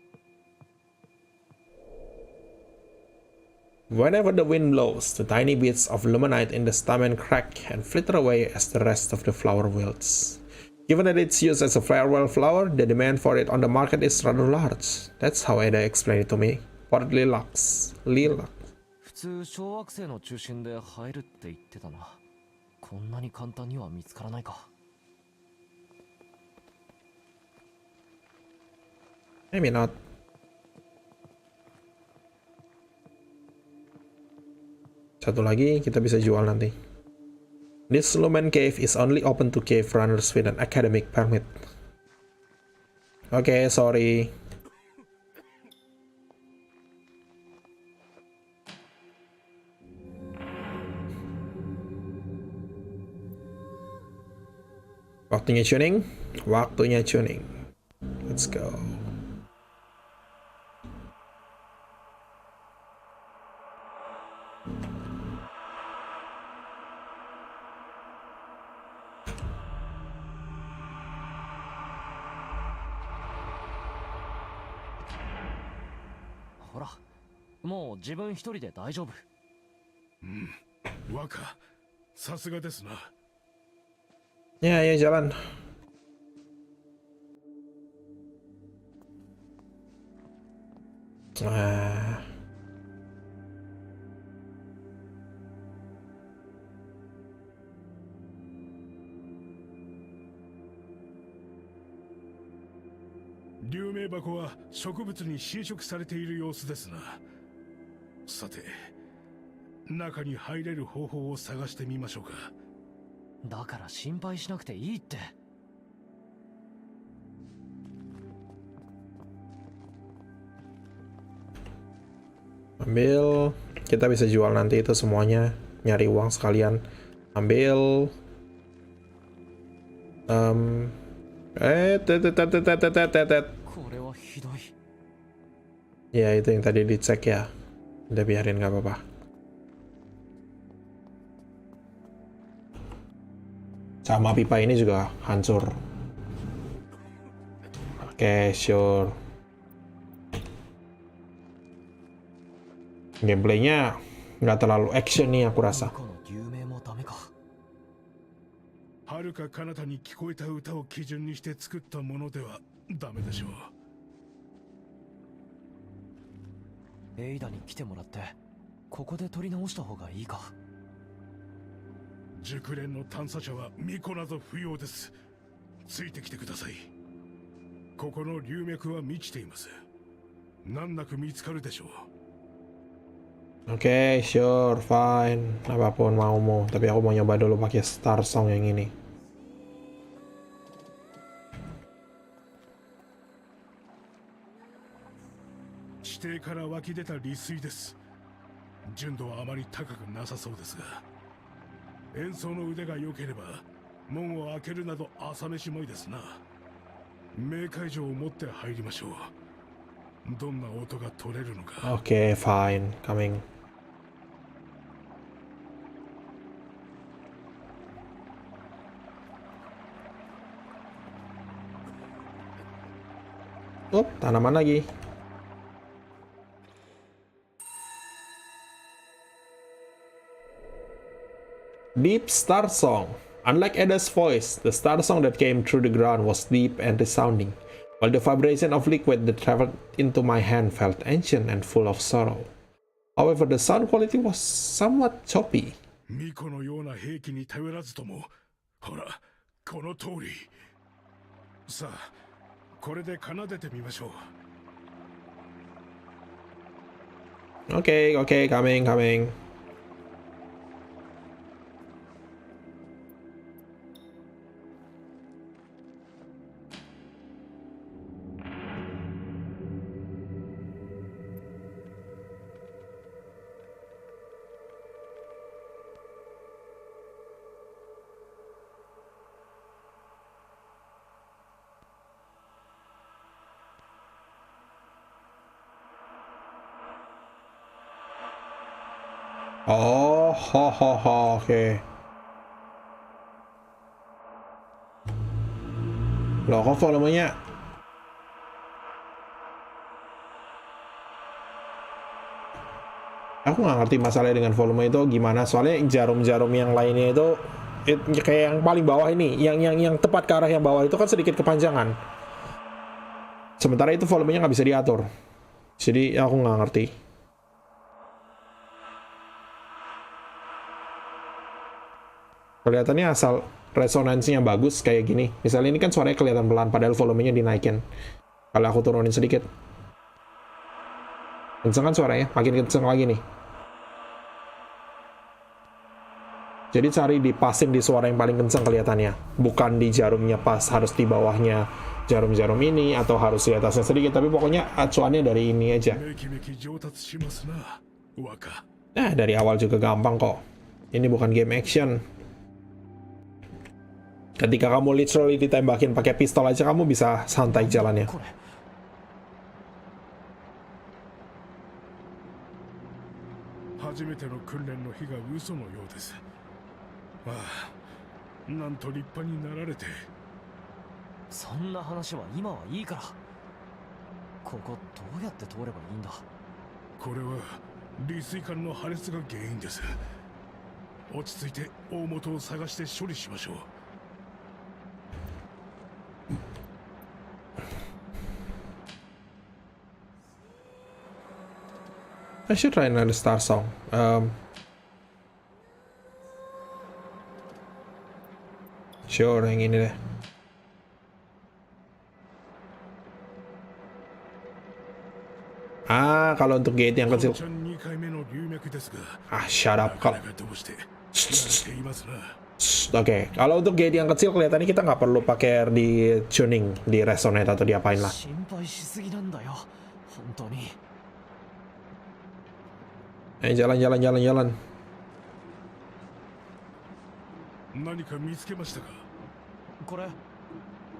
Whenever the wind blows, the tiny bits of luminite in the stamen crack and flitter away as the rest of the flower wilts. Given that it's used as a farewell flower, the demand for it on the market is rather large. That's how Ada explained it to me. Port Lilacs. 普通小惑星の中心で生えるって言ってたな。こんなに簡単には見つからないか。Maybe not. Satu lagi kita bisa jual nanti. This lumen cave is only open to cave runners with an academic permit. Okay, sorry. Waktunya tuning. Waktunya tuning. Let's go. Hora, もう自分一人で大丈夫。若、さすがですな。Ya, ya jalan. Ah. Liumei箱は植物に侵食されている様子ですな。さて、中に入れる方法を探してみましょうか。だから心配しなくていいって。Ambil, kita bisa jual nanti itu semuanya, nyari uang sekalian. Ambil. Ya itu yang tadi dicek ya. Udah biarin, nggak apa-apa. Sama pipa ini juga hancur. Oke, sure. Gameplaynya nggak terlalu action nih aku rasa. この有名もダメか。はるか彼方に聞こえた歌を基準にして作ったものではダメでしょう。エイダに来てもらってここで撮り直した方がいいか。熟練の探査車は巫女など不要です。ついてきてください。ここの流脈は満ちています。難なく見つかるでしょう。 Oke, sure, fine. Apapun maumu. Tapi aku mau nyoba dulu pakai Starsong yang ini.地底から湧き出た利水です。純度はあまり高くなさそうですが、演奏の腕が良ければ門を開けるなど朝飯もいですな。冥界錠を持って入りましょう。どんな音が取れるのか。 Oke, fine, coming. Tanaman lagi. Deep Starsong. Unlike Ada's voice, the Starsong that came through the ground was deep and resounding, while the vibration of liquid that traveled into my hand felt ancient and full of sorrow. However, the sound quality was somewhat choppy. 巫女のような兵器に頼らずとも、ほら、この通り。さあ、これで奏でてみましょう。 Okay, coming. Oh, oke. Loh, kok volumenya? Aku nggak ngerti masalahnya dengan volume itu gimana. Soalnya jarum-jarum yang lainnya itu kayak yang paling bawah ini, yang tepat ke arah yang bawah itu kan sedikit kepanjangan. Sementara itu volumenya nggak bisa diatur. Jadi aku nggak ngerti. Kelihatannya asal resonansinya bagus kayak gini. Misalnya ini kan suaranya kelihatan pelan, padahal volumenya dinaikin. Kalau aku turunin sedikit. Kenceng kan suaranya? Makin kenceng lagi nih. Jadi cari dipasin di suara yang paling kenceng kelihatannya. Bukan di jarumnya pas, harus di bawahnya jarum-jarum ini, atau harus di atasnya sedikit. Tapi pokoknya acuannya dari ini aja. Nah, dari awal juga gampang kok. Ini bukan game action. Ketika kamu literally ditembakin pakai pistol aja, kamu bisa santai jalannya. I should try another Starsong. Sure, yang ini deh. Kalau untuk gate yang kecil. Shut up. Oke, kalau untuk gate yang kecil kelihatannya kita nggak perlu pakai di tuning, di resonate atau diapain lah. Jalan. 何か見つけましたか。これ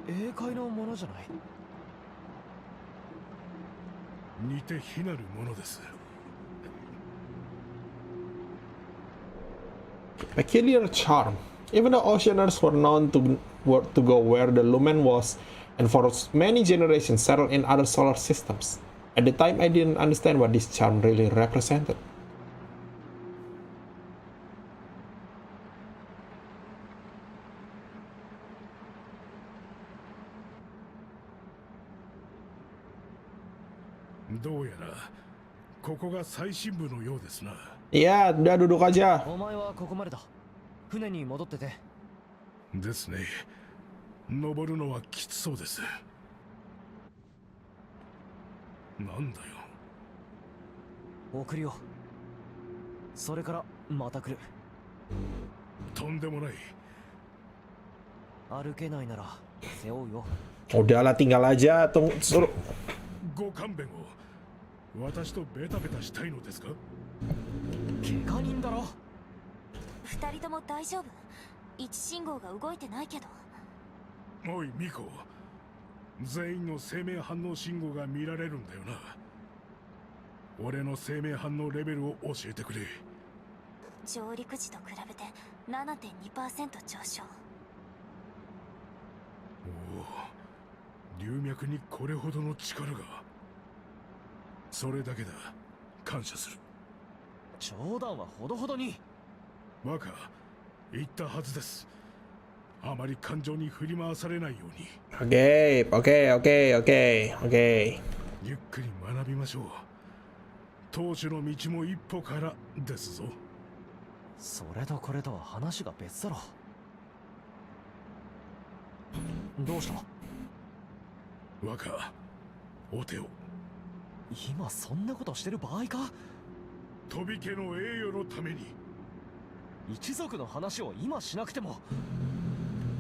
英会のものじゃない。似て非なるものです。peculiar charm. Even the Oceaners were known to go where the lumen was, and for many generations settled in other solar systems. At the time, I didn't understand what this charm really represented. Iya, udah duduk aja. お前はここまでだ。船に戻ってて。ですね。登るのはきつそうです。なんだよ。送るよ。それからまた来る。とんでもない。歩けないなら背負うよ。Udahlah, tinggal aja. Suruh. ご勘弁を。私とベタベタしたいのですか？怪我人だろ。二人とも大丈夫？位置信号が動いてないけど。おいミコ、全員の生命反応信号が見られるんだよな。俺の生命反応レベルを教えてくれ。上陸時と比べて 7.2% 上昇。おお、龍脈にこれほどの力が。それだけだ。感謝する。冗談はほどほどに。若、言ったはずです。あまり感情に振り回されないように。Oke. ゆっくり学びましょう。当主の道も一歩からですぞ。それとこれとは話が別だろ。どうした？若、お手を。今そんなことしてる場合か？飛び家の栄誉のために。一族の話を今しなくても。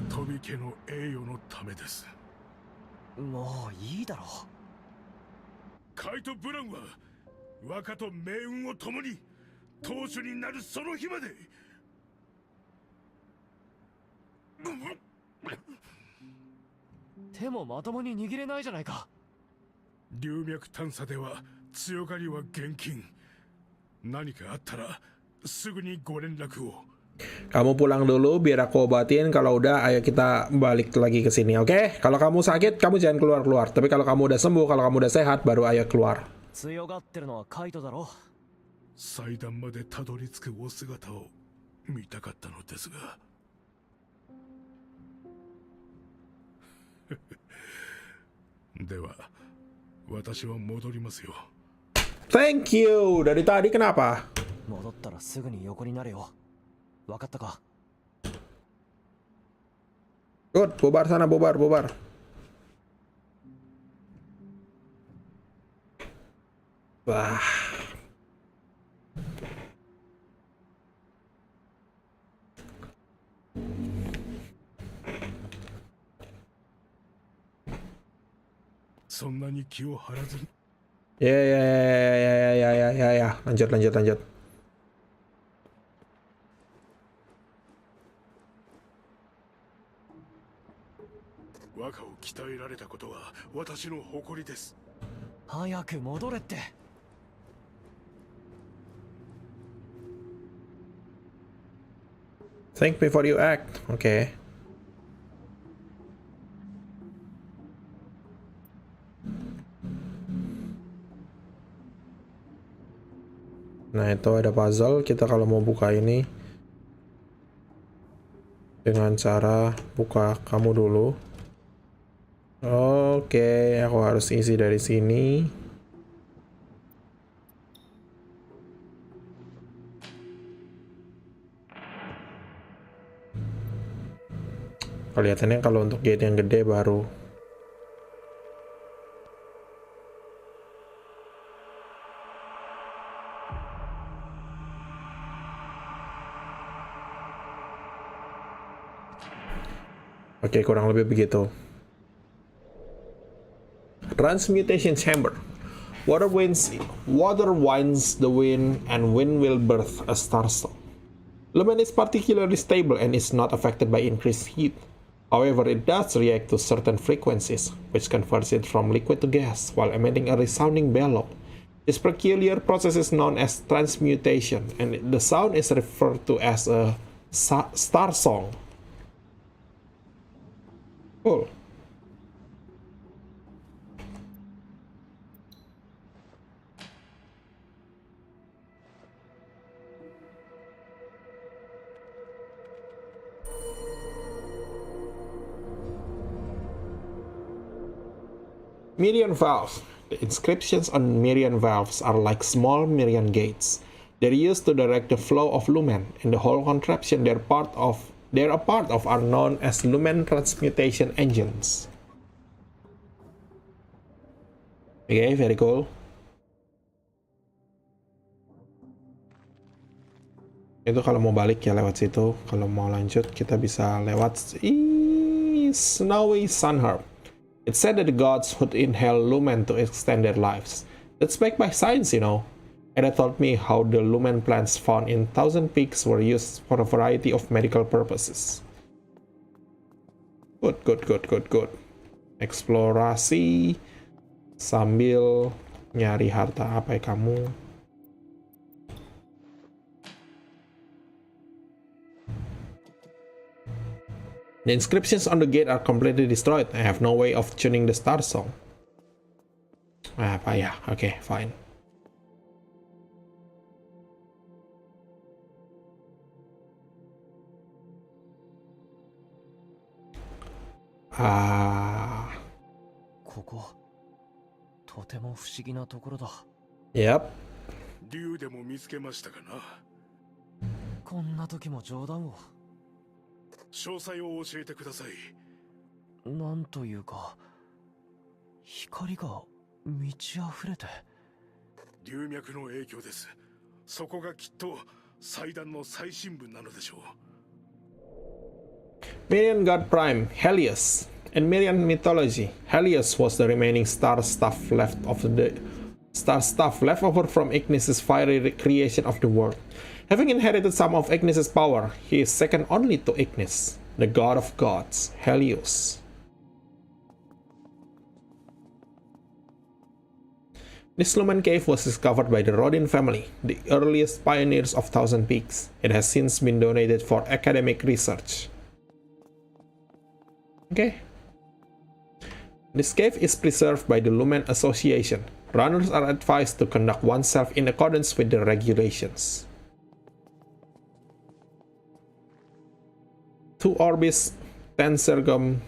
飛び家の栄誉のためです。もういいだろう。カイト・ブラウンは若と命運を共に当主になるその日まで。手もまともに握れないじゃないか。龍脈探査では強がりは厳禁。何かあったらすぐにご連絡を。Kamu pulang dulu biar aku obatin. Kalau udah, ayo kita balik lagi ke sini, oke? Kalau kamu sakit, kamu jangan keluar-keluar. Tapi kalau kamu udah sembuh, kalau kamu udah sehat, baru ayo keluar. 強がってるのはカイトだろ。祭壇までたどり着くお姿を見たかったのですが。では、私は戻りますよ。Thank you. Dari tadi kenapa? 戻ったらすぐに横になれよ。わかったか？ Good, bubar sana, bubar. Wah. Ya. Lanjut. 若を鍛えられたことは私の誇りです。早く戻れって。Think before you act. Okay. Nah, itu ada puzzle. Kita kalau mau buka ini dengan cara buka kamu dulu. Oke, aku harus isi dari sini. Kelihatannya kalau untuk gate yang gede baru. Oke, kurang lebih begitu. Transmutation chamber. Water winds the wind, and wind will birth a Starsong. Lumen is particularly stable and is not affected by increased heat. However, it does react to certain frequencies, which converts it from liquid to gas while emitting a resounding bellow. This peculiar process is known as transmutation, and the sound is referred to as a Starsong. Cool. Meridian valve. The inscriptions on Meridian valves are like small Meridian gates. They're used to direct the flow of lumen, and the whole contraption they're a part of are known as lumen transmutation engines. Okay, very cool. Itu kalau mau balik ya lewat situ. Kalau mau lanjut kita bisa lewat Snowy Sunherb. It's said that the gods would inhale lumen to extend their lives. That's backed by science, you know. Ada told me how the lumen plants found in Thousand Peaks were used for a variety of medical purposes. Good. Eksplorasi sambil nyari harta apa ya kamu? The inscriptions on the gate are completely destroyed. I have no way of tuning the Starsong. Apa ya? Okay, fine. Yep. 竜でも見つけましたかな。こんな時も冗談を。詳細を教えてください。なんというか、光が満ち溢れて。龍脈の影響です。そこがきっと祭壇の最深部なのでしょう。Meridian God Prime, Helios. In Meridian mythology, Helios was the remaining star stuff left over from Ignis' fiery creation of the world. Having inherited some of Ignis' power, he is second only to Ignis, the god of gods, Helios. This Lumen Cave was discovered by the Rodin family, the earliest pioneers of Thousand Peaks. It has since been donated for academic research. Okay. This cave is preserved by the Lumen Association. Runners are advised to conduct oneself in accordance with the regulations. 2 orbis, 10 Sergum,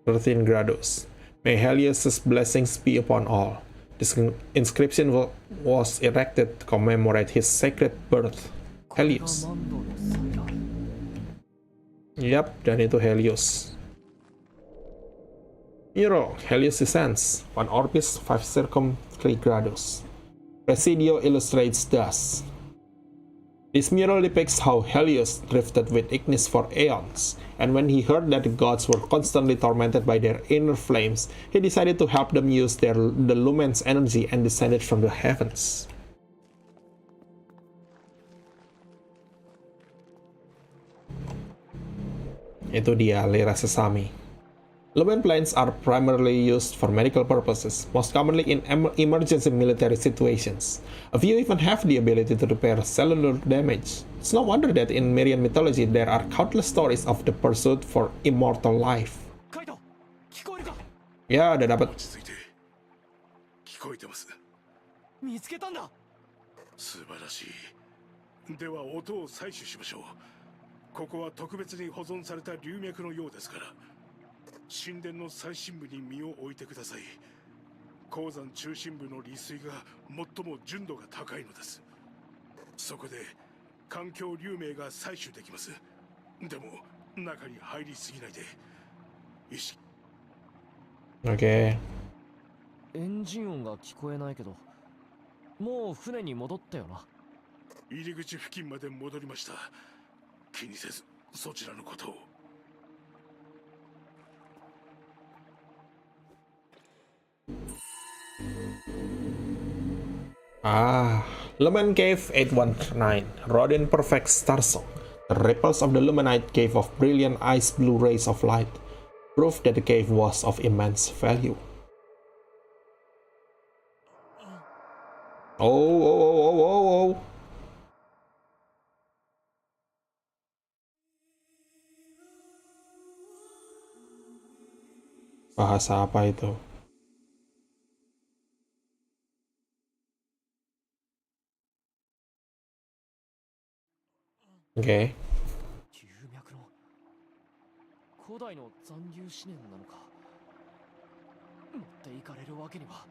13 Gradus. May Helios' blessings be upon all. This inscription was erected to commemorate his sacred birth, Helios. Yap, dan itu Helios. Mural, Helios descends. 1 orbis, 5 Circum, 3 Gradus. Presidio illustrates thus. This mural depicts how Helios drifted with Ignis for aeons, and when he heard that the gods were constantly tormented by their inner flames, he decided to help them use the lumen's energy and descended from the heavens. Itu dia lira sesami. Lumen planes are primarily used for medical purposes, most commonly in emergency military situations. A few even have the ability to repair cellular damage. It's no wonder that in Meridian mythology there are countless stories of the pursuit for immortal life. Ya, udah dapat. 聞こえてます。見つけたんだ。素晴らしい。では音を採取しましょう。ここは特別に保存された龍脈のようですから。神殿の最深部に身を置いてください。鉱山中心部の利水が最も純度が高いのです。そこで環境流明が採取できます。でも中に入りすぎないで。意識。Okay. エンジン音が聞こえないけど、もう船に戻ったよな。入り口付近まで戻りました。気にせずそちらのことを。Lumen Cave 819, Rodin perfects Starsong. The ripples of the Lumenite gave off brilliant ice blue rays of light, proof that the cave was of immense value. Oh. Bahasa apa itu? Oke. 龍脈の古代の残留思念なのか。持っていかれるわけには。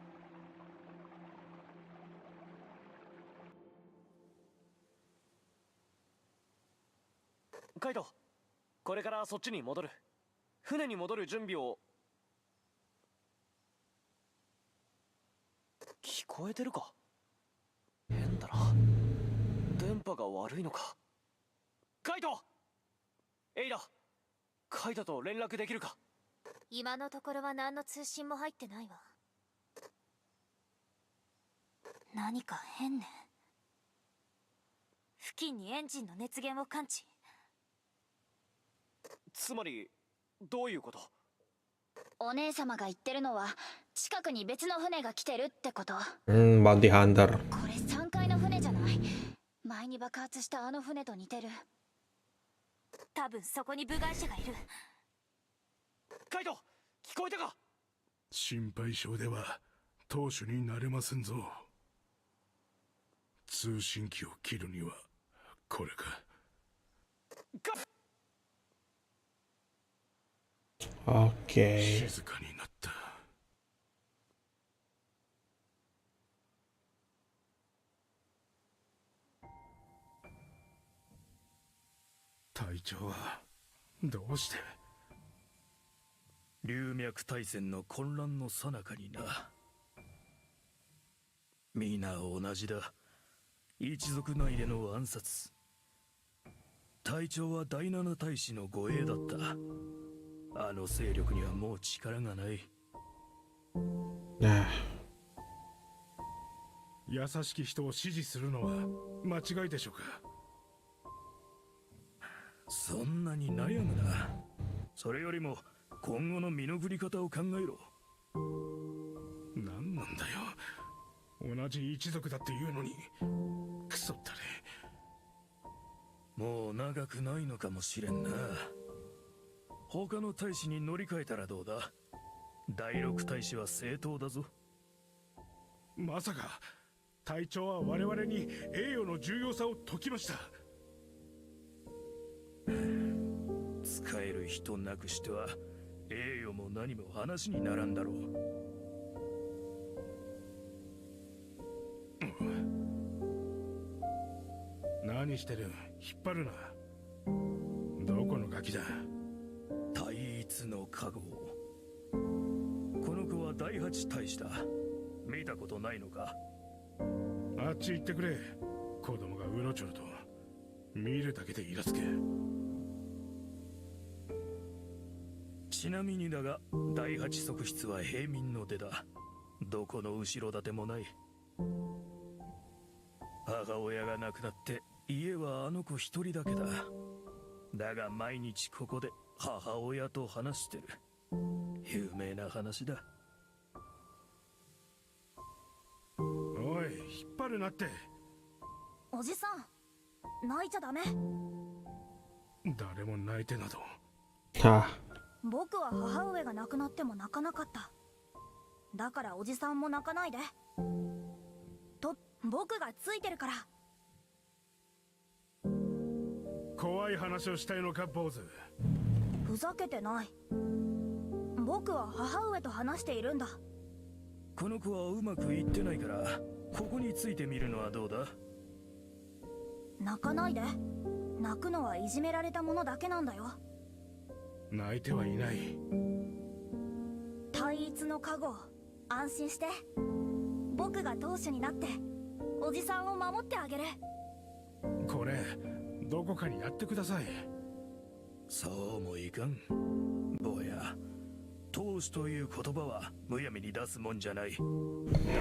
カイト、これからそっちに戻る。船に戻る準備を。聞こえてるか。変だな。電波が悪いのか。カイト、エイダ、カイトと連絡できるか。今のところは何の通信も入ってないわ。何か変ね。付近にエンジンの熱源を感知。つまりどういうこと。お姉様が言ってるのは近くに別の船が来てるってこと。Bounty Hunter. これ3階の船じゃない。前に爆発したあの船と似てる。多分そこに部外者がいる。カイト、聞こえたか。心配性では当主になれませんぞ。通信機を切るにはこれか。Oke. 静かになった。隊長はどうして。龍脈大戦の混乱の最中にな。皆同じだ。一族内での暗殺。隊長は第七大使の護衛だった。あの勢力にはもう力がない。優しき人を支持するのは間違いでしょうか。そんなに悩むな。それよりも今後の身の振り方を考えろ。何なんだよ。同じ一族だって言うのに。クソったれ。もう長くないのかもしれんな。他の大使に乗り換えたらどうだ。第六大使は正当だぞ。まさか隊長は我々に栄誉の重要さを説きました。使える人なくしては栄誉も何も話にならんだろう。何してる。引っ張るな。どこのガキだ。対一の加護。この子は第八大使だ。見たことないのか。あっち行ってくれ。子供がうろちょろと。見るだけでイラつけ。ちなみにだが第八側室は平民の出だ。どこの後ろ盾もない。母親が亡くなって家はあの子一人だけだ。だが毎日ここで母親と話してる。有名な話だ。おい、引っ張るなって。おじさん、泣いちゃダメ。誰も泣いてなど。は僕は母上が亡くなっても泣かなかった。だからおじさんも泣かないで。と、僕がついてるから。怖い話をしたいのか、坊主。ふざけてない。僕は母上と話しているんだ。この子はうまくいってないからここについてみるのはどうだ。泣かないで。泣くのはいじめられたものだけなんだよ。泣いてはいない。対一の加護、安心して。僕が当主になっておじさんを守ってあげる。これどこかにやってください。そうもいかん。坊や、当主という言葉はむやみに出すもんじゃない。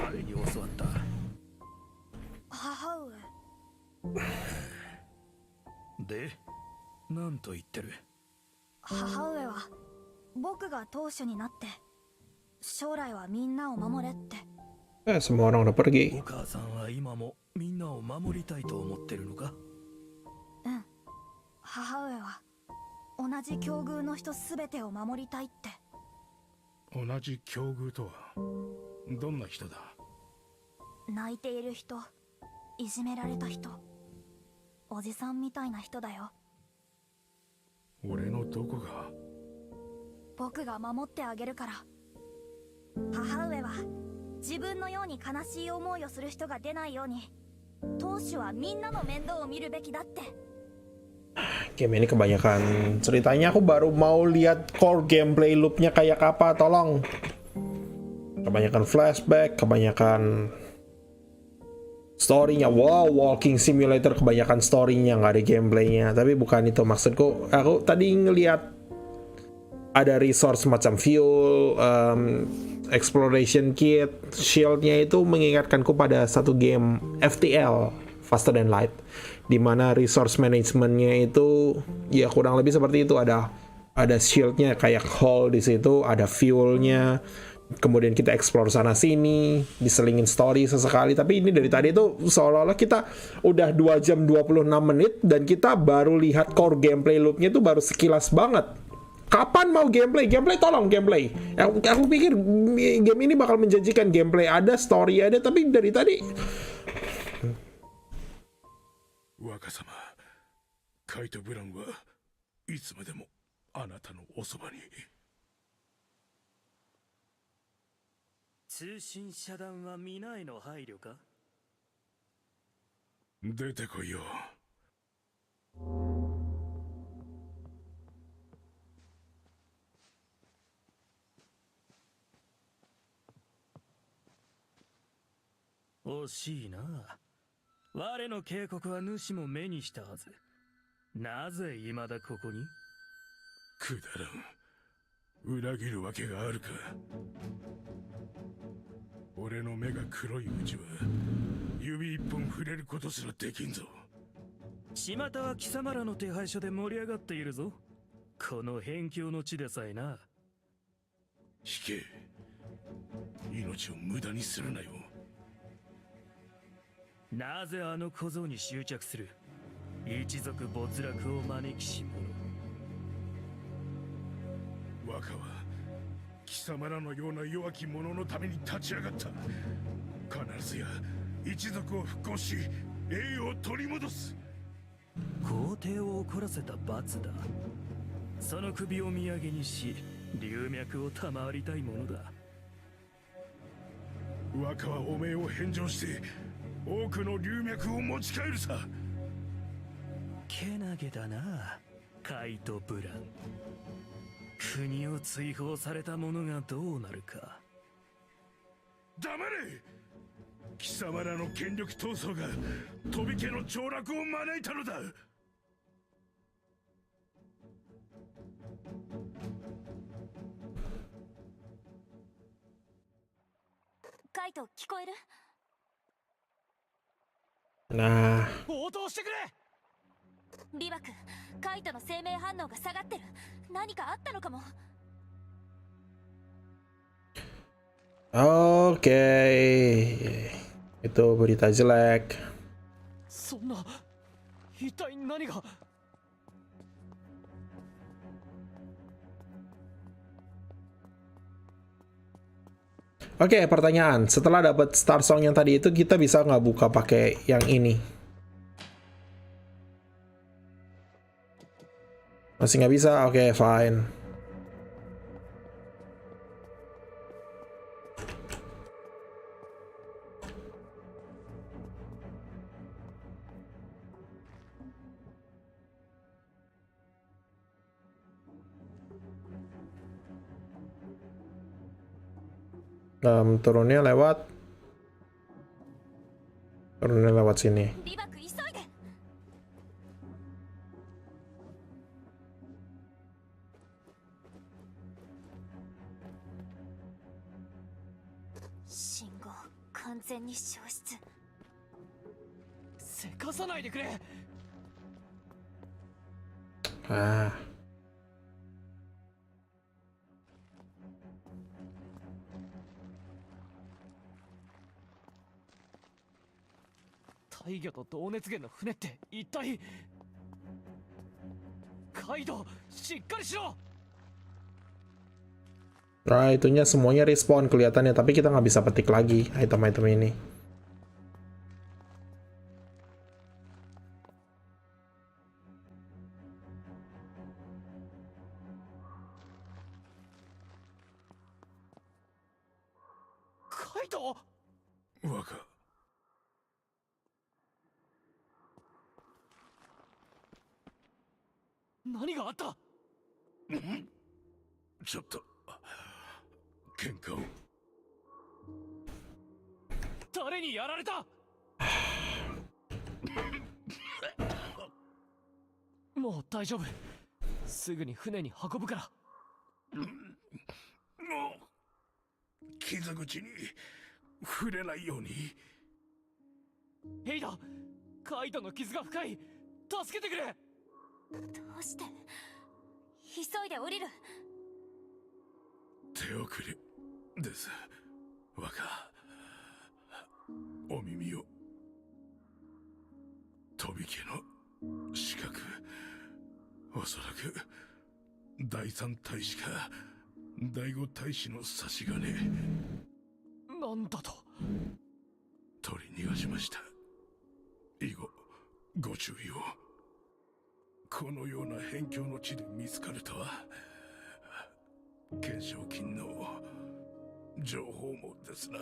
誰に教わった。母上。で、何と言ってる。母上は僕が当主になって将来はみんなを守れって。semua orang udah pergi. お母さんは今もみんなを守りたいと思ってるのか。うん。母上は同じ境遇の人すべてを守りたいって。同じ境遇とはどんな人だ？泣いている人、いじめられた人、おじさんみたいな人だよ。俺のどこが？僕が守ってあげるから。母上は自分のように悲しい思いをする人が出ないように、当主はみんなの面倒を見るべきだって。Game ini kebanyakan ceritanya, aku baru mau lihat core gameplay loopnya kayak apa, tolong. Kebanyakan flashback, kebanyakan story-nya. Wow, walking simulator, kebanyakan story-nya, nggak ada gameplaynya. Tapi bukan itu maksudku. Aku tadi ngelihat ada resource macam fuel, exploration kit, shield-nya itu mengingatkanku pada satu game FTL, Faster Than Light, di mana resource management-nya itu ya kurang lebih seperti itu. Ada shield-nya kayak hull di situ, ada fuel-nya, kemudian kita explore sana sini, diselingin story sesekali. Tapi ini dari tadi itu seolah-olah kita udah 2 jam 26 menit dan kita baru lihat core gameplay loop-nya itu baru sekilas banget. Kapan mau gameplay? Gameplay, tolong gameplay. Aku pikir game ini bakal menjanjikan gameplay ada, story ada, tapi dari tadi 若様、カイト・ブランはいつまでもあなたのおそばに。通信遮断は皆への配慮か？出てこいよ。惜しいな。我の警告は主も目にしたはず。なぜ未だここに？くだらん。裏切るわけがあるか。俺の目が黒いうちは指一本触れることすらできんぞ。巷は貴様らの手配書で盛り上がっているぞ。この辺境の地でさえな。引け。命を無駄にするなよ。なぜあの小僧に執着する？一族没落を招きし者。若は貴様らのような弱き者のために立ち上がった。必ずや一族を復興し栄誉を取り戻す。皇帝を怒らせた罰だ。その首を土産にし流脈を賜りたいものだ。若はおめえを返上して多くの流脈を持ち帰るさ。けなげだな、カイト・ブラン。国を追放された者がどうなるか。黙れ。貴様らの権力闘争が飛び家の凋落を招いたのだ。カイト、聞こえる？nah 応答してくれ。リバク、カイトの生命反応が下がってる。何かあったのかも。oke, itu berita jelek. そんな、一体何が。Oke, pertanyaan. Setelah dapat Starsong yang tadi itu, kita bisa nggak buka pakai yang ini? Masih nggak bisa? Oke, fine. Turunnya lewat sini. リバク、急いで。信号完全に消失。せかさないでくれ。Ah. 大魚と同熱源の船って一体。カイド、しっかりしろ。Nah, itunya semuanya respawn kelihatannya, tapi kita nggak bisa petik lagi item-item ini. Kaito! 若。何があった？ちょっと喧嘩を。誰にやられた？もう大丈夫。すぐに船に運ぶから。もう傷口に触れないように。ヘイダ、カイトの傷が深い。助けてくれ。どうして？急いで降りる。手遅れです。若。お耳を。飛び家の資格。おそらく第三大使か第五大使の差し金。なんだと？取り逃がしました。以後ご注意を。このような辺境の地で見つかるとは。懸賞金の情報もですな。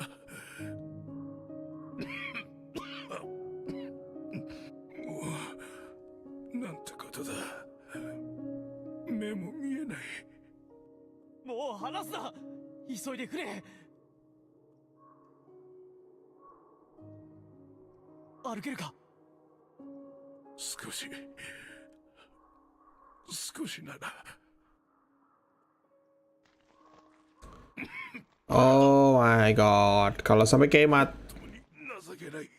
なんてことだ。目も見えない。もう離すな。急いでくれ。歩けるか？少しなら。Oh my god, kalau sampai kayak mat. 情けない。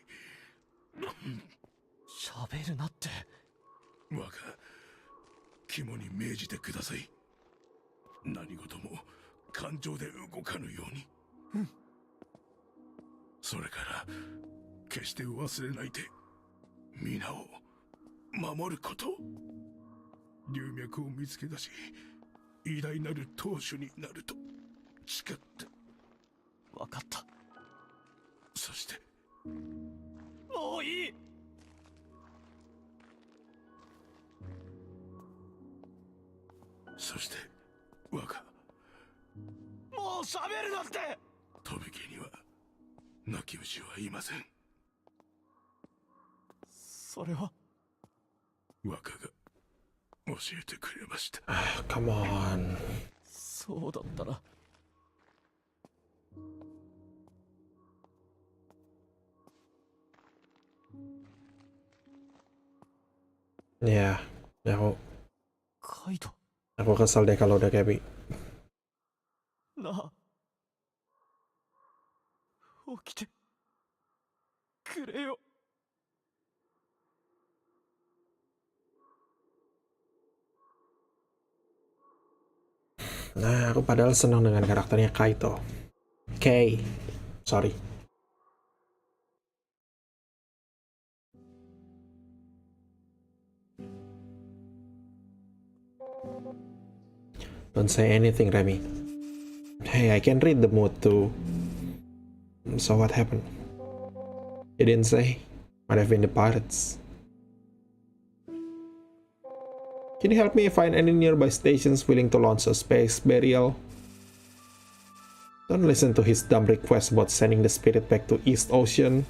喋るなって。若、肝に銘じてください。何事も感情で動かぬように。それから決して忘れないで皆を守ること。龍脈を見つけ出し偉大なる当主になると誓って。分かった。そしてもういい。そして若。もう喋るなって。飛び家には泣き虫はいません。それは若が教えてくれました。Come on. そうだったな。Ya,カイト。aku kesel deh kalau udah kayak なあ、起きてくれよ。Nah, aku padahal senang dengan karakternya Kaito. Kei, sorry. Don't say anything, Remy. Hey, I can read the mood too. So what happened? He didn't say. Might have been the pirates. Can you help me find any nearby stations willing to launch a space burial? Don't listen to his dumb request about sending the spirit back to East Ocean.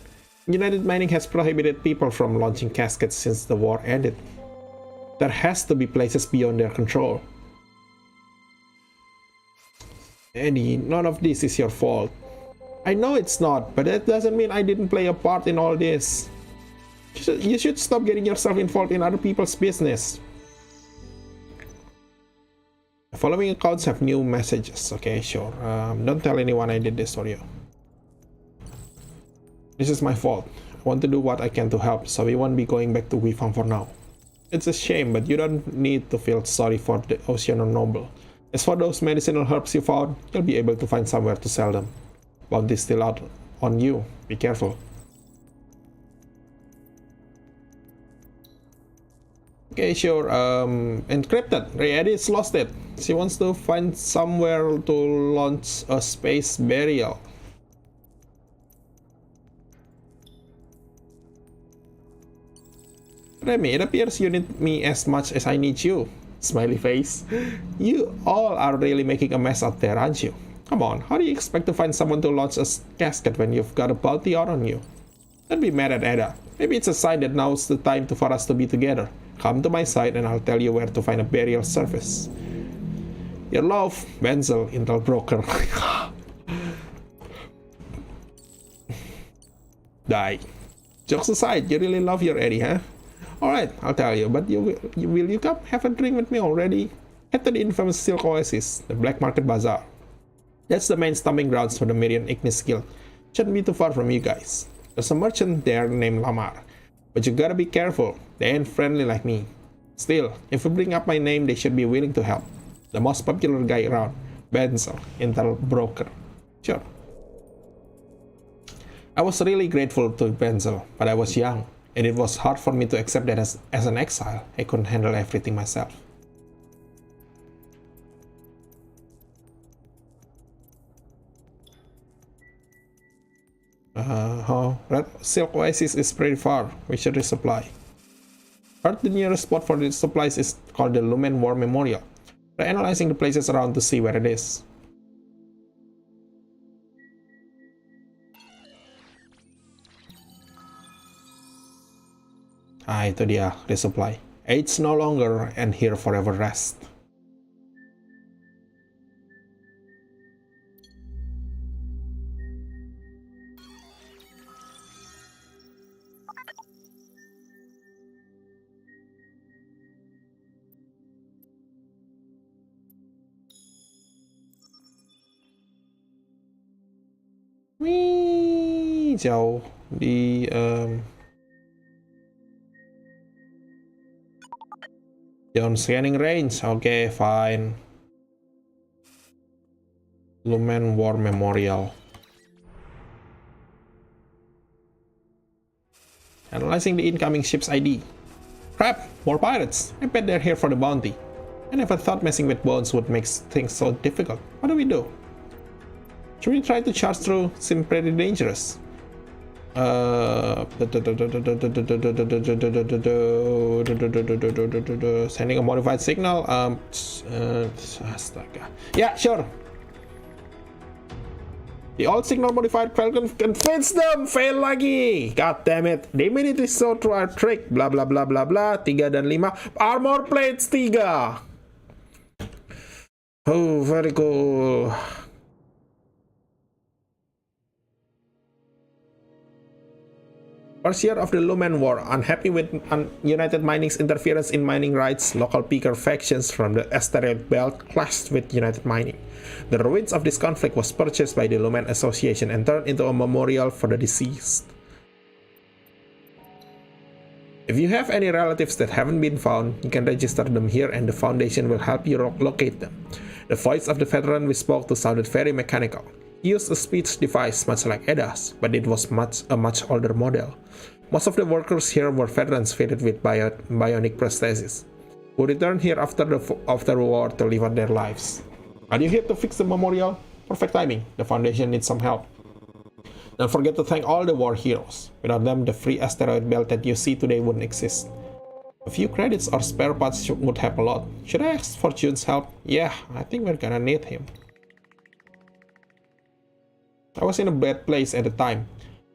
United Mining has prohibited people from launching caskets since the war ended. There has to be places beyond their control. Eddie, none of this is your fault. I know it's not, but that doesn't mean I didn't play a part in all this. You should stop getting yourself involved in other people's business. The following accounts have new messages. Okay, sure. Don't tell anyone I did this for you. This is my fault. I want to do what I can to help, so we won't be going back to Weifang for now. It's a shame, but you don't need to feel sorry for the Ocean Noble. As for those medicinal herbs you found, you'll be able to find somewhere to sell them. Bounty's still out on you. Be careful. Okay, sure. Encrypted. Edith lost it. She wants to find somewhere to launch a space burial. Remy, it appears you need me as much as I need you. Smiley face. You all are really making a mess out there, aren't you? Come on, how do you expect to find someone to launch a casket when you've got a bounty out on you? Don't be mad at Ada. Maybe it's a sign that now's the time for us to be together. Come to my side and I'll tell you where to find a burial surface. Your love, Benzel, Intel Broker. Die. Jokes aside, you really love your Eddie, huh? Alright, I'll tell you, but will you come have a drink with me already? Head to the infamous Silk Oasis, the Black Market Bazaar. That's the main stomping grounds for the Mirian Ignis Guild. Shouldn't be too far from you guys. There's a merchant there named Lamar. But you gotta be careful, they ain't friendly like me. Still, if you bring up my name, they should be willing to help. The most popular guy around, Benzel, Intel Broker. Sure. I was really grateful to Benzel, but I was young, and it was hard for me to accept that as an exile, I couldn't handle everything myself. Red Silk Oasis is pretty far. We should resupply. Heard the nearest spot for the supplies is called the Lumen War Memorial. We're analyzing the places around to see where it is. Itu dia, resupply. Age no longer and here forever rest. Wih, jauh di beyond scanning range. Okay, fine. Lumen War Memorial. Analyzing the incoming ship's ID. Crap, more pirates. I bet they're here for the bounty. I never thought messing with bones would make things so difficult. What do we do? Should we try to charge through? Seems pretty dangerous. Sending a modified signal. Astaga. Yeah, sure. The old signal modified Falcon convince them. Fail lagi. God damn it. They immediately saw through our trick. Blah blah blah blah blah. 3 dan 5. Armor plates 3. Oh, very cool. First year of the Lumen War, unhappy with United Mining's interference in mining rights, local picker factions from the asteroid belt clashed with United Mining. The ruins of this conflict was purchased by the Lumen Association and turned into a memorial for the deceased. If you have any relatives that haven't been found, you can register them here and the Foundation will help you locate them. The voice of the veteran we spoke to sounded very mechanical. He used a speech device much like Eda's, but it was a much older model. Most of the workers here were veterans fitted with bionic prostheses, who returned here after the war to live out their lives. Are you here to fix the memorial? Perfect timing. The Foundation needs some help. Don't forget to thank all the war heroes. Without them, the free asteroid belt that you see today wouldn't exist. A few credits or spare parts would help a lot. Should I ask for June's help? Yeah, I think we're gonna need him. I was in a bad place at the time.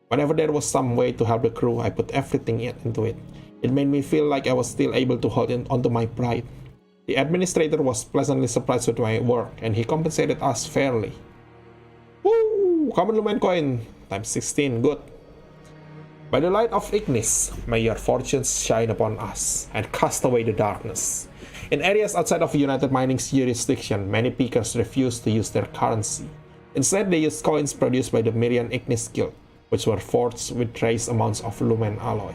Whenever there was some way to help the crew, I put everything into it. It made me feel like I was still able to hold onto my pride. The administrator was pleasantly surprised with my work, and he compensated us fairly. Woo! Common Lumen coin times 16, good. By the light of Ignis, may your fortunes shine upon us and cast away the darkness. In areas outside of United Mining's jurisdiction, many pickers refuse to use their currency. Instead, they used coins produced by the Mirian Ignis Guild, which were forged with trace amounts of lumen alloy.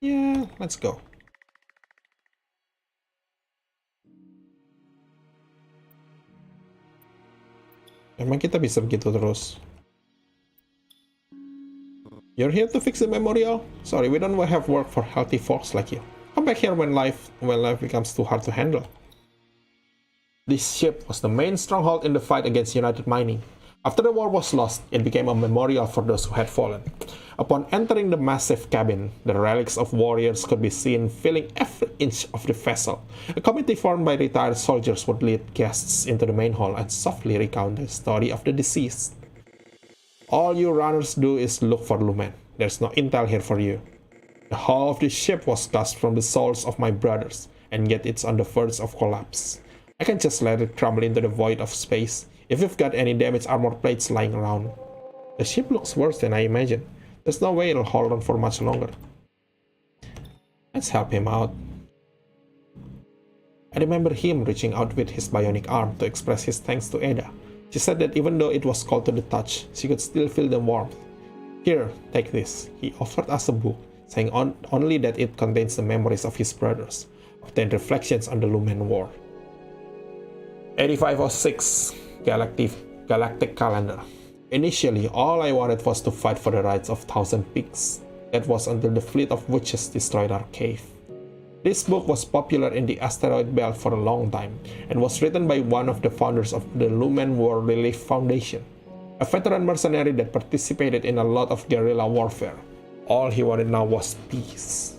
Yeah, let's go. Emang kita bisa begitu terus? You're here to fix the memorial? Sorry, we don't have work for healthy folks like you. Come back here when life becomes too hard to handle. This ship was the main stronghold in the fight against United Mining. After the war was lost, it became a memorial for those who had fallen. Upon entering the massive cabin, the relics of warriors could be seen filling every inch of the vessel. A committee formed by retired soldiers would lead guests into the main hall and softly recount the story of the deceased. All you runners do is look for Lumen. There's no intel here for you. The hull of this ship was cast from the souls of my brothers, and yet it's on the verge of collapse. I can't just let it crumble into the void of space. If you've got any damaged armor plates lying around. The ship looks worse than I imagined. There's no way it'll hold on for much longer. Let's help him out. I remember him reaching out with his bionic arm to express his thanks to Ada. She said that even though it was cold to the touch, she could still feel the warmth. Here, take this. He offered us a book, saying only that it contains the memories of his brothers, obtained reflections on the Lumen War. 8506 Galactic Calendar. Initially, all I wanted was to fight for the rights of Thousand Peaks. That was until the fleet of witches destroyed our cave. This book was popular in the asteroid belt for a long time, and was written by one of the founders of the Lumen War Relief Foundation, a veteran mercenary that participated in a lot of guerrilla warfare. All he wanted now was peace.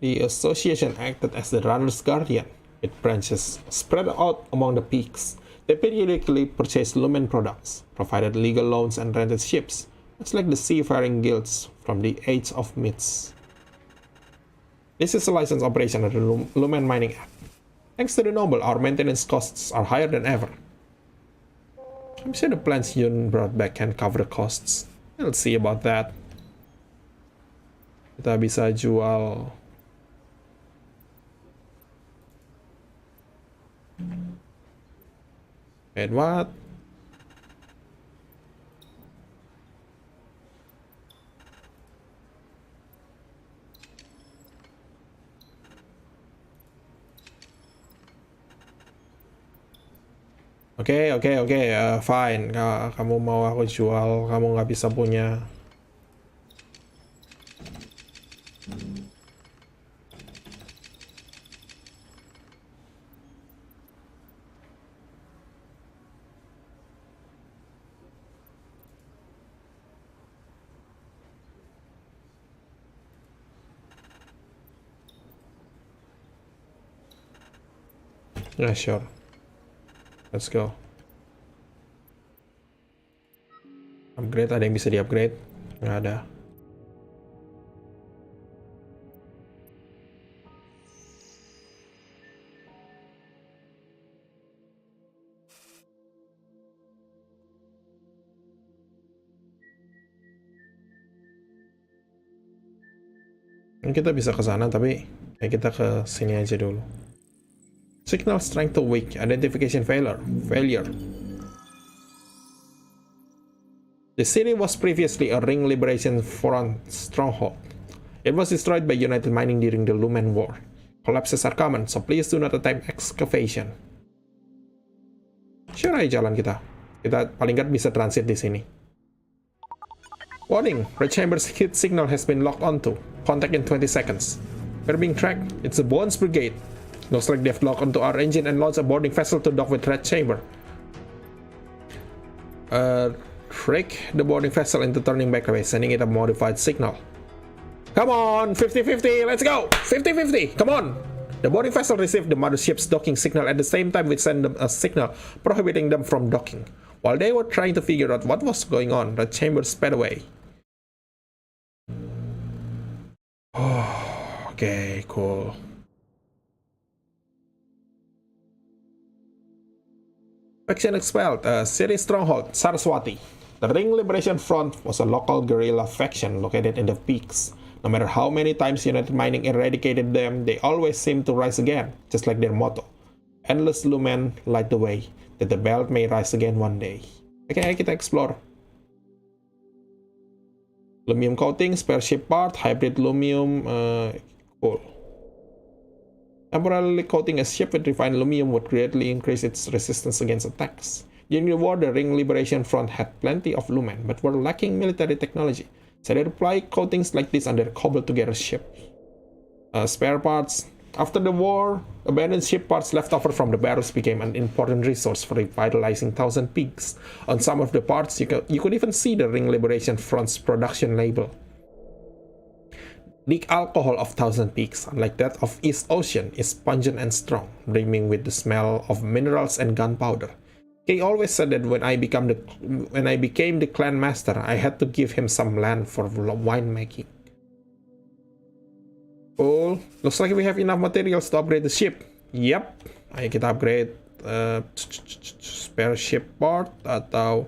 The association acted as the runner's guardian, with branches spread out among the peaks. They periodically purchased Lumen products, provided legal loans and rented ships, much like the seafaring guilds from the Age of Myths. This is a licensed operation under the Lumen Mining Act. Thanks to the Noble, our maintenance costs are higher than ever. I'm sure the plans Yun brought back can cover the costs. We'll see about that. Kita bisa jual wait, what? Oke, fine. Kamu mau aku jual, kamu nggak bisa punya. Yeah, sure. Let's go. Upgrade, ada yang bisa di-upgrade? Nggak ada. Kita bisa ke sana, tapi kayak kita ke sini aja dulu. Signal strength to weak. Identification failure. The city was previously a Ring Liberation Front stronghold. It was destroyed by United Mining during the Lumen War. Collapses are common, so please do not attempt excavation. Sure aja jalan kita. Kita paling nggak bisa transit di sini. Warning, Red Chamber's heat signal has been locked onto. Contact in 20 seconds. We're being tracked. It's the Bones Brigade. Looks like they've locked onto our engine and launched a boarding vessel to dock with Red Chamber. Trick the boarding vessel into turning back away, sending it a modified signal. Come on, 50-50, let's go! 50-50, come on! The boarding vessel received the mothership's docking signal at the same time we sent them a signal prohibiting them from docking. While they were trying to figure out what was going on, Red Chamber sped away. Okay, cool. Faction expelled, city stronghold, Saraswati. The Ring Liberation Front was a local guerrilla faction located in the peaks. No matter how many times United Mining eradicated them, they always seem to rise again, just like their motto. Endless Lumen light the way, that the belt may rise again one day. Oke, kita explore. Lumium coating, spare ship part, hybrid lumium, cool. Temporarily coating a ship with refined lumium would greatly increase its resistance against attacks. During the war, the Ring Liberation Front had plenty of lumen, but were lacking military technology. So they applied coatings like this on their cobbled-together ship. Spare parts. After the war, abandoned ship parts left over from the barrels became an important resource for revitalizing Thousand Peaks. On some of the parts, you could even see the Ring Liberation Front's production label. The alcohol of Thousand Peaks, unlike that of East Ocean, is pungent and strong, brimming with the smell of minerals and gunpowder. Kay always said that when I became the clan master, I had to give him some land for winemaking. Oh, looks like we have enough materials to upgrade the ship. Yep, ayo kita upgrade spare ship part atau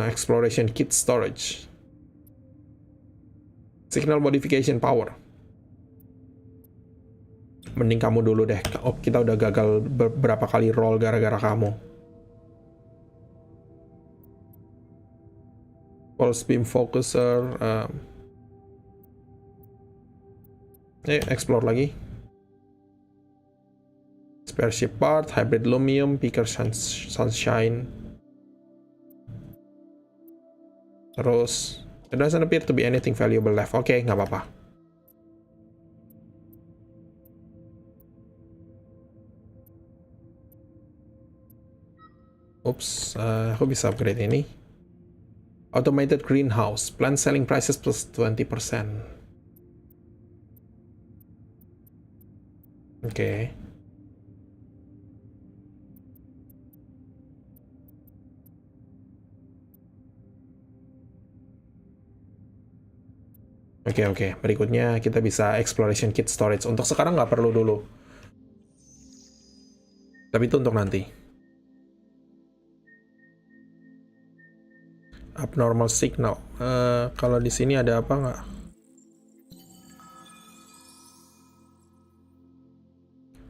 exploration kit storage. Signal modification power. Mending kamu dulu deh. Oh, kita udah gagal beberapa kali roll gara-gara kamu. Pulse beam focuser. Explore lagi. Spare ship part, hybrid lumium, picker sunshine. Terus, there doesn't appear to be anything valuable left. Oke, nggak apa-apa. Oops, aku bisa upgrade ini. Automated greenhouse, plant selling prices plus 20%. Oke. Oke. Berikutnya kita bisa exploration kit storage. Untuk sekarang nggak perlu dulu. Tapi itu untuk nanti. Abnormal signal. Kalau di sini ada apa nggak?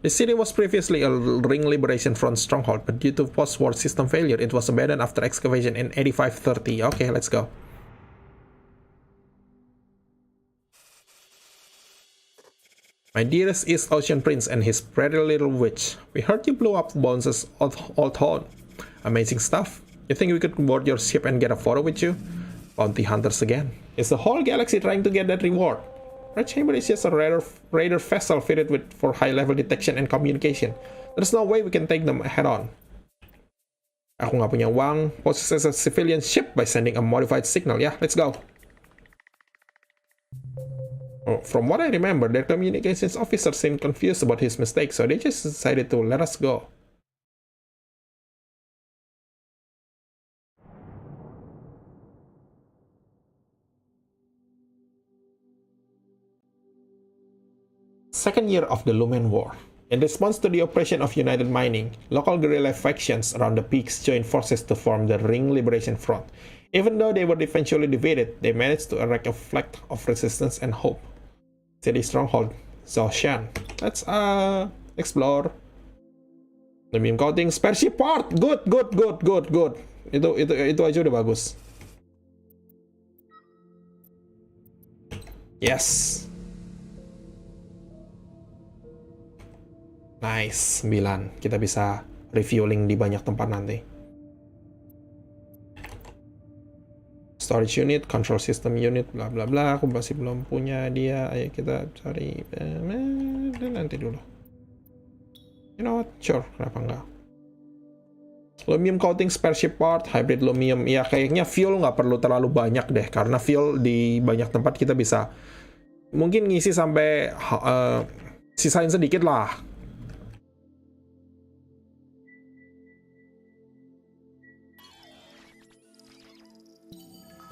The city was previously a Ring Liberation Front stronghold, but due to post-war system failure, it was abandoned after excavation in 8530. Okay, let's go. My dearest East Ocean Prince and his pretty little witch, we heard you blew up Bones' old home. Amazing stuff. You think we could board your ship and get a photo with you? Bounty hunters again. Is the whole galaxy trying to get that reward? Red Chamber is just a raider vessel fitted for high-level detection and communication. There's no way we can take them head-on. Aku nggak punya uang. Possess a civilian ship by sending a modified signal. Yeah, let's go. Oh, from what I remember, their communications officer seemed confused about his mistake, so they just decided to let us go. Second year of the Lumen War. In response to the oppression of United Mining, local guerrilla factions around the peaks joined forces to form the Ring Liberation Front. Even though they were eventually defeated, they managed to erect a flag of resistance and hope. City stronghold, Zhoushan. Let's explore. Lumium coating, spare ship part. Good. Itu aja udah bagus. Yes. Nice, 9. Kita bisa refueling di banyak tempat nanti. Storage unit, control system unit, bla bla bla. Aku masih belum punya dia. Ayo kita cari nanti dulu. You know what? Sure, kenapa enggak? Lumium coating, spare ship part, hybrid lumium. Ya kayaknya fuel nggak perlu terlalu banyak deh, karena fuel di banyak tempat kita bisa mungkin ngisi sampai sisain sedikit lah.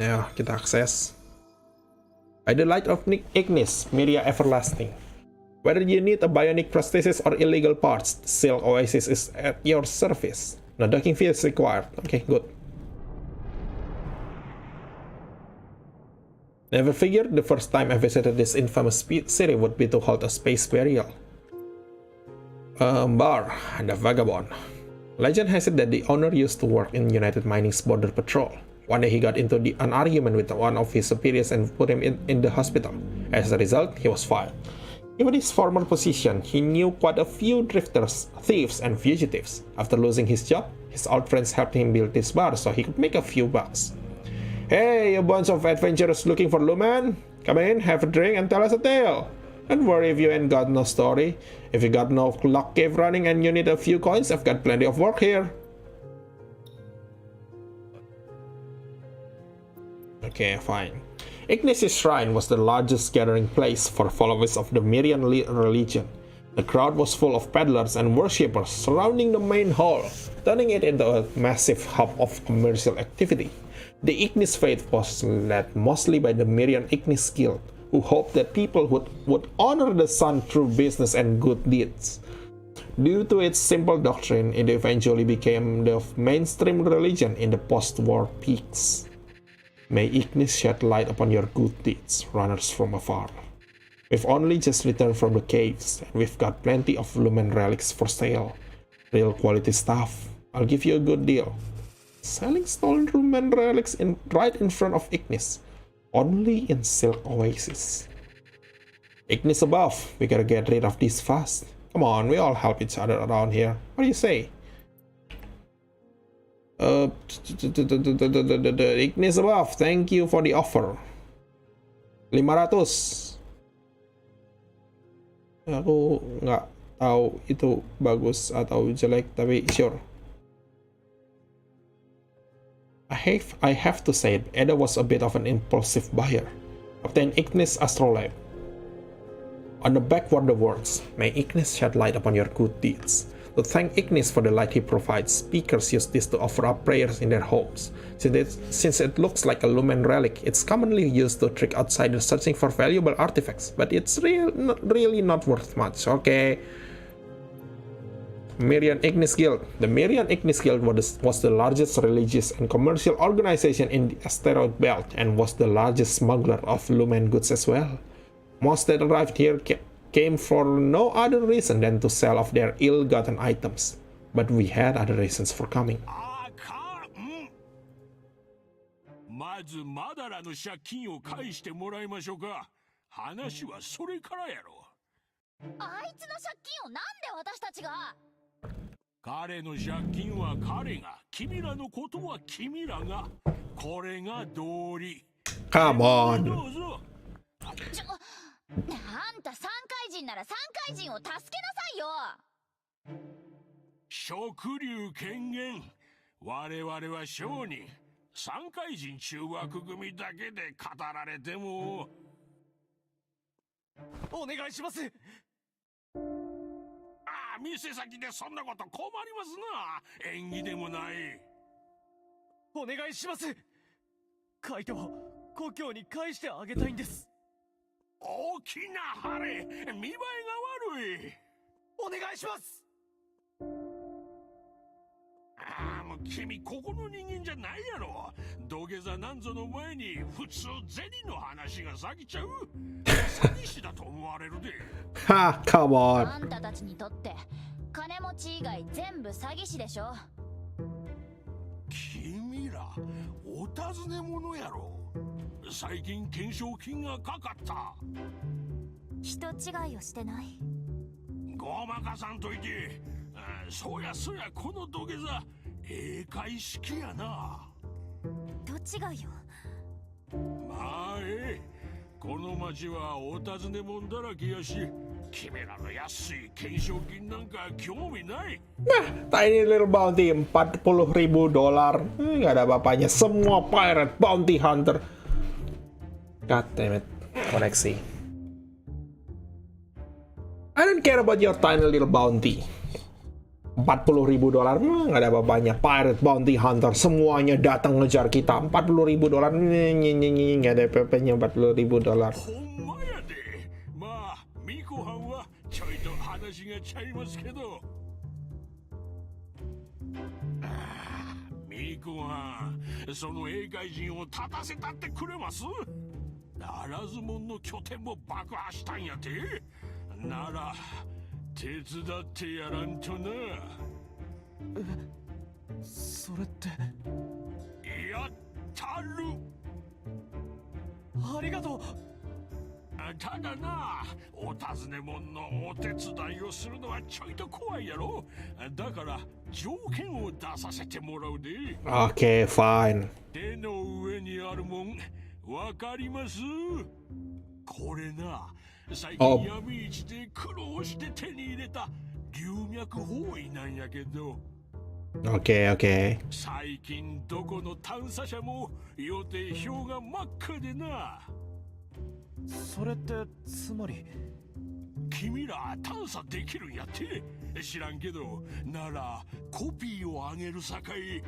Ya, kita akses. By the light of Ignis, Miria Everlasting. Whether you need a bionic prosthesis or illegal parts, Silk Oasis is at your service. No docking fee is required. Okay, good. Never figured the first time I visited this infamous city would be to hold a space burial. Bar, the Vagabond. Legend has it that the owner used to work in United Mining's border patrol. One day he got into an argument with one of his superiors and put him in the hospital. As a result, he was fired. Given his former position, he knew quite a few drifters, thieves, and fugitives. After losing his job, His old friends helped him build this bar so he could make a few bucks. Hey, a bunch of adventurers looking for Lumen? Come in, have a drink, and tell us a tale. Don't worry if you ain't got no story. If you got no lock cave running and you need a few coins, I've got plenty of work here. Okay, fine. Ignis' shrine was the largest gathering place for followers of the Mirian religion. The crowd was full of peddlers and worshippers surrounding the main hall, turning it into a massive hub of commercial activity. The Ignis faith was led mostly by the Mirian Ignis Guild, who hoped that people would honor the sun through business and good deeds. Due to its simple doctrine, it eventually became the mainstream religion in the post-war peaks. May Ignis shed light upon your good deeds, runners from afar. We've only just returned from the caves, and we've got plenty of Lumen relics for sale. Real quality stuff. I'll give you a good deal. Selling stolen Lumen relics right in front of Ignis. Only in Silk Oasis. Ignis above. We gotta get rid of these fast. Come on, we all help each other around here. What do you say? Ignis above, thank you for the offer. 500. Aku nggak tahu itu bagus atau jelek, tapi sure. I have to say, Ada was a bit of an impulsive buyer. Obtain Ignis Astrolabe. On the back were the words, "May Ignis shed light upon your good deeds." To thank Ignis for the light he provides, speakers use this to offer up prayers in their homes. Since it looks like a Lumen relic, it's commonly used to trick outsiders searching for valuable artifacts, but it's really not worth much, okay? Mirian Ignis Guild. The Mirian Ignis Guild was the largest religious and commercial organization in the asteroid belt and was the largest smuggler of Lumen goods as well. Most that arrived here came for no other reason than to sell off their ill-gotten items. But we had other reasons for coming. まずマダラの借金を返してもらいましょうか。話はそれからやろ。あいつの借金をなんで私たちが。彼の借金は彼が、君らのことは君らが。これが道理。Come on. どうぞ。あんた三怪人なら三怪人を助けなさいよ。食竜権限。我々は商人。三怪人中枠組だけで語られても。お願いします。ああ、店先でそんなこと困りますな。縁起でもない。お願いします。カイトを故郷に返してあげたいんです。大きな晴れ、見栄えが悪い。お願いします。ああ、もう君ここの人間じゃないやろ。土下座なんぞの前に普通銭の話が先ちゃう。詐欺師だと思われるで。Ha, come on. あんたたちにとって金持ち以外全部詐欺師でしょ。君らお尋ね者やろ。最近懸賞金がかかった。人違いをしてない。ごまかさんといて。そうやそうや、この土下座英会式やな。ど違いよ。まあこの町はお尋ね者だらけやし、君らの安い懸賞金なんか興味ない。Nah, tiny little bounty $40,000. Nggak ada apa-apanya. Semua pirate bounty hunter. God damn it. Koneksi. I don't care about your tiny little bounty. $40,000 nggak ada apa-apanya. Pirate bounty hunter semuanya datang ngejar kita. $40,000 nggak ada apa-apanya. $40,000. ほんまやで。まあミコはんはちょいと話がちゃいますけど。ミコはん、その英会人を立たせたってくれます？ならず者の拠点も爆破したんやて。なら手伝ってやらんとな。それって。やったる。ありがとう。ただな、お尋ね者のお手伝いをするのはちょいと怖いやろ。だから条件を出させてもらうで。Oke, fine. 手の上にあるもん、わかります？これな、最近闇市で苦労して手に入れた龍脈包囲なんやけど。Oke, oke. 最近どこの探査車も予定表が真っ赤でな。それってつまり君ら探査できるんやって。知らんけど、ならコピーをあげるさかい、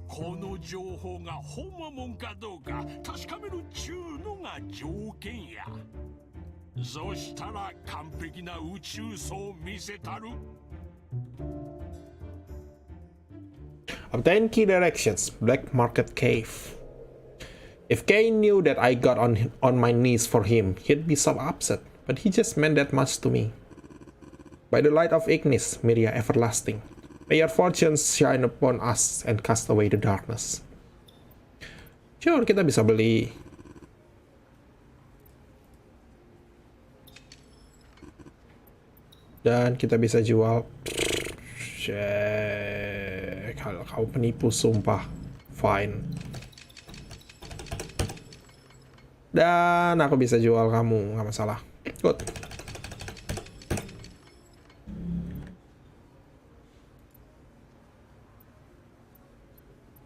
この情報がほんまもんかどうか確かめるっちゅうのが条件や。そしたら完璧な宇宙層見せたる。Obtain key directions. Black Market Cave. If Kane knew that I got on my knees for him, he'd be so upset. But he just meant that much to me. By the light of Ignis, Miria everlasting, may your fortunes shine upon us and cast away the darkness. Sure, kita bisa beli. Dan kita bisa jual. Kalau kau penipu sumpah. Fine. Dan aku bisa jual kamu, nggak masalah. Good.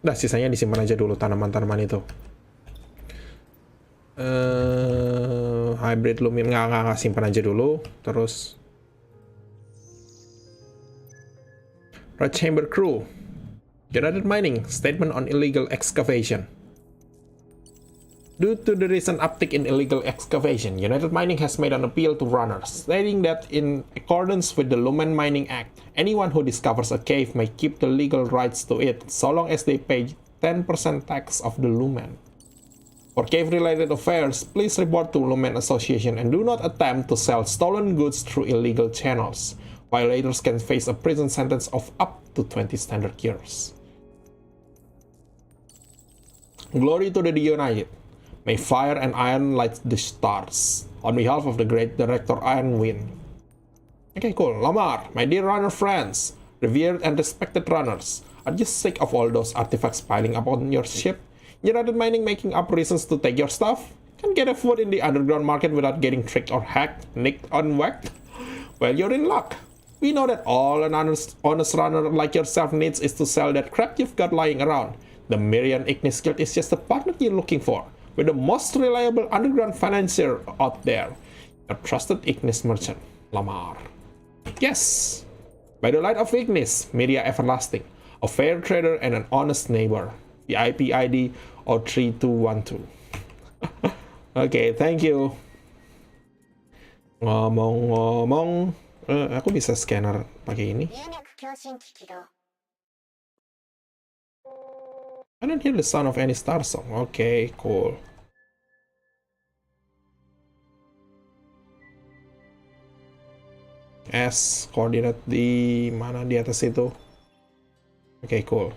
Udah, sisanya disimpan aja dulu tanaman-tanaman itu. Hybrid lumin nggak simpan aja dulu. Terus Red Chamber Crew. United Mining statement on illegal excavation. Due to the recent uptick in illegal excavation, United Mining has made an appeal to runners, stating that in accordance with the Lumen Mining Act, anyone who discovers a cave may keep the legal rights to it, so long as they pay 10% tax of the Lumen. For cave-related affairs, please report to Lumen Association and do not attempt to sell stolen goods through illegal channels. Violators can face a prison sentence of up to 20 standard years. Glory to the United. May fire and iron light the stars. On behalf of the great director Ironwind. Okay, cool. Lamar, my dear runner friends, revered and respected runners, are you sick of all those artifacts piling up on your ship? United Mining making up reasons to take your stuff? Can't get a foot in the underground market without getting tricked or hacked, nicked, or whacked? Well, you're in luck. We know that all an honest runner like yourself needs is to sell that crap you've got lying around. The Mirian Ignis Guild is just the partner you're looking for. We're the most reliable underground financier out there. A trusted Ignis merchant, Lamar. Yes! By the light of Ignis, Miria everlasting. A fair trader and an honest neighbor. VIP ID 03212. Okay, thank you. Ngomong-ngomong, aku bisa scanner pakai ini. I don't hear the sound of any Starsong. Okay, cool. S, koordinat di mana di atas itu? Okay, cool.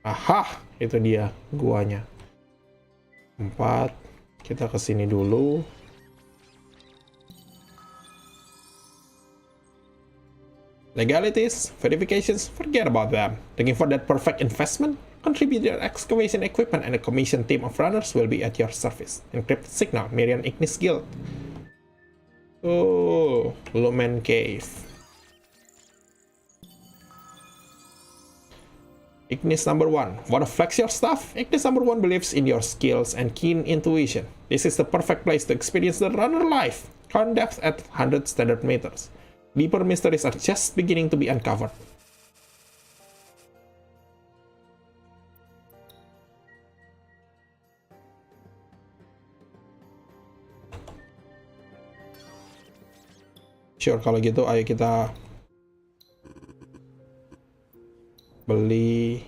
Aha, itu dia guanya. 4, kita kesini dulu. Legalities, verifications, forget about them. Looking for that perfect investment? Contribute your excavation equipment and a commissioned team of runners will be at your service. Encrypted signal, Mirian Ignis Guild. Oh, Lumen Cave. Ignis number 1. Wanna flex your stuff? Ignis number 1 believes in your skills and keen intuition. This is the perfect place to experience the runner life. Current depth at 100 standard meters. Deeper mysteries are just beginning to be uncovered. Sure, kalau gitu ayo kita beli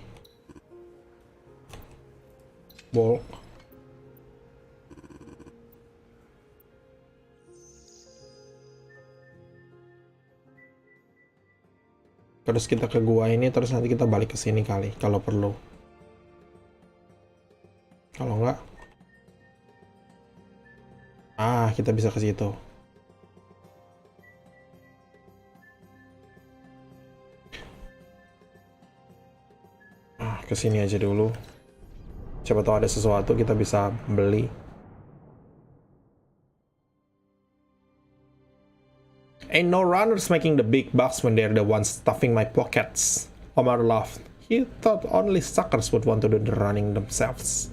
bulk. Terus kita ke gua ini, terus nanti kita balik ke sini kali kalau perlu. Kalau enggak, kita bisa ke situ. Ke sini aja dulu. Siapa tahu ada sesuatu kita bisa beli. Ain't no runners making the big bucks when they're the ones stuffing my pockets. Omar laughed. He thought only suckers would want to do the running themselves.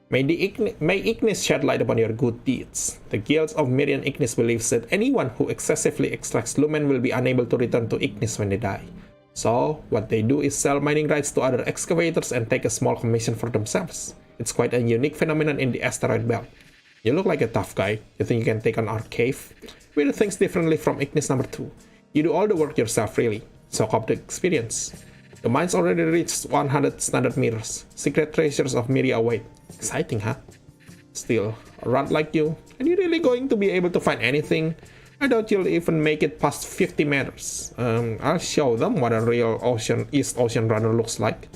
May Ignis shed light upon your good deeds. The Guild of Mirian Ignis believes that anyone who excessively extracts lumen will be unable to return to Ignis when they die. So, what they do is sell mining rights to other excavators and take a small commission for themselves. It's quite a unique phenomenon in the asteroid belt. You look like a tough guy. You think you can take on our cave? We do things differently from Ignis number 2. You do all the work yourself, really. Soak up the experience. The mine's already reached 100 standard meters. Secret treasures of Miria await. Exciting, huh? Still, a rat like you, are you really going to be able to find anything? I doubt you'll even make it past 50 meters. I'll show them what a real East Ocean runner looks like.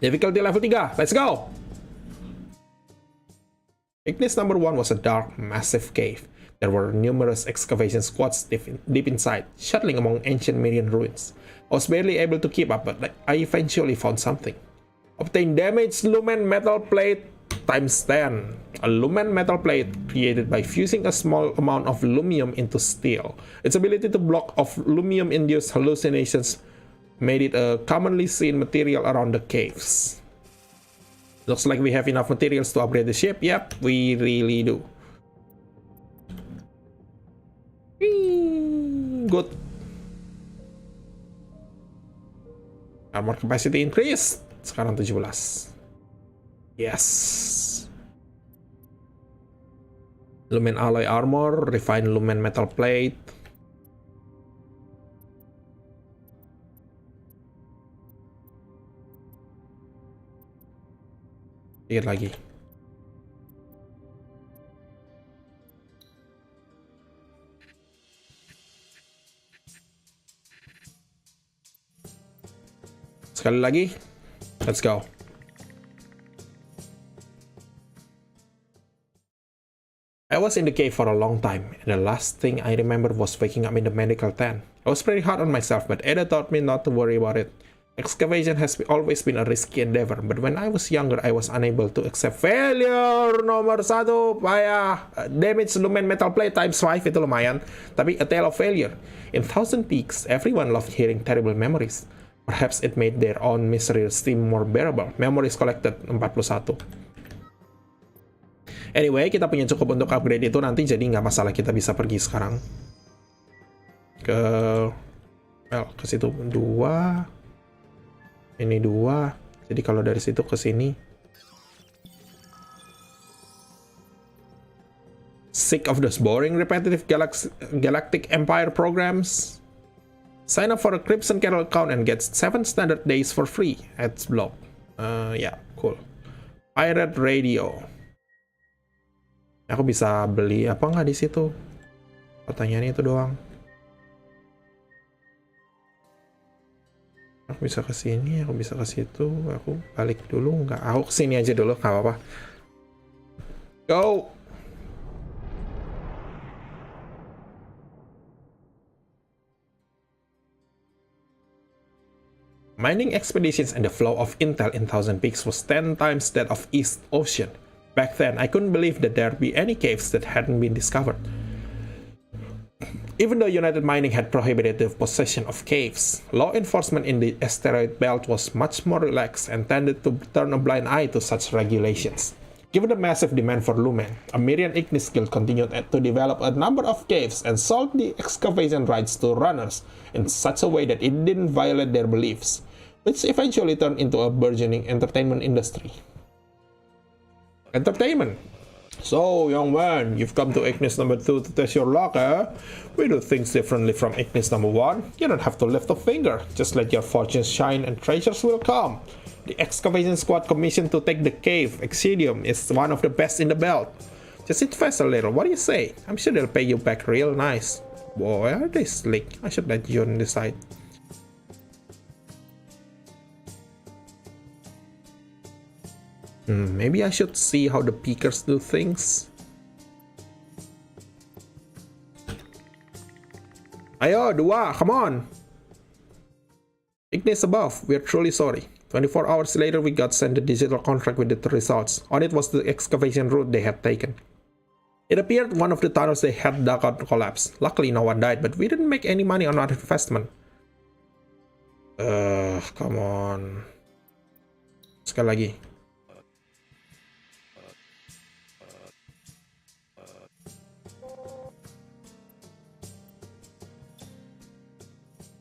Difficulty level 3, let's go! Ignis number 1 was a dark, massive cave. There were numerous excavation squads deep inside, shuttling among ancient Mirian ruins. I was barely able to keep up, but I eventually found something. Obtain damaged lumen metal plate times 10. A lumen metal plate created by fusing a small amount of lumium into steel. Its ability to block off lumium-induced hallucinations made it a commonly seen material around the caves. Looks like we have enough materials to upgrade the ship. Yep, we really do. Good. Armor capacity increase. Sekarang 17. Yes. Lumen alloy armor, refined lumen metal plate. Dikit lagi. Sekali lagi. Let's go. I was in the cave for a long time, and the last thing I remember was waking up in the medical tent. I was pretty hard on myself, but Ada taught me not to worry about it. Excavation has always been a risky endeavor, but when I was younger, I was unable to accept failure. Nomor 1, payah. Damage lumen metal plate times 5 itu lumayan, tapi a tale of failure. In Thousand Peaks, everyone loved hearing terrible memories. Perhaps it made their own misery seem more bearable. Memories collected 41. Anyway, kita punya cukup untuk upgrade itu nanti, jadi nggak masalah kita bisa pergi sekarang. Ke situ 2. Ini 2. Jadi kalau dari situ ke sini. Sick of those boring repetitive galactic empire programs? Sign up for a Crimson Carol account and get 7 standard days for free. Ads block. Yeah, cool. Pirate Radio. Aku bisa beli apa nggak di situ? Pertanyaannya itu doang. Aku bisa ke sini, aku bisa ke situ. Aku balik dulu nggak? Aku ke sini aja dulu, nggak apa-apa. Go. Mining expeditions and the flow of intel in Thousand Peaks was 10 times that of East Ocean. Back then, I couldn't believe that there'd be any caves that hadn't been discovered. Even though United Mining had prohibited the possession of caves, law enforcement in the asteroid belt was much more relaxed and tended to turn a blind eye to such regulations. Given the massive demand for lumen, a Mirian Ignis Guild continued to develop a number of caves and sold the excavation rights to runners in such a way that it didn't violate their beliefs, which eventually turned into a burgeoning entertainment industry. Entertainment. So, young man, you've come to Ignis number 2 to test your luck, eh? We do things differently from Ignis number 1. You don't have to lift a finger. Just let your fortunes shine and treasures will come. The excavation squad commissioned to take the cave, Exidium, is one of the best in the belt. Just invest a little, what do you say? I'm sure they'll pay you back real nice. Boy, are they slick. I should let John decide. Maybe I should see how the peakers do things. Ayo, 2, come on! Ignis above, we're truly sorry. 24 hours later, we got sent a digital contract with the results. On it was the excavation route they had taken. It appeared one of the tunnels they had dug out collapsed. Luckily, no one died, but we didn't make any money on our investment. Come on. Sekali lagi.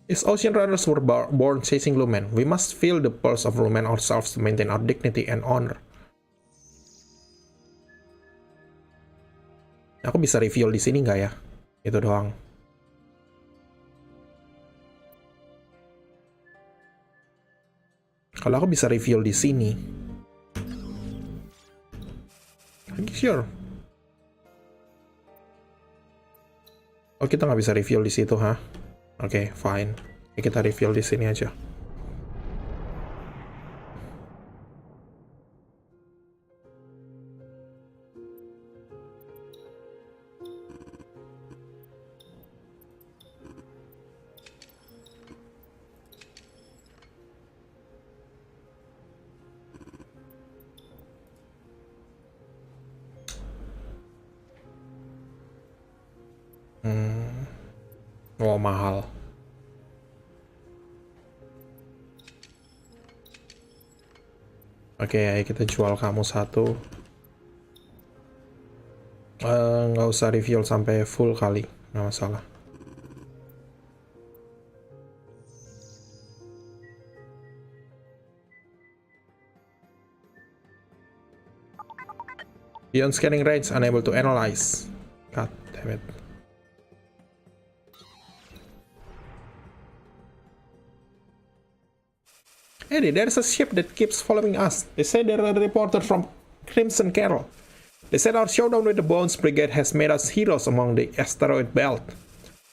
These ocean runners were born chasing Lumen. We must feel the pulse of Lumen ourselves to maintain our dignity and honor. Aku bisa reveal di sini nggak ya? Itu doang. Kalau aku bisa reveal di sini, are you sure? Oh, kita nggak bisa reveal di situ, ha? Oke, fine. Kita reveal di sini aja. Oh, mahal. Oke, ayo kita jual kamu 1. Nggak usah reveal sampai full kali, nggak masalah. Beyond scanning range, unable to analyze. God damn it. Eddie, there's a ship that keeps following us. They say they're a reporter from Crimson Carol. They said our showdown with the Bones Brigade has made us heroes among the asteroid belt.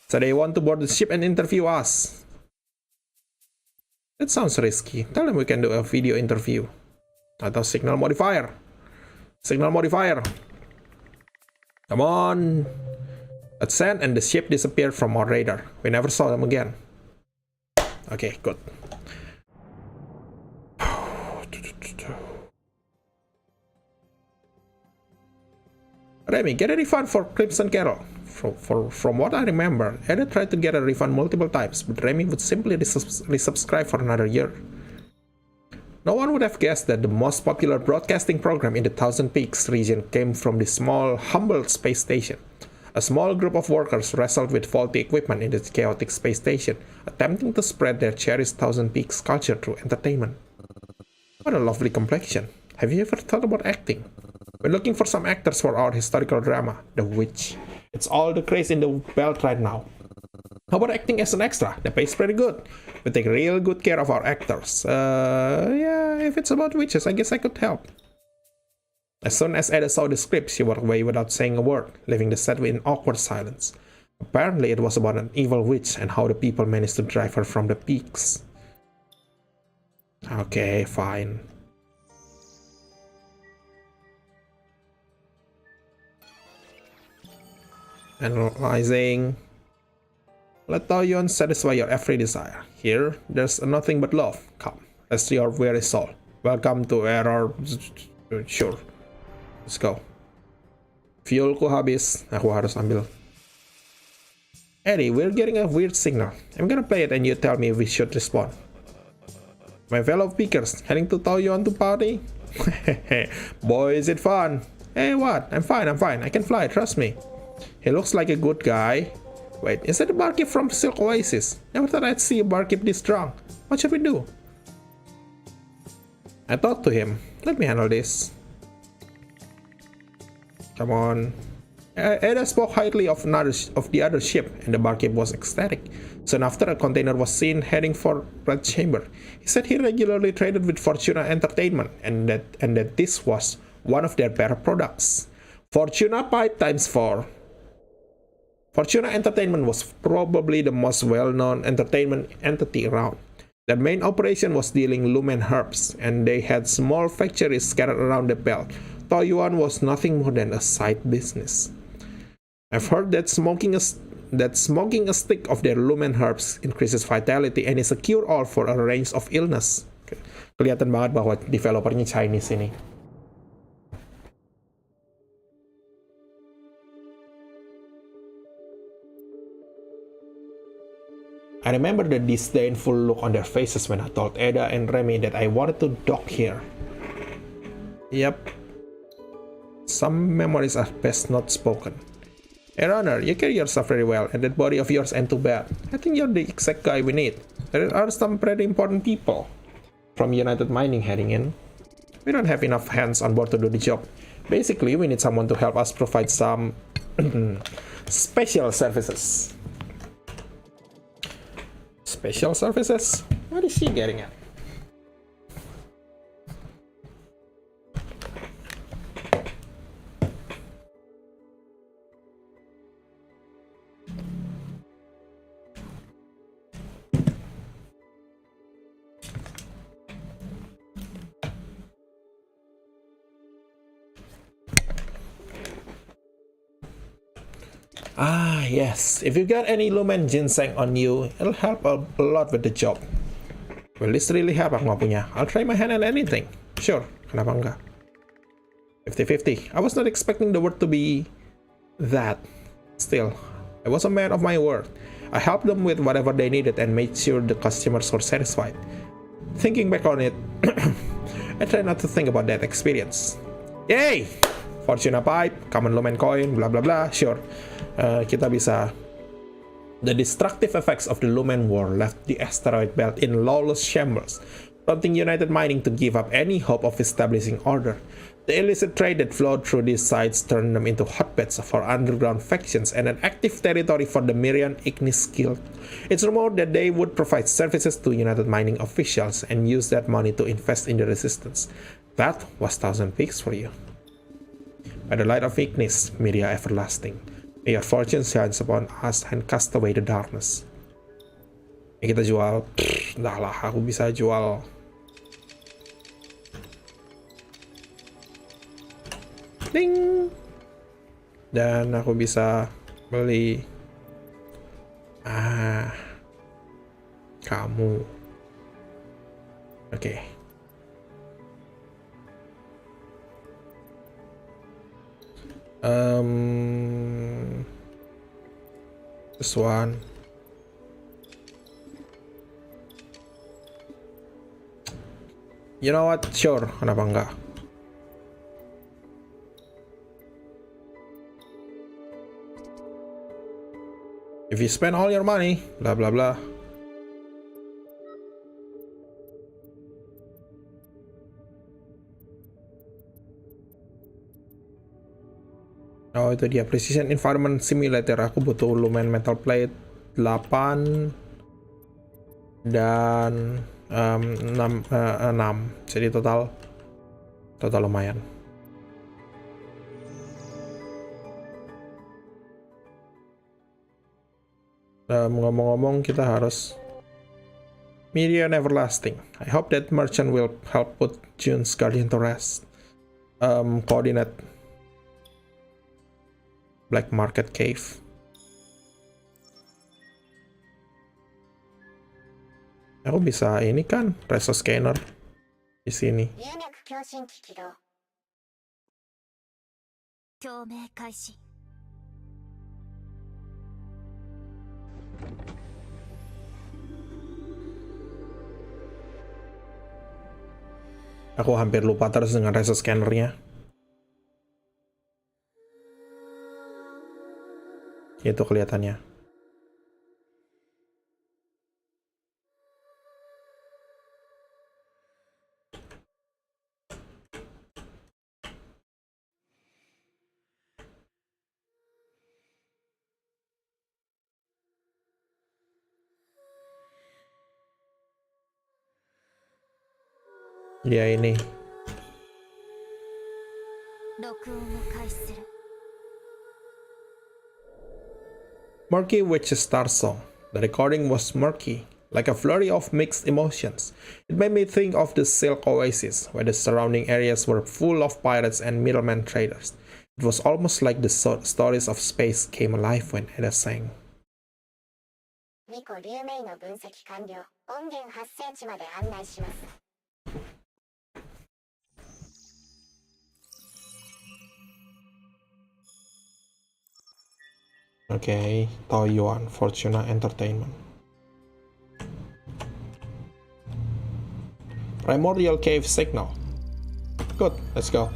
So they want to board the ship and interview us. That sounds risky. Tell them we can do a video interview. Atau signal modifier. Signal modifier. Come on. Let's send, and the ship disappeared from our radar. We never saw them again. Okay, good. Remy, get a refund for Crimson Carol. From what I remember, Ada tried to get a refund multiple times, but Remy would simply resubscribe for another year. No one would have guessed that the most popular broadcasting program in the Thousand Peaks region came from the small, humble space station. A small group of workers wrestled with faulty equipment in the chaotic space station, attempting to spread their cherished Thousand Peaks culture through entertainment. What a lovely complexion. Have you ever thought about acting? We're looking for some actors for our historical drama, The Witch. It's all the craze in the belt right now. How about acting as an extra? The pay's pretty good. We take real good care of our actors. Yeah, if it's about witches, I guess I could help. As soon as Ada saw the script, she walked away without saying a word, leaving the set in awkward silence. Apparently, it was about an evil witch and how the people managed to drive her from the peaks. Okay, fine. Analyzing. Let Taoyuan satisfy your every desire. Here, there's nothing but love. Come, rest your weary soul. Welcome to Error. Sure. Let's go. Fuelku habis. Aku harus ambil. Eddie, we're getting a weird signal. I'm gonna play it and you tell me if we should respond. My fellow pickers, heading to Taoyuan to party? Boy, is it fun. Hey, what? I'm fine. I can fly, trust me. He looks like a good guy. Wait, is that the barkeep from Silk Oasis? Never thought I'd see a barkeep this drunk. What should we do? I talked to him. Let me handle this. Come on. Ada spoke highly of the other ship, and the barkeep was ecstatic. Soon after, a container was seen heading for Red Chamber. He said he regularly traded with Fortuna Entertainment, and that this was one of their better products. Fortuna Pipe times 4. Fortuna Entertainment was probably the most well-known entertainment entity around. Their main operation was dealing lumen herbs, and they had small factories scattered around the belt. Toyuan was nothing more than a side business. I've heard that smoking a stick of their lumen herbs increases vitality and is a cure-all for a range of illness. Kelihatan banget bahwa developernya Chinese ini. I remember the disdainful look on their faces when I told Eda and Remy that I wanted to dock here. Yep. Some memories are best not spoken. Hey runner, you carry yourself very well, and that body of yours ain't too bad. I think you're the exact guy we need. There are some pretty important people from United Mining heading in. We don't have enough hands on board to do the job. Basically, we need someone to help us provide some special services. Special services? What is she getting at? Ah, yes. If you got any lumen ginseng on you, it'll help a lot with the job. Will this really help? Aku nggak punya. I'll try my hand at anything. Sure, kenapa enggak? 50-50. I was not expecting the word to be that. Still, I was a man of my word. I helped them with whatever they needed and made sure the customers were satisfied. Thinking back on it, I try not to think about that experience. Yay! Fortuna Pipe, Common Lumen Coin, bla bla bla, sure. Kita bisa. The destructive effects of the Lumen War left the asteroid belt in lawless shambles, prompting United Mining to give up any hope of establishing order. The illicit trade that flowed through these sites turned them into hotbeds for underground factions and an active territory for the Mirian Ignis Guild. It's rumored that they would provide services to United Mining officials and use that money to invest in the resistance. That was Thousand Peaks for you. By the light of Ignis, Miria everlasting, may your fortune shines upon us and cast away the darkness. Ini kita jual, dah lah, aku bisa jual ding, dan aku bisa beli kamu. Oke. This one. You know what? Sure, kenapa enggak? If you spend all your money, blah blah blah. Oh, itu dia Precision Environment Simulator. Aku butuh lumen metal plate 8 dan 6. Jadi total lumayan. Ngomong-ngomong, kita harus Miriam Everlasting. I hope that merchant will help put June's Guardian to rest. Coordinate Black Market Cave. Aku bisa ini kan, resource scanner di sini. Aku hampir lupa terus dengan resource scannernya. Itu kelihatannya. Ya ini. Murky Witch's Starsong. The recording was murky, like a flurry of mixed emotions. It made me think of the Silk Oasis, where the surrounding areas were full of pirates and middleman traders. It was almost like the stories of space came alive when Ada sang. 2個流明の分析完了。音源発生地まで案内します。Okay, Toyuan, Fortuna Entertainment. Primordial Cave Signal. Good, let's go.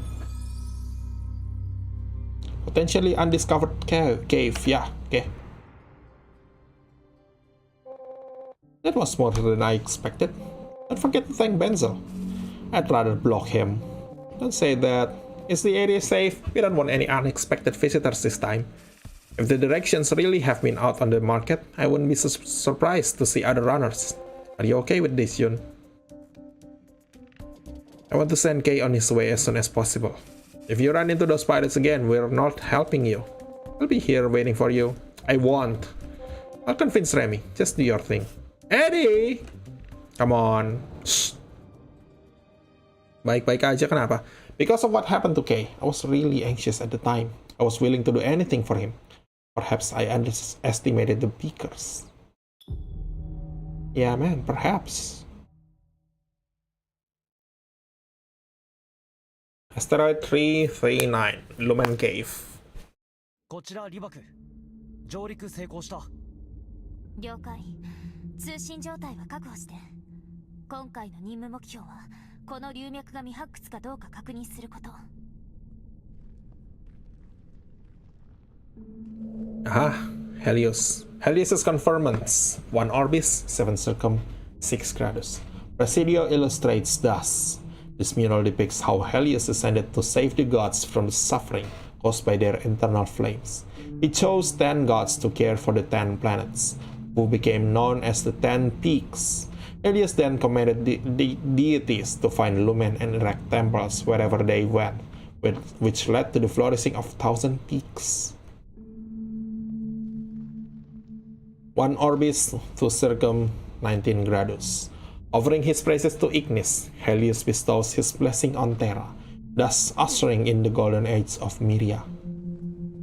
Potentially undiscovered cave, yeah, okay. That was more than I expected. Don't forget to thank Benzel. I'd rather block him. Don't say that. Is the area safe? We don't want any unexpected visitors this time. If the directions really have been out on the market, I wouldn't be surprised to see other runners. Are you okay with this, Yun? I want to send Kay on his way as soon as possible. If you run into those pirates again, we're not helping you. We'll be here waiting for you. I won't. I'll convince Remy. Just do your thing. Eddie! Come on. Shh. Baik-baik aja, kenapa? Because of what happened to Kay, I was really anxious at the time. I was willing to do anything for him. Perhaps I underestimated the Beakers. Yeah, man, perhaps. Asteroid 339, Lumen Cave. こちらリバク。上陸成功した。了解。通信状態は確保して。今回の任務目標はこの流脈が未発掘かどうか確認すること。Aha, Helios. Helios's conformants: 1 Orbis, 7 Circum, 6 Gradus. Presidio illustrates thus. This mural depicts how Helios ascended to save the gods from the suffering caused by their internal flames. He chose 10 gods to care for the 10 planets, who became known as the 10 Peaks. Helios then commanded the deities to find lumen and erect temples wherever they went, which led to the flourishing of 1,000 peaks. 1 Orbis to Circum 19 Gradus. Offering his praises to Ignis, Helios bestows his blessing on Terra, thus ushering in the golden age of Myria.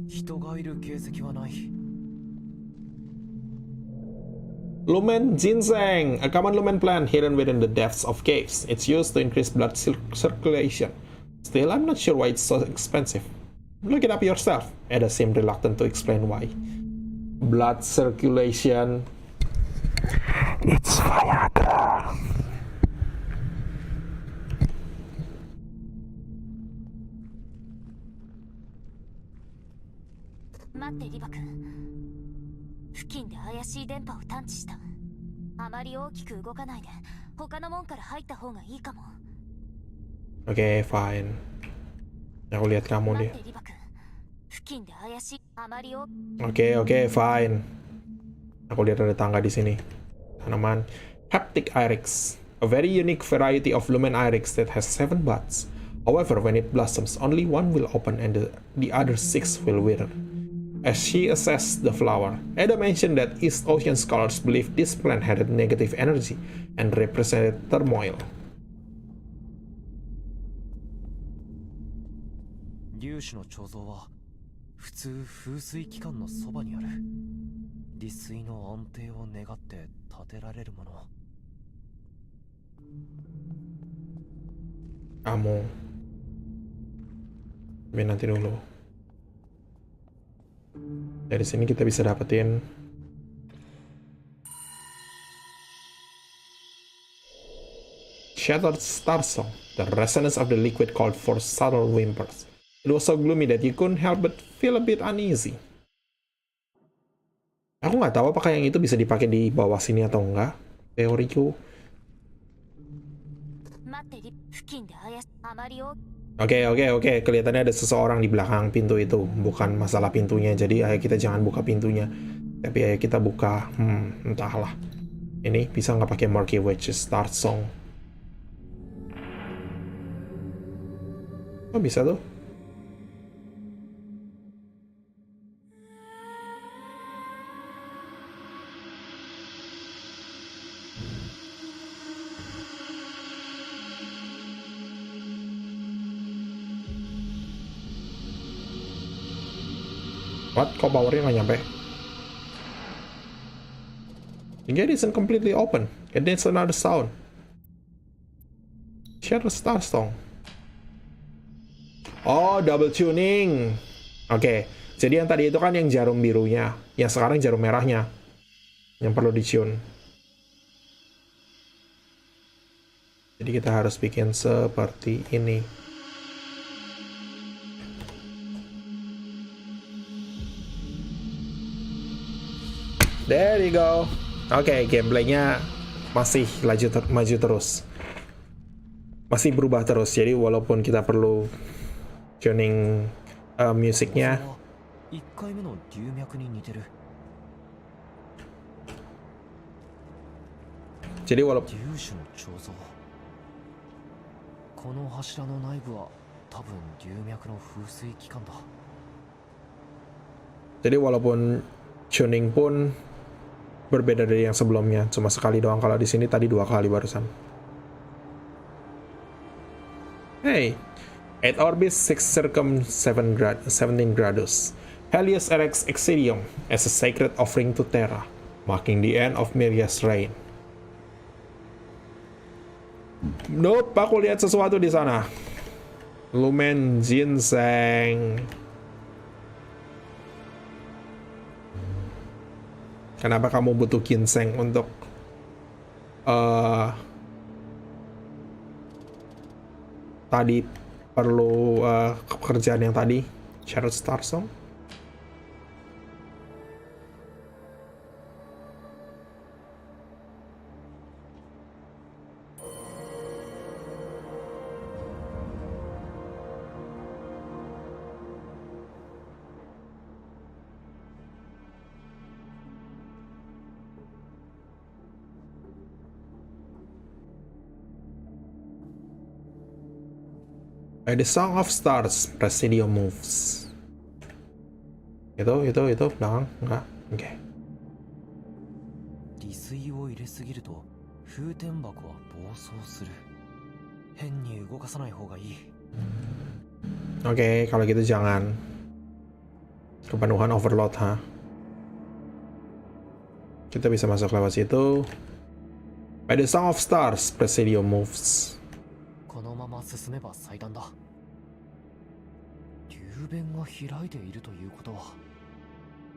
人がいる形跡はない。 Lumen Ginseng, a common lumen plant hidden within the depths of caves. It's used to increase blood circulation. Still, I'm not sure why it's so expensive. Look it up yourself. Ada seemed reluctant to explain why. Blood circulation. It's Viagra. Matte, リバ君。付近で怪しい電波を探知した。あまり大きく動かないで、他の門から入った方がいいかも。Okay, fine. Aku lihat kamu deh. リバ君。付近で怪しい。あまり大。Okay, fine. Aku lihat ada tangga di sini. Tanaman Haptic Iris, a very unique variety of lumen iris that has 7 buds. However, when it blossoms, only one will open and the other 6 will wither. As she assessed the flower, Ada mentioned that East Ocean scholars believe this plant had a negative energy and represented turmoil. 粒子の彫像は普通風水機関のそばにある。利水の安定を願って建てられるもの。Kamu. Tapi nanti dulu. Dari sini kita bisa dapetin Shattered Starsong, the resonance of the liquid called for subtle whimpers. It was so gloomy that you couldn't help but feel a bit uneasy. Aku nggak tahu apakah yang itu bisa dipakai di bawah sini atau enggak. Teoriku. Oke. Kelihatannya ada seseorang di belakang pintu itu. Bukan masalah pintunya. Jadi ayo kita jangan buka pintunya. Tapi ayo kita buka. Entahlah. Ini bisa nggak pakai Murky Witch's Starsong? Oh bisa tuh. What? Kok powernya nggak nyampe? The gate isn't completely open. It needs another sound. Share the Starsong. Oh, double tuning. Oke, jadi yang tadi itu kan yang jarum birunya, yang sekarang jarum merahnya yang perlu di-tune. Jadi kita harus bikin seperti ini. There you go. Oke, gameplaynya masih maju terus. Masih berubah terus. Jadi walaupun kita perlu tuning musiknya. 1回目の龍脈に似てる。 Jadi walaupun 粒子の彫像。この柱の内部は多分龍脈の風水器官だ。 jadi walaupun tuning pun berbeda dari yang sebelumnya, cuma sekali doang. Kalau di sini tadi 2 kali barusan. Hey, 8 orbits, 6 circum 17 gradus. Helios erects Exidium as a sacred offering to Terra, marking the end of Miria's reign. Nope, aku lihat sesuatu di sana. Lumen ginseng. Kenapa kamu butuh ginseng untuk tadi perlu pekerjaan yang tadi? Syarat Starsong? By the Song of Stars, Presidio moves. Itu, belakang, enggak, oke. 利水を入れすぎると風天箱は暴走する。変に動かさない方がいい。 Oke, kalau gitu jangan. Kepenuhan overload, ha. Kita bisa masuk lewat situ. By the Song of Stars, Presidio moves. このまま進めば祭壇だ。流弁が開いているということは、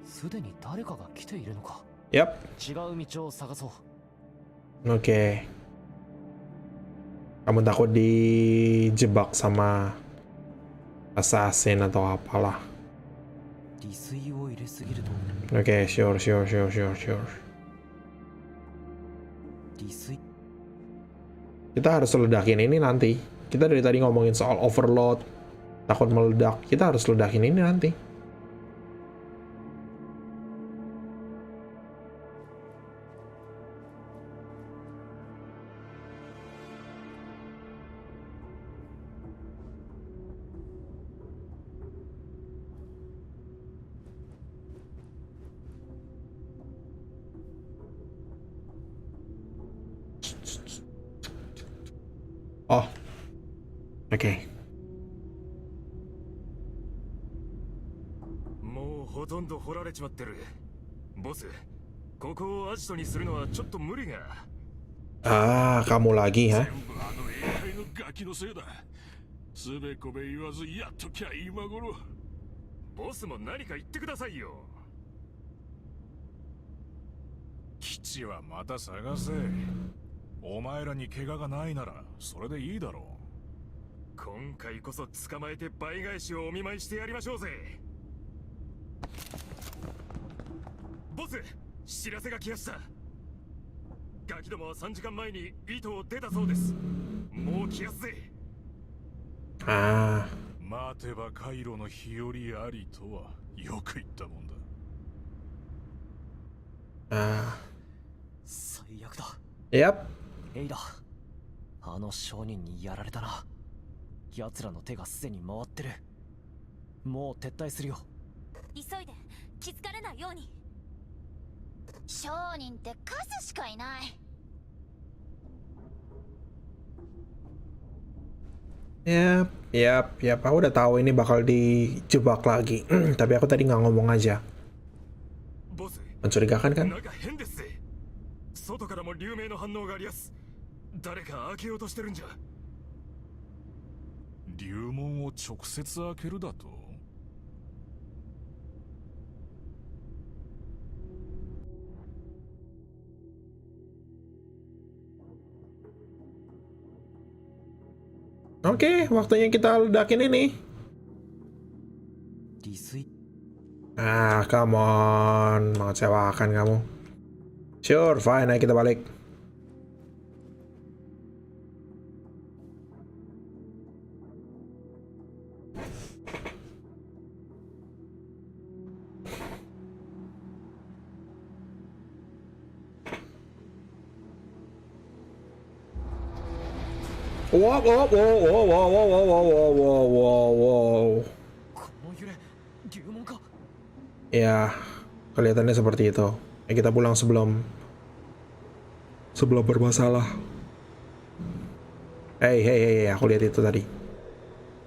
すでに誰かが来ているのか。 Yap. 違う道を探そう。 Oke. Kamu takut dijebak sama assassin atau apalah. 利水を入れすぎると。 Oke, sure. 利水。 Kita harus ledakin ini nanti. Kita dari tadi ngomongin soal overload, takut meledak. Kita harus ledakin ini nanti. Oh, oke. もうほとんど掘られちまってる。ボス、ここをアジトにするのはちょっと無理が。 Ah, kamu lagi, ha? 全部あの霊界のガキのせいだ。つべこべ言わずやっときゃ今頃。ボスも何か言ってくださいよ。基地はまた探せ。お前らに怪我がないならそれでいいだろう。今回こそ捕まえて倍返しをお見舞いしてやりましょうぜ。ボス、知らせが来やした。ガキどもは3時間前に糸を出たそうです。もう来やすぜ。Ah, 待てば回路の日和ありとはよく言ったもんだ。ah. 最悪だ。 Yap. エイだ。あの商人にやられたな。奴らの手がすでに回ってる。もう撤退するよ。急いで気づかれないように。商人って数しかいない。 Oke, Yap, aku udah tahu ini bakal dijebak lagi. Tapi aku tadi nggak ngomong aja. ボス Mencurigakan kan? なんか変ですぜ外からも流明の反応がありやす誰か開けようとしてるんじゃ流門を直接開けるだと？ Oke, waktunya kita ledakin ini. 利水 Ah, come on. Mengecewakan kamu. Sure, fine. Ayo kita balik. Wow. この揺れ流門か Ya, kelihatannya seperti itu. Kita pulang sebelum bermasalah. Hey, aku lihat itu tadi.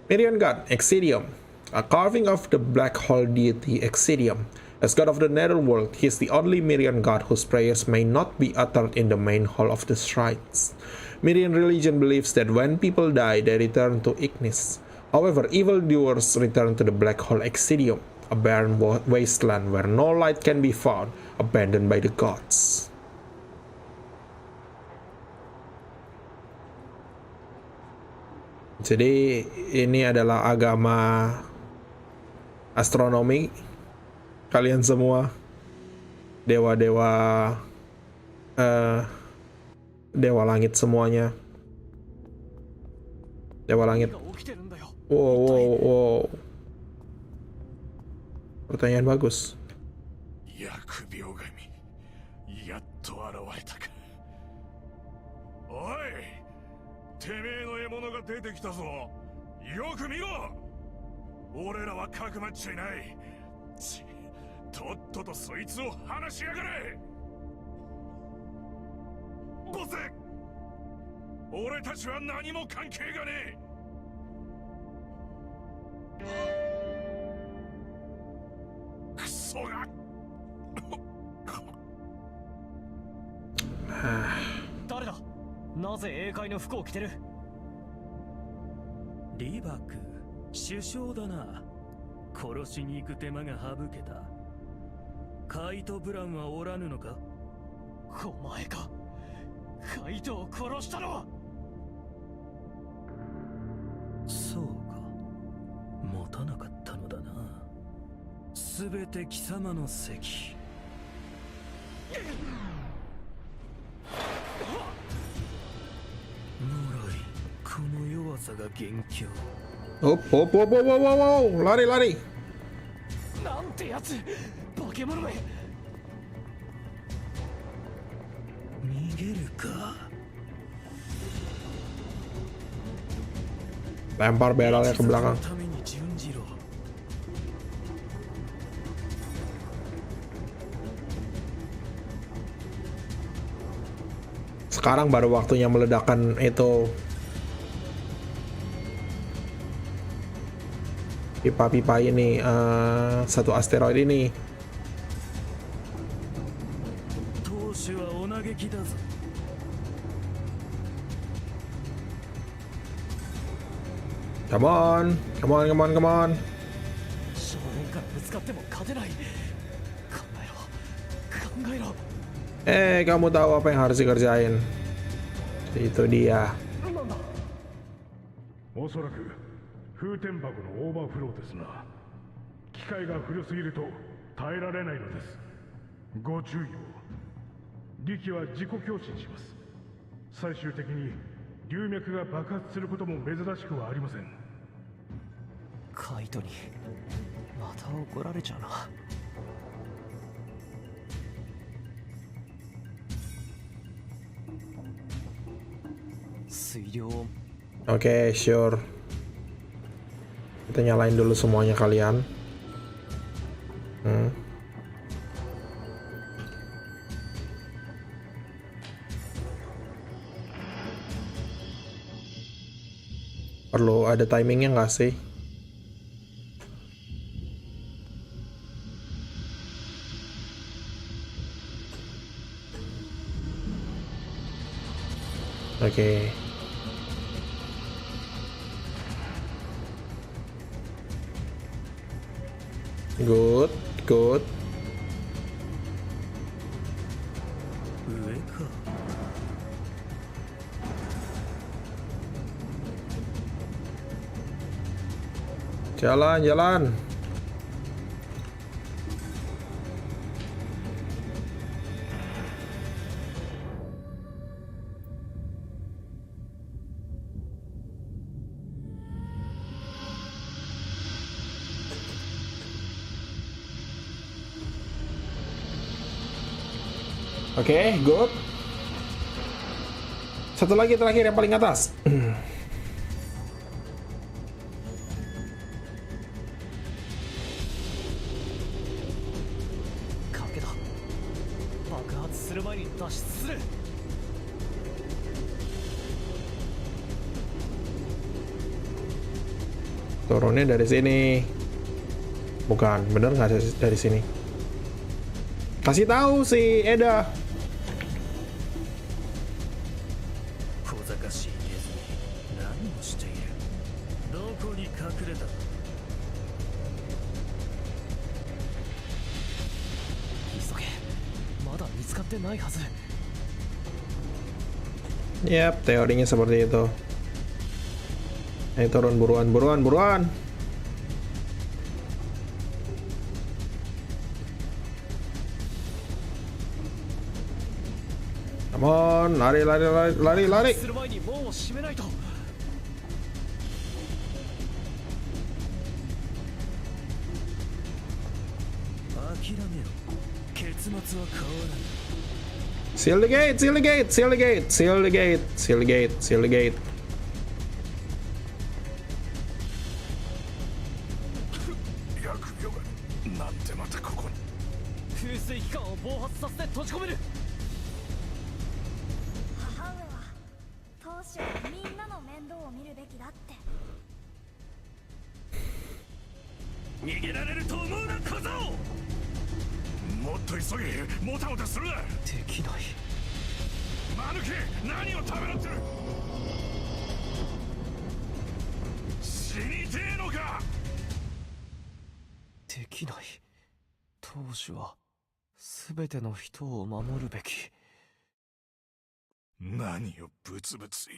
Mirian God, Exidium. A carving of the black hole deity Exidium. As god of the netherworld, he is the only Mirian god whose prayers may not be uttered in the main hall of the shrines. Mirian religion believes that when people die, they return to Ignis. However, evildoers return to the black hole Exidium, a barren wasteland where no light can be found, abandoned by the gods. Jadi ini adalah agama astronomi. Kalian semua dewa-dewa dewa langit semuanya. Dewa langit. が起きてるんだよ Wow. Pertanyaan bagus. 疫病神、やっと現れたか。おい、てめえの獲物が出てきたぞ。よく見ろ。俺らはかくまっちゃいない。とっととそいつを離しやがれ。ボス、俺たちは何も関係がねえ。クソが。誰だなぜ英会の服を着てるリバク首相だな殺しに行く手間が省けたカイト・ブランはおらぬのかお前かカイトを殺したのはそうか持たなかったのだなすべて貴様の責呪いこの弱さが元凶 Wow. Lari. なんてやつ化け物め逃げるか Lempar barrelnya ke belakang. ために順次郎 Sekarang baru waktunya meledakkan itu pipa-pipa ini, satu asteroid ini. 投手はお嘆きだぞ Come on. 正面からぶつかっても勝てない考えろ Kamu tahu apa yang harus dikerjain? Itu dia. なんだおそらく風天箱のオーバーフローですな機械が古すぎると耐えられないのですご注意を力は自己強振します最終的に流脈が爆発することも珍しくはありませんカイトにまた怒られちゃうな水量を Oke, sure. Kita nyalain dulu semuanya kalian. Perlu ada timingnya nggak sih? Oke. Good, good. 上か。 Jalan, jalan. Oke, good. Satu lagi terakhir yang paling atas. 賭けだ。爆発する前に脱出する。 Turunnya dari sini. Bukan, bener nggak dari sini? Kasih tahu si Eda. 小賢しいネズミ、何をしている。どこに隠れた。急げ。まだ見つかってないはず。 Yap, teorinya seperti itu. Ayo turun, buruan, buruan, buruan. Come on, lari, lari, lari, lari, lari. する前に門を閉めないと。 諦めろ。結末は変わらない。 Seal the gate, seal the gate, seal the gate, seal the gate, seal the gate, seal the gate. 疫病がなんでまたここに。風水機関を暴発させて閉じ込める。 母上は当初はみんなの面倒を見るべきだって。逃げられると思うな小僧。もっと急げ、もたもたするな。できない。マヌケ、何をためらってる。死にてえのか。できない。当主は全ての人を守るべき。 何をブツブツ。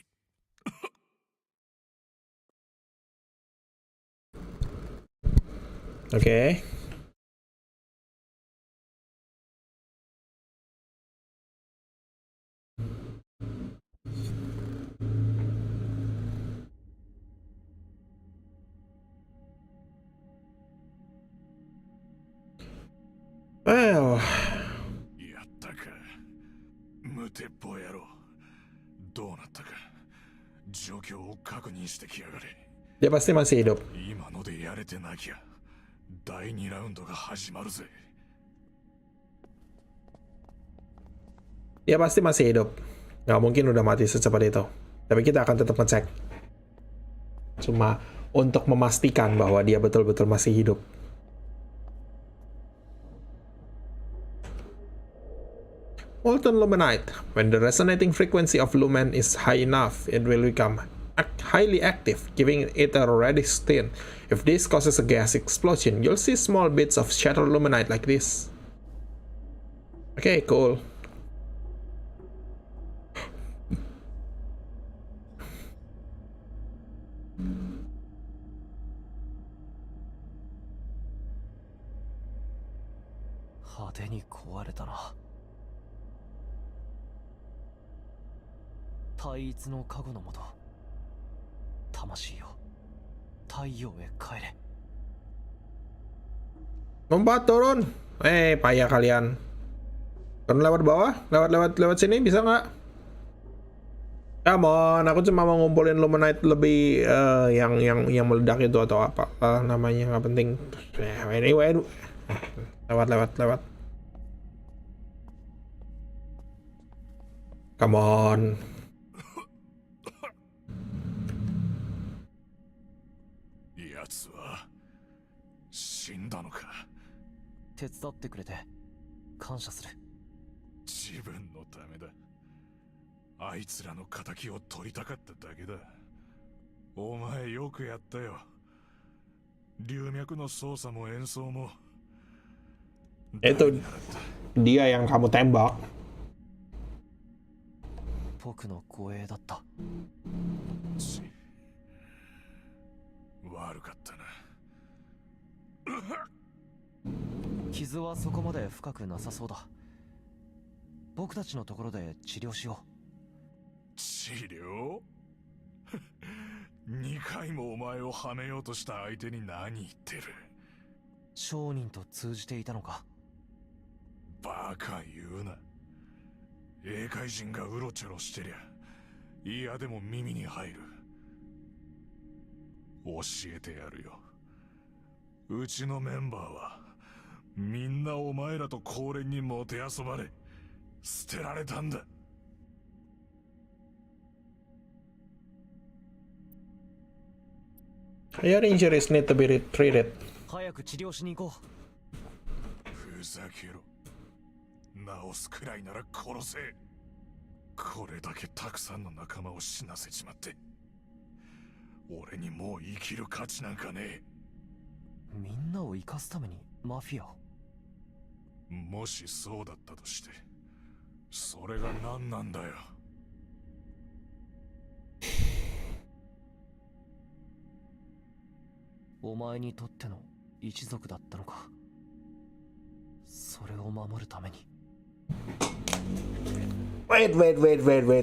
Oke. Well, やったか。無鉄砲野郎。どうなったか。状況を確認してきやがれ。 dia pasti masih hidup. 今のでやれてなきゃ第2ラウンドが始まるぜ。 Dia pasti masih hidup. Nggak mungkin udah mati secepat itu. Tapi kita akan tetap ngecek. Cuma untuk memastikan bahwa dia betul-betul masih hidup. Molten Lumenite. When the resonating frequency of lumen is high enough, it will become highly active, giving it a reddish tint. If this causes a gas explosion, you'll see small bits of shattered lumenite like this. Okay, cool. Hade 壊れたな。対一の加護のもと、魂よ、太陽へ帰れ。 Lompat turun. Payah kalian. Turun lewat bawah, lewat sini bisa nggak? Come on, aku cuma mau ngumpulin lumenite lebih yang meledak itu atau apa namanya, nggak penting. Anyway, lewat. Come on. 奴は死んだのか。手伝ってくれて感謝する。自分のためだ。あいつらの仇を取りたかっただけだ。お前よくやったよ。龍脈の操作も演奏も。 Itu dia yang kamu tembak. 僕の護衛だった。悪かったな。傷はそこまで深くなさそうだ。僕たちのところで治療しよう。治療2回もお前をはめようとした相手に何言ってる。商人と通じていたのか。バカ言うな。英海人がうろちょろしてりゃ嫌でも耳に入る。教えてやるよ。うちのメンバーはみんなお前らと高廉にもてあそばれ捨てられたんだ。Your injuries need to be treated. 早く治療しに行こふざけろ。治すくらいなら殺せ。これだけたくさんの仲間を死なせちまって俺にもう生きる価値なんかねう。みんなを生かすためにマフィアを。もしそうだったとしてそれが何なんだよ。お前にとっての一族だったのか。それを守るために。Wait.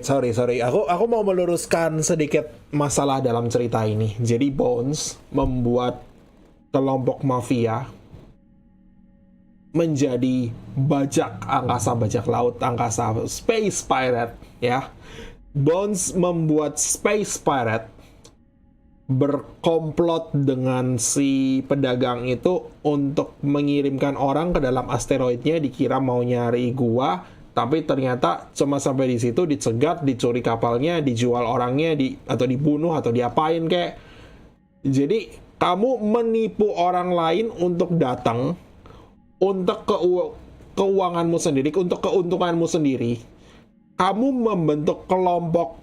Sorry. Aku mau meluruskan sedikit masalah dalam cerita ini. Jadi Bones membuat kelompok mafia menjadi bajak laut, angkasa, space pirate, ya. Bones membuat space pirate berkomplot dengan si pedagang itu untuk mengirimkan orang ke dalam asteroidnya, dikira mau nyari gua. Tapi ternyata cuma sampai di situ dicegat, dicuri kapalnya, dijual orangnya, atau dibunuh atau diapain kayak. Jadi kamu menipu orang lain untuk datang untuk keuanganmu sendiri, untuk keuntunganmu sendiri. Kamu membentuk kelompok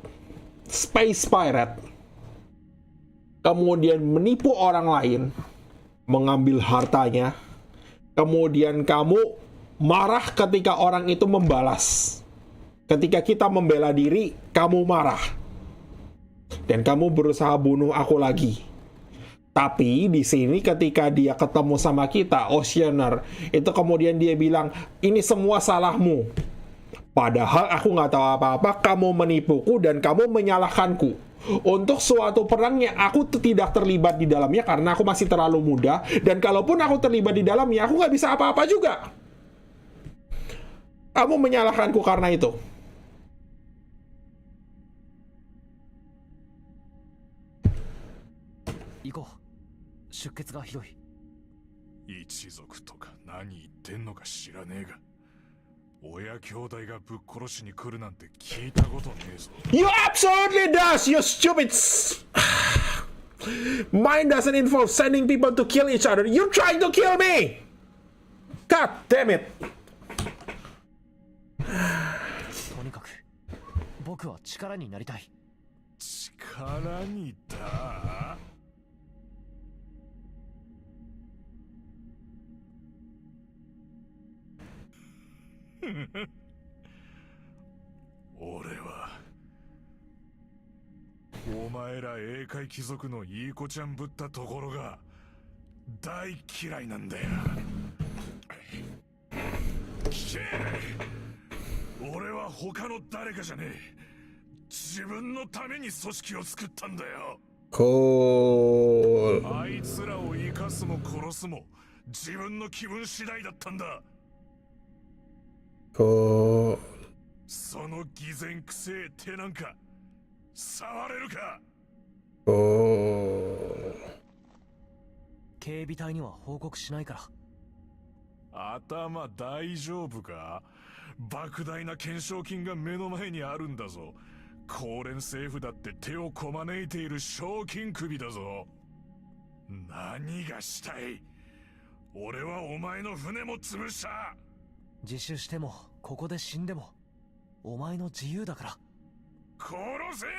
space pirate, kemudian menipu orang lain, mengambil hartanya, kemudian kamu marah ketika orang itu membalas. Ketika kita membela diri, kamu marah. Dan kamu berusaha bunuh aku lagi. Tapi di sini ketika dia ketemu sama kita, Oceaner, itu kemudian dia bilang, ini semua salahmu. Padahal aku nggak tahu apa-apa, kamu menipuku dan kamu menyalahkanku. Untuk suatu perang yang aku tidak terlibat di dalamnya karena aku masih terlalu muda. Dan kalaupun aku terlibat di dalamnya, aku nggak bisa apa-apa juga. Kamu menyalahkanku karena itu. Iko, 出血がひどい。一族とか何言ってんのか知らねえが親兄弟がぶっ殺しに来るなんて聞いたことねえぞ。 You absolutely does, you stupid. Mine doesn't involve sending people to kill each other. You're trying to kill me. God damn it. とにかく僕は力になりたい。力にだ。俺はお前ら英海貴族のいい子ちゃんぶったところが大嫌いなんだよ。聞け。俺は他の誰かじゃねえ。自分のために組織を作ったんだよ。あいつらを生かすも殺すも自分の気分次第だったんだ。その偽善くせえ手なんか触れるか。警備隊には報告しないから。頭大丈夫か。莫大な懸賞金が目の前にあるんだぞ。高連政府だって手をこまねいている賞金首だぞ。何がしたい？俺はお前の船も潰した。自首してもここで死んでもお前の自由だから。殺せよ。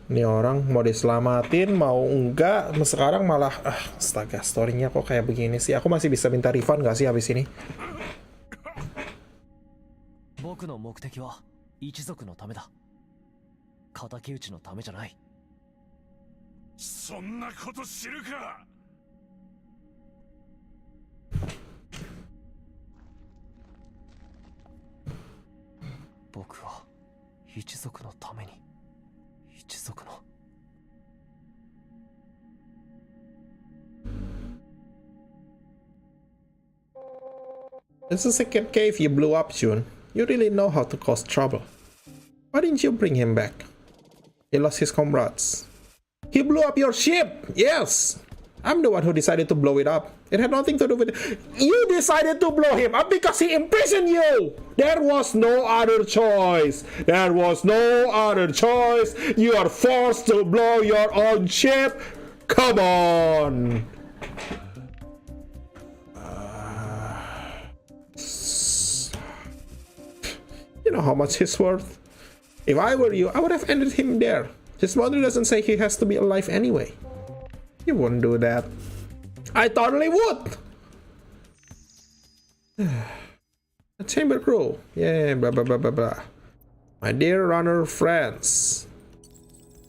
Ini orang mau diselamatin, mau enggak, sekarang malah astaga, storynya kok kayak begini sih. Aku masih bisa minta refund gak sih habis ini? 僕の目的は一族のためだ。敵討ちのためじゃない。そんなこと知るか。僕は一族のために一族の。This is a second cave you blew up, June. You really know how to cause trouble. Why didn't you bring him back? He lost his comrades. He blew up your ship! Yes! I'm the one who decided to blow it up. It had nothing to do with it. You decided to blow him up because he imprisoned you! There was no other choice. There was no other choice. You are forced to blow your own ship. Come on! You know how much he's worth? If I were you, I would have ended him there. His mother doesn't say he has to be alive anyway. You wouldn't do that. I totally would! A chamber crew. Yeah, blah blah blah blah blah. My dear runner friends.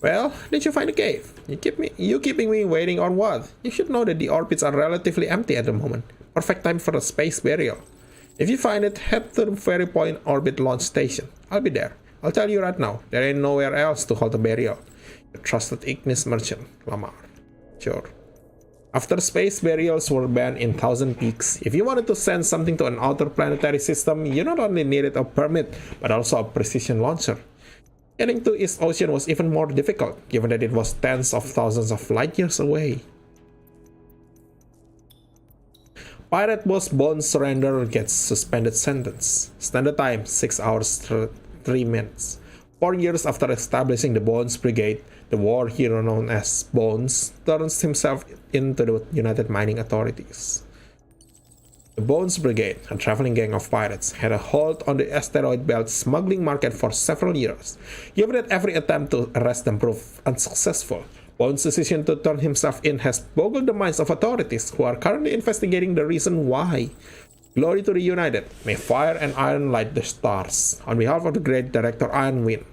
Well, did you find the cave? You keeping me waiting or what? You should know that the orbits are relatively empty at the moment. Perfect time for a space burial. If you find it, head to the Ferry Point Orbit Launch Station. I'll be there. I'll tell you right now, there ain't nowhere else to hold a burial. Your trusted Ignis merchant, Lamar. Sure. After space burials were banned in Thousand Peaks, if you wanted to send something to an outer planetary system, you not only needed a permit, but also a precision launcher. Getting to East Ocean was even more difficult, given that it was tens of thousands of light years away. Pirate boss Bone Surrender gets suspended sentence. Standard time 6 hours 3 minutes. 4 years after establishing the Bones Brigade, the war hero known as Bones turns himself into the United Mining Authorities. The Bones Brigade, a traveling gang of pirates, had a hold on the asteroid belt smuggling market for several years. Given that every attempt to arrest them proved unsuccessful, Bones' decision to turn himself in has boggled the minds of authorities who are currently investigating the reason why. Glory to the United. May fire and iron light the stars. On behalf of the great director Ironwind.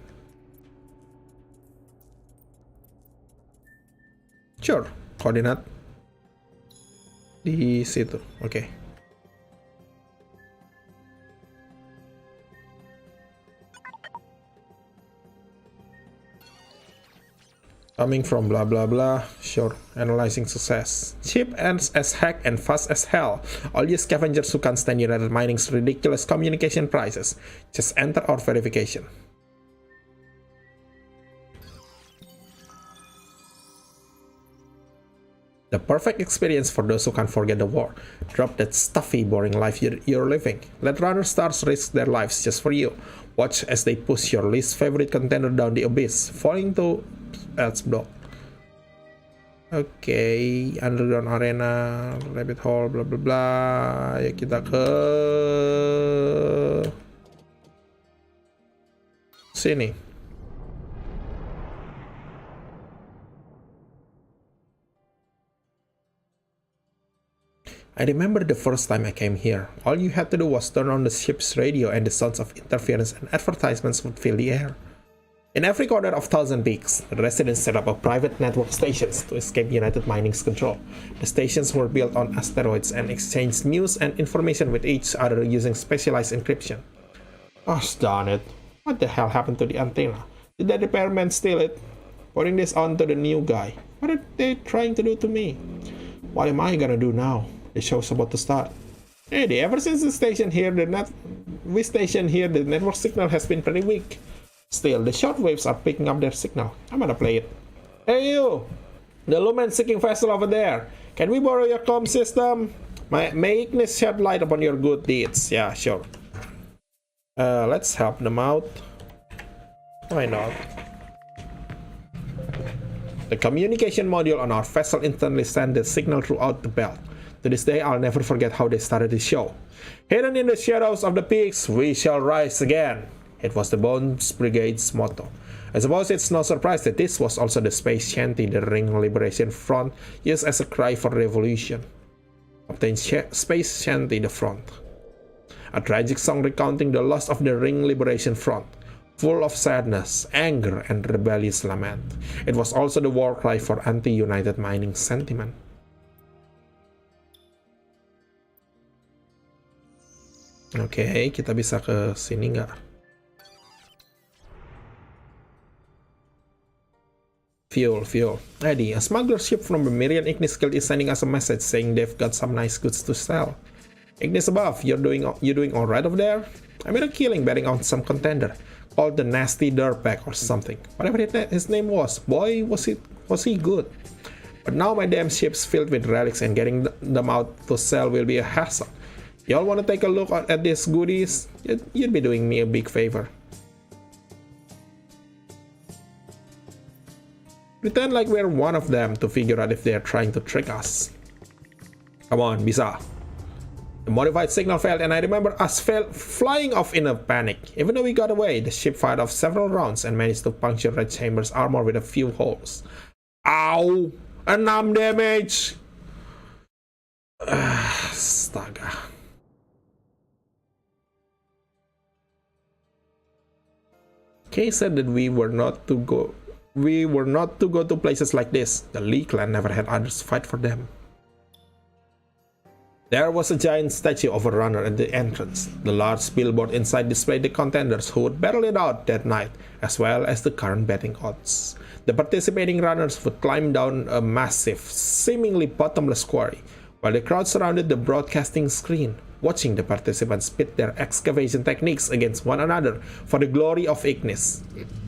Sure, koordinat di situ. Oke. Coming from blah blah blah. Sure, analyzing success. Cheap as heck and fast as hell. All you scavengers who can't stand United Mining's ridiculous communication prices, just enter our verification. The perfect experience for those who can't forget the war. Drop that stuffy, boring life you're living. Let runner stars risk their lives just for you. Watch as they push your least favorite contender down the abyss, falling to Earth's block. Oke, underground arena, rabbit hole, bla bla bla. Ya kita ke sini. I remember the first time I came here. All you had to do was turn on the ship's radio and the sounds of interference and advertisements would fill the air. In every corner of Thousand Peaks, the residents set up a private network stations to escape United Mining's control. The stations were built on asteroids and exchanged news and information with each other using specialized encryption. Gosh darn it. What the hell happened to the antenna? Did the repairman steal it? Putting this on to the new guy. What are they trying to do to me? What am I gonna do now? The show's about to start. Hey, ever since we stationed here, the network signal has been pretty weak. Still, the shortwaves are picking up their signal. I'm gonna play it. Hey you! The lumen seeking vessel over there. Can we borrow your comm system? May Ignis shed light upon your good deeds. Yeah, sure. Let's help them out. Why not? The communication module on our vessel instantly sent the signal throughout the belt. To this day, I'll never forget how they started the show. Hidden in the shadows of the peaks, we shall rise again. It was the Bones Brigade's motto. I suppose it's no surprise that this was also the space chanty the Ring Liberation Front used as a cry for revolution. Obtain Space Chanty the Front. A tragic song recounting the loss of the Ring Liberation Front, full of sadness, anger, and rebellious lament. It was also the war cry for anti-United Mining sentiment. Oke, kita bisa ke sini nggak? Fuel. Eddie, a smuggler ship from the Mirian Ignis Guild is sending us a message saying they've got some nice goods to sell. Ignis above, you doing alright over there? I made a killing betting on some contender called the Nasty Dirtbag or something. Whatever his name was, boy, was he good. But now my damn ship's filled with relics and getting them out to sell will be a hassle. Y'all want to take a look at these goodies? You'd be doing me a big favor. Pretend like we're one of them to figure out if they're trying to trick us. Come on, bisa. The modified signal failed and I remember us flying off in a panic. Even though we got away, the ship fired off several rounds and managed to puncture Red Chamber's armor with a few holes. Ow! 6 damage! Astaga. Kay said that we were not to go to places like this. The Lee clan never had others fight for them. There was a giant statue of a runner at the entrance. The large billboard inside displayed the contenders who would battle it out that night, as well as the current betting odds. The participating runners would climb down a massive, seemingly bottomless quarry, while the crowd surrounded the broadcasting screen, watching the participants pit their excavation techniques against one another for the glory of Ignis.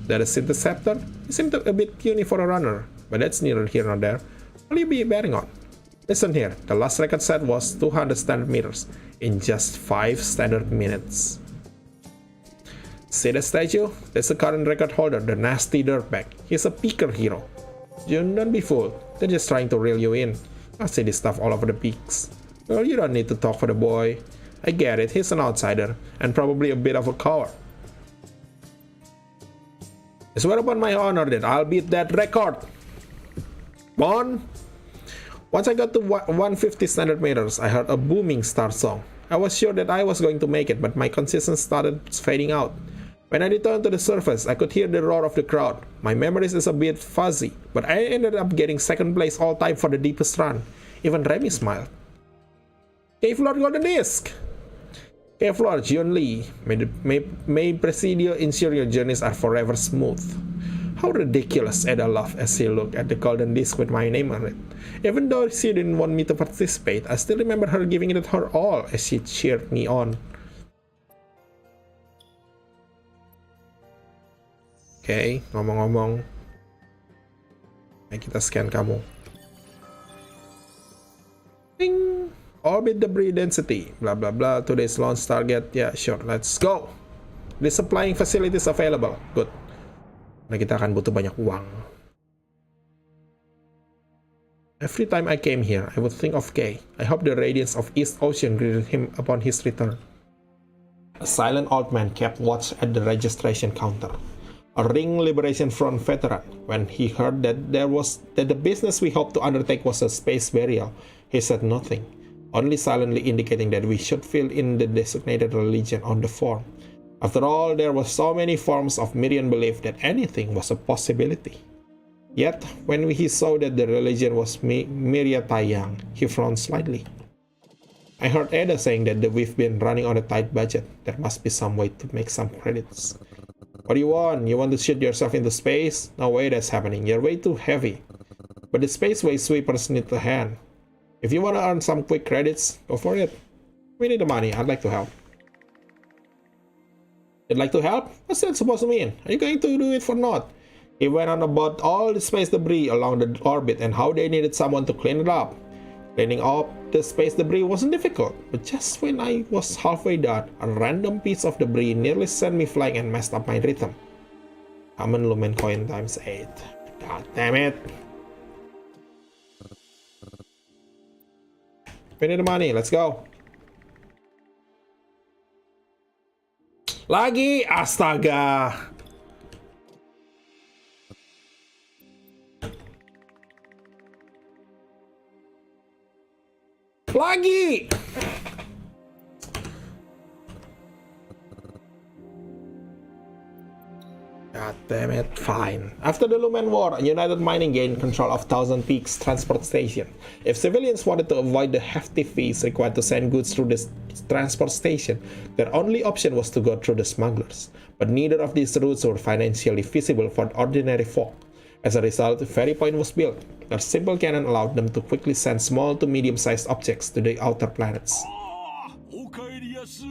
The Synthesceptor seemed a bit puny for a runner, but that's neither here nor there. What will you be betting on? Listen here, the last record set was 200 standard meters in just 5 standard minutes. See the statue? That's the current record holder, the Nasty Dirtbag. He's a peaker hero. Don't be fooled, they're just trying to reel you in. I see this stuff all over the peaks. Well, you don't need to talk for the boy. I get it, he's an outsider, and probably a bit of a coward. I swear upon my honor that I'll beat that record. Come on! Once I got to 150 standard meters, I heard a booming Starsong. I was sure that I was going to make it, but my consistency started fading out. When I returned to the surface, I could hear the roar of the crowd. My memories is a bit fuzzy, but I ended up getting second place all time for the deepest run. Even Remy smiled. K-Floor got the disc! K-Floor, Jion Lee, may Presidio ensure your journeys are forever smooth. How ridiculous, Ada laughed as she looked at the golden disc with my name on it. Even though she didn't want me to participate, I still remember her giving it her all as she cheered me on. Oke, ngomong-ngomong, kita scan kamu. Ding! Orbit debris density, blah blah blah, today's launch target, yeah sure, let's go! Resupplying facilities available, good. Nah, kita akan butuh banyak uang. Every time I came here, I would think of Kay. I hope the radiance of East Ocean greeted him upon his return. A silent old man kept watch at the registration counter. A Ring Liberation Front veteran. When he heard that the business we hoped to undertake was a space burial, he said nothing, only silently indicating that we should fill in the designated religion on the form. After all, there were so many forms of Mirian belief that anything was a possibility. Yet, when he saw that the religion was Miria Taiyang, he frowned slightly. I heard Ada saying that we've been running on a tight budget. There must be some way to make some credits. What do you want? You want to shoot yourself into space? No way that's happening. You're way too heavy. But the spaceway sweepers need a hand. If you want to earn some quick credits, go for it. We need the money. I'd like to help. You'd like to help? What's that supposed to mean? Are you going to do it for naught? He went on about all the space debris along the orbit and how they needed someone to clean it up. Cleaning up the space debris wasn't difficult, but just when I was halfway done, a random piece of debris nearly sent me flying and messed up my rhythm. Common Lumen Coin times 8. God damn it. We need the money, let's go. Lagi, astaga. Lagi. God damn it, fine. After the Lumen War, United Mining gained control of Thousand Peaks transport station. If civilians wanted to avoid the hefty fees required to send goods through this transport station, their only option was to go through the smugglers. But neither of these routes were financially feasible for ordinary folk. As a result, Ferry Point was built. Their simple cannon allowed them to quickly send small to medium-sized objects to the outer planets. おかえりやす。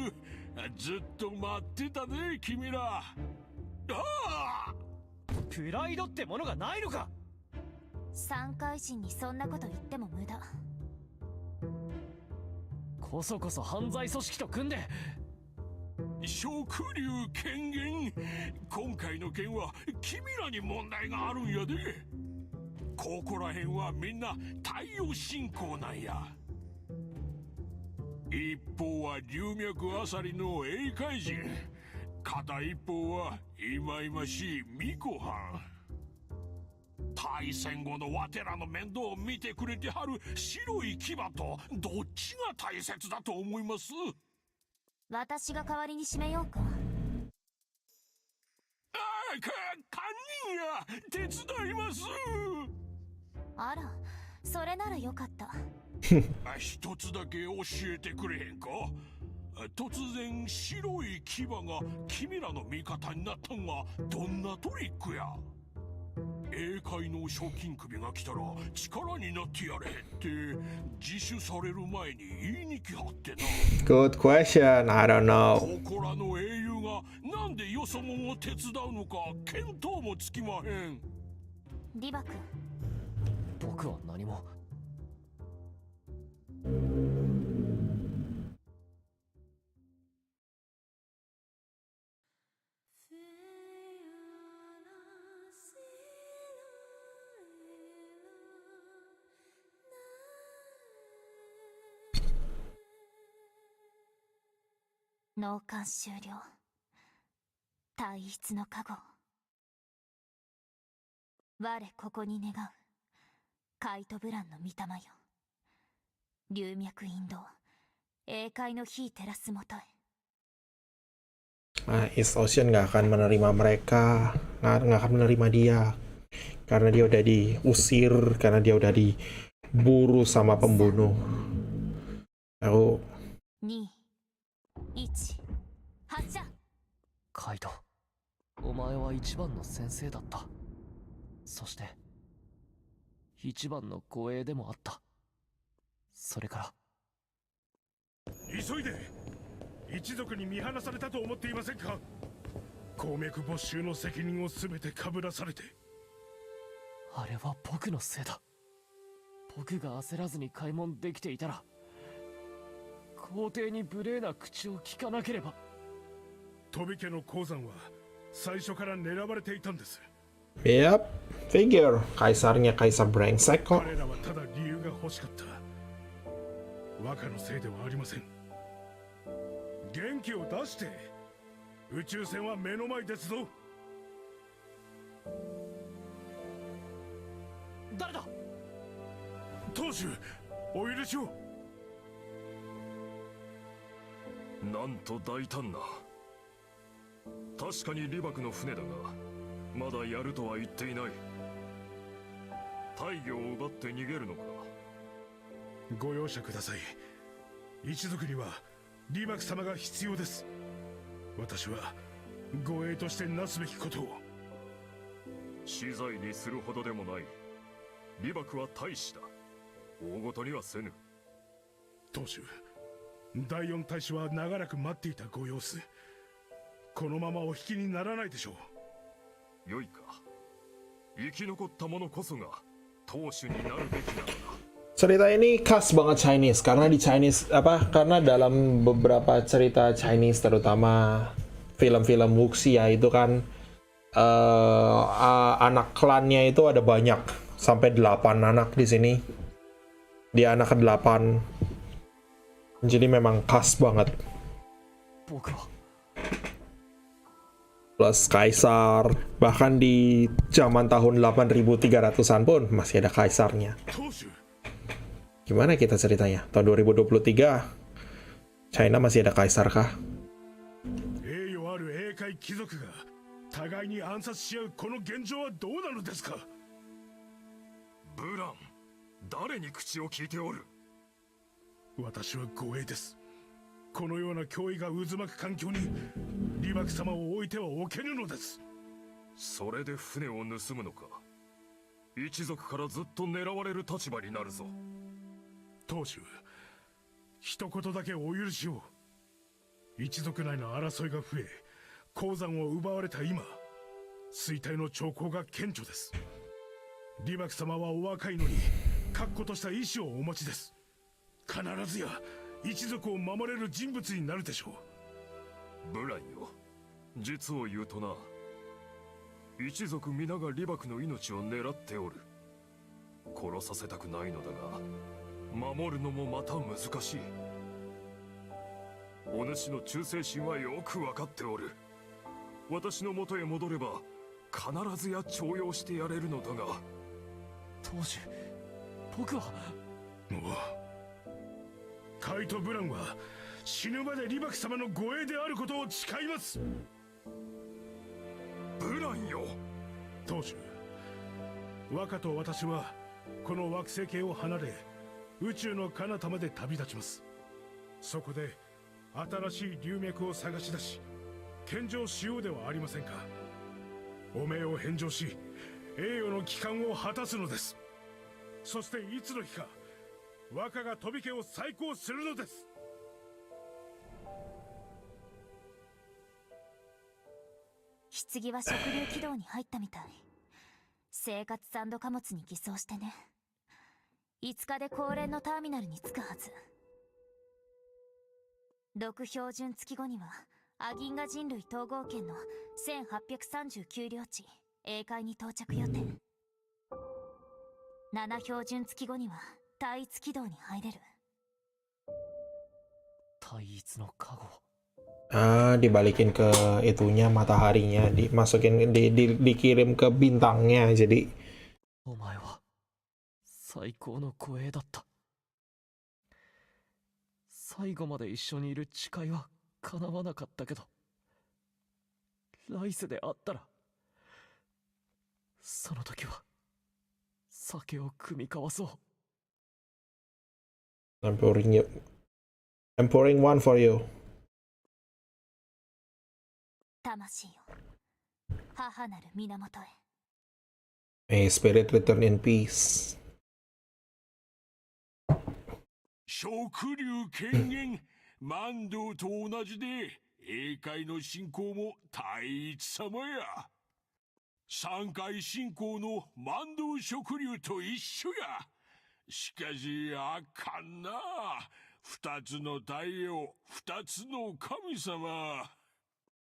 ずっと待ってたね、君ら。プライドってものがないのか。三回人にそんなこと言っても無駄。こそこそ犯罪組織と組んで。食竜権限。今回の件は君らに問題があるんやで。ここらへんはみんな太陽信仰なんや。一方は龍脈あさりの英海人。片一方は忌々しい巫女はん。大戦後のわてらの面倒を見てくれてはる白い牙とどっちが大切だと思います？私が代わりに締めようか。堪忍や、手伝います。あら、それならよかった。一つだけ教えてくれへんか？突然白い牙が君らの味方になったんはどんなトリックや？英海の賞金首が来たら力になってやれって自首される前に言いに来はってな。Good question, I don't know. ここらの英雄がなんでよそ者を手伝うのか見当もつきまへん。リバ君。僕は何も。納棺終了。体質の加護。我ここに願う。カイトブランの御霊よ。龍脈引導。英海の火照らすもとへ。East Ocean nggak akan menerima mereka, nggak akan menerima dia, karena dia udah diusir, karena dia udah diburu sama pembunuh. Aku 2、1、発射。カイト、お前は一番の先生だった。そして一番の護衛でもあった。それから急いで。一族に見放されたと思っていませんか？鉱脈没収の責任を全てかぶらされて。あれは僕のせいだ。僕が焦らずに開門できていたら、皇帝に無礼な口を聞かなければ。飛家の鉱山は最初から狙われていたんです。Yep, figure. Kaisarnya kaisar brengsek kok. 彼らはただ理由が欲しかった。若のせいではありません。元気を出して。宇宙船は目の前ですぞ。誰だ？当主、お許しを。なんと大胆な。確かにリバクの船だが、まだやるとは言っていない。大魚を奪って逃げるのか。ご容赦ください。一族にはリバク様が必要です。私は護衛としてなすべきことを。死罪にするほどでもない。リバクは大使だ。大ごとにはせぬ。当主、第四大使は長らく待っていたご様子。このままお引きにならないでしょう。よいか。生き残った者こそが当主になるべきなのだ。Cerita ini khas banget Chinese karena di Chinese karena dalam beberapa cerita Chinese terutama film-film wuxia itu kan anak klannya itu ada banyak sampai 8 anak di sini. Dia anak ke-8 Jadi memang khas banget. 僕は Plus kaisar, bahkan di zaman tahun 8300-an pun masih ada kaisarnya. 当主 Gimana kita ceritanya? Tahun 2023, China masih ada kaisar kah? 栄誉ある英海貴族が互いに暗殺し合うこの現状はどうなのですか。ブラン、誰に口を聞いておる。私は護衛です。このような脅威が渦巻く環境に李牧様を置いてはおけぬのです。それで船を盗むのか。一族からずっと狙われる立場になるぞ。当主、一言だけお許しを。一族内の争いが増え、鉱山を奪われた今、衰退の兆候が顕著です。李牧様はお若いのに確固とした意志をお持ちです。必ずや一族を守れる人物になるでしょう。ブランよ、実を言うとな、一族皆が李牧の命を狙っておる。殺させたくないのだが、守るのもまた難しい。お主の忠誠心はよく分かっておる。私の元へ戻れば必ずや重用してやれるのだが。当主、僕は。カイト・ブランは死ぬまで李牧様の護衛であることを誓います。ブランよ。当主、若と私はこの惑星系を離れ宇宙の彼方まで旅立ちます。そこで新しい流脈を探し出し献上しようではありませんか。汚名を返上し栄誉の帰還を果たすのです。そしていつの日か若が飛び家を再興するのです。棺は食流軌道に入ったみたい。生活産土貨物に偽装してね。5日で高連のターミナルに着くはず。6標準月後にはアギンガ人類統合圏の1839領地英海に到着予定。7標準月後には単一軌道に入れる。単一の加護。Dibalikin ke itunya, mataharinya, dikirim ke bintangnya, jadi お前は最高の護衛だった。最後まで一緒にいる誓いは叶わなかったけど、来世で会ったら、その時は酒を酌み交わそう。I'm pouring one for you. 魂よ、母なる源へ。 May spirit return in peace. 食流権限万道と同じで英海の信仰も太一様や。三海信仰の万道食流と一緒や。しかしあかんな。二つの太陽、二つの神様。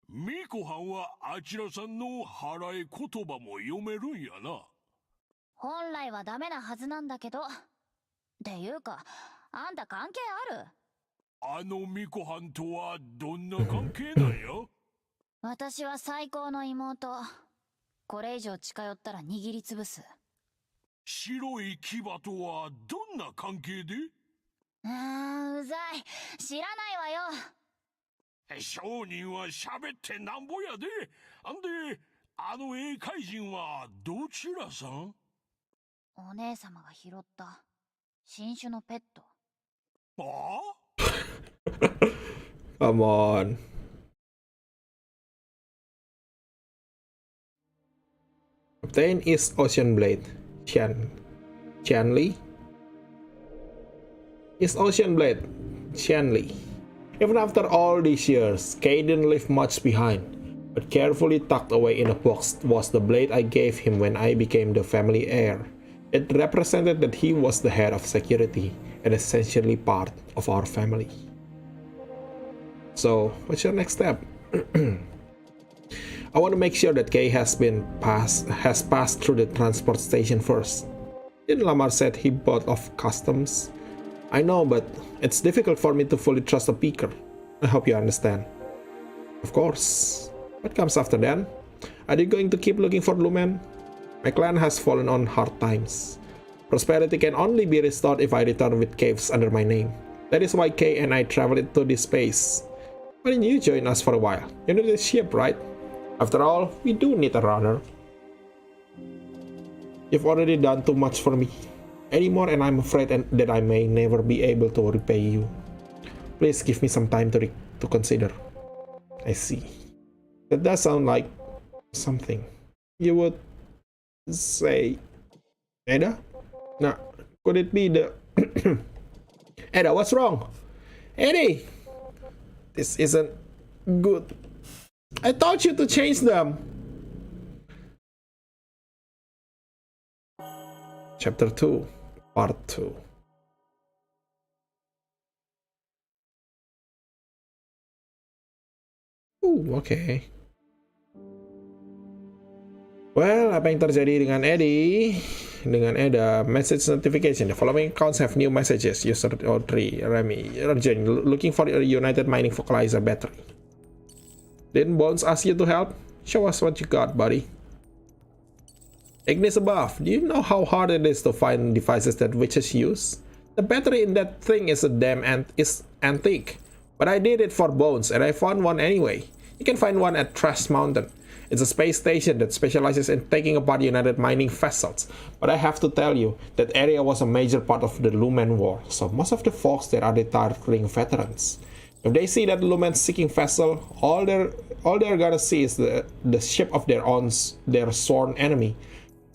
ミコはんはあちらさんの払い言葉も読めるんやな。本来はダメなはずなんだけど。っていうか、あんた関係ある？あのミコはんとはどんな関係なんや？私は最高の妹。これ以上近寄ったら握りつぶす。白い牙とはどんな関係で？うざい。知らないわよ。商人は喋ってなんぼやで。あんで、あの英海人はどちらさん？お姉様が拾った新種のペット。ああ？Come on. Captain is Ocean Blade. Qianli? Is Ocean Blade Qianli. Even after all these years, Kay didn't leave much behind, but carefully tucked away in a box was the blade I gave him when I became the family heir. It represented that he was the head of security and essentially part of our family. So, what's your next step? I want to make sure that Kay has passed through the transport station first. Didn't Lamar said he bought off customs? I know, but it's difficult for me to fully trust a picker. I hope you understand. Of course. What comes after then? Are you going to keep looking for Lumen? My clan has fallen on hard times. Prosperity can only be restored if I return with caves under my name. That is why Kay and I traveled to this space. Why didn't you join us for a while? You need a ship, right? After all, we do need a runner. You've already done too much for me anymore, and I'm afraid that I may never be able to repay you. Please give me some time to consider. I see. That does sound like something you would say. Ada? Nah, could it be the... Ada, what's wrong? Eddie! This isn't good. I told you to change them. Chapter 2, Part 2. Okay. Well, apa yang terjadi dengan Eddie? Dengan Eda, message notification. The following accounts have new messages. User 03, Remy, urgent, looking for a United Mining Focalizer battery. Didn't Bones ask you to help? Show us what you got, buddy. Ignis above. Do you know how hard it is to find devices that witches use? The battery in that thing is is antique, but I did it for Bones, and I found one anyway. You can find one at Trash Mountain. It's a space station that specializes in taking apart United mining vessels. But I have to tell you, that area was a major part of the Lumen War, so most of the folks there are retiring veterans. If they see that Lumen-seeking vessel, all they're gonna see is the ship of their sworn enemy.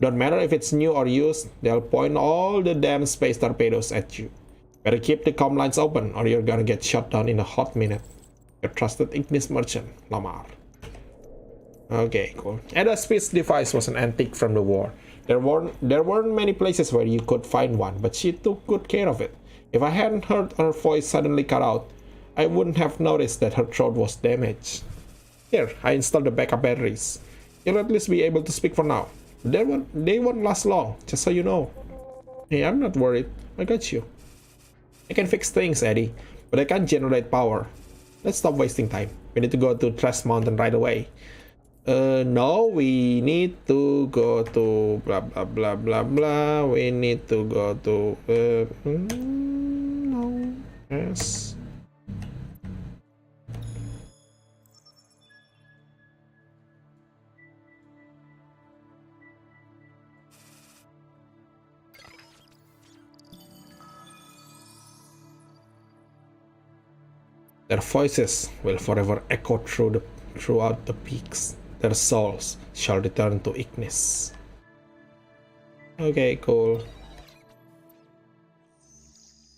Don't matter if it's new or used, they'll point all the damn space torpedoes at you. Better keep the comm lines open, or you're gonna get shot down in a hot minute. Your trusted Ignis merchant, Lamar. Okay, cool. Ada's speech device was an antique from the war. There weren't many places where you could find one, but she took good care of it. If I hadn't heard her voice suddenly cut out, I wouldn't have noticed that her throat was damaged. Here, I installed the backup batteries. You'll at least be able to speak for now. They won't last long, just so you know. Hey, I'm not worried. I got you. I can fix things, Eddie, but I can't generate power. Let's stop wasting time. We need to go to Trash Mountain right away. No, we need to go to blah blah blah blah blah. We need to go to no. Yes. Their voices will forever echo throughout the peaks. Their souls shall return to Ignis. Okay, cool.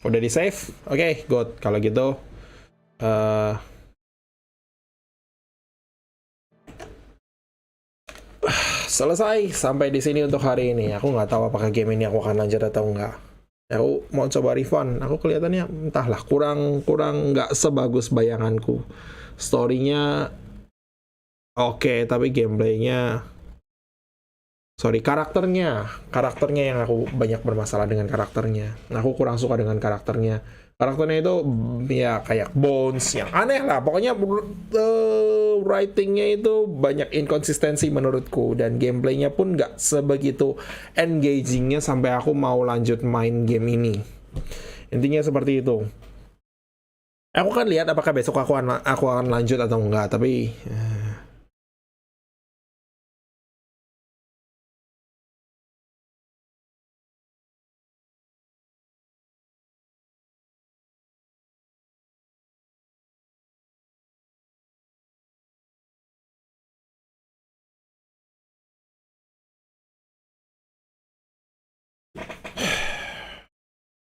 Udah di save? Oke, good. Kalau gitu, selesai sampai di sini untuk hari ini. Aku nggak tahu apakah game ini aku akan lanjut atau enggak. Aku mau coba refund. Aku kelihatannya entahlah kurang nggak sebagus bayanganku. Story-nya oke, tapi gameplaynya karakternya yang aku banyak bermasalah dengan karakternya. Aku kurang suka dengan karakternya itu ya kayak Bones yang aneh lah. Pokoknya writingnya itu banyak inkonsistensi menurutku, dan gameplaynya pun nggak sebegitu engagingnya sampai aku mau lanjut main game ini. Intinya seperti itu. Aku kan lihat apakah besok aku akan lanjut atau enggak, tapi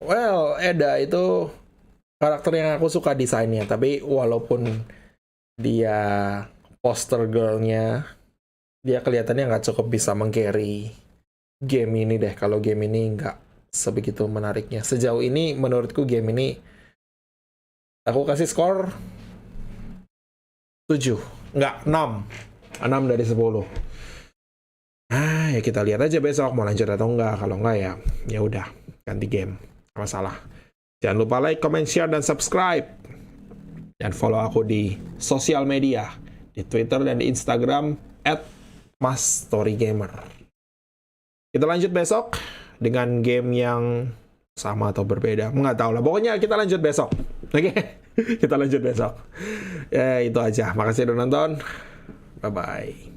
well, Eda itu karakter yang aku suka desainnya, tapi walaupun dia poster girlnya, dia kelihatannya nggak cukup bisa meng-carry game ini deh. Kalau game ini nggak sebegitu menariknya. Sejauh ini menurutku game ini aku kasih skor 7, nggak 6 dari 10. Ya kita lihat aja besok mau lanjut atau enggak. Kalau enggak ya udah ganti game. Nggak masalah. Jangan lupa like, comment, share, dan subscribe. Dan follow aku di sosial media, di Twitter dan di Instagram @masstorygamer. Kita lanjut besok dengan game yang sama atau berbeda. Nggak tahu lah. Pokoknya kita lanjut besok. Oke? Kita lanjut besok. Ya, itu aja. Makasih udah nonton. Bye-bye.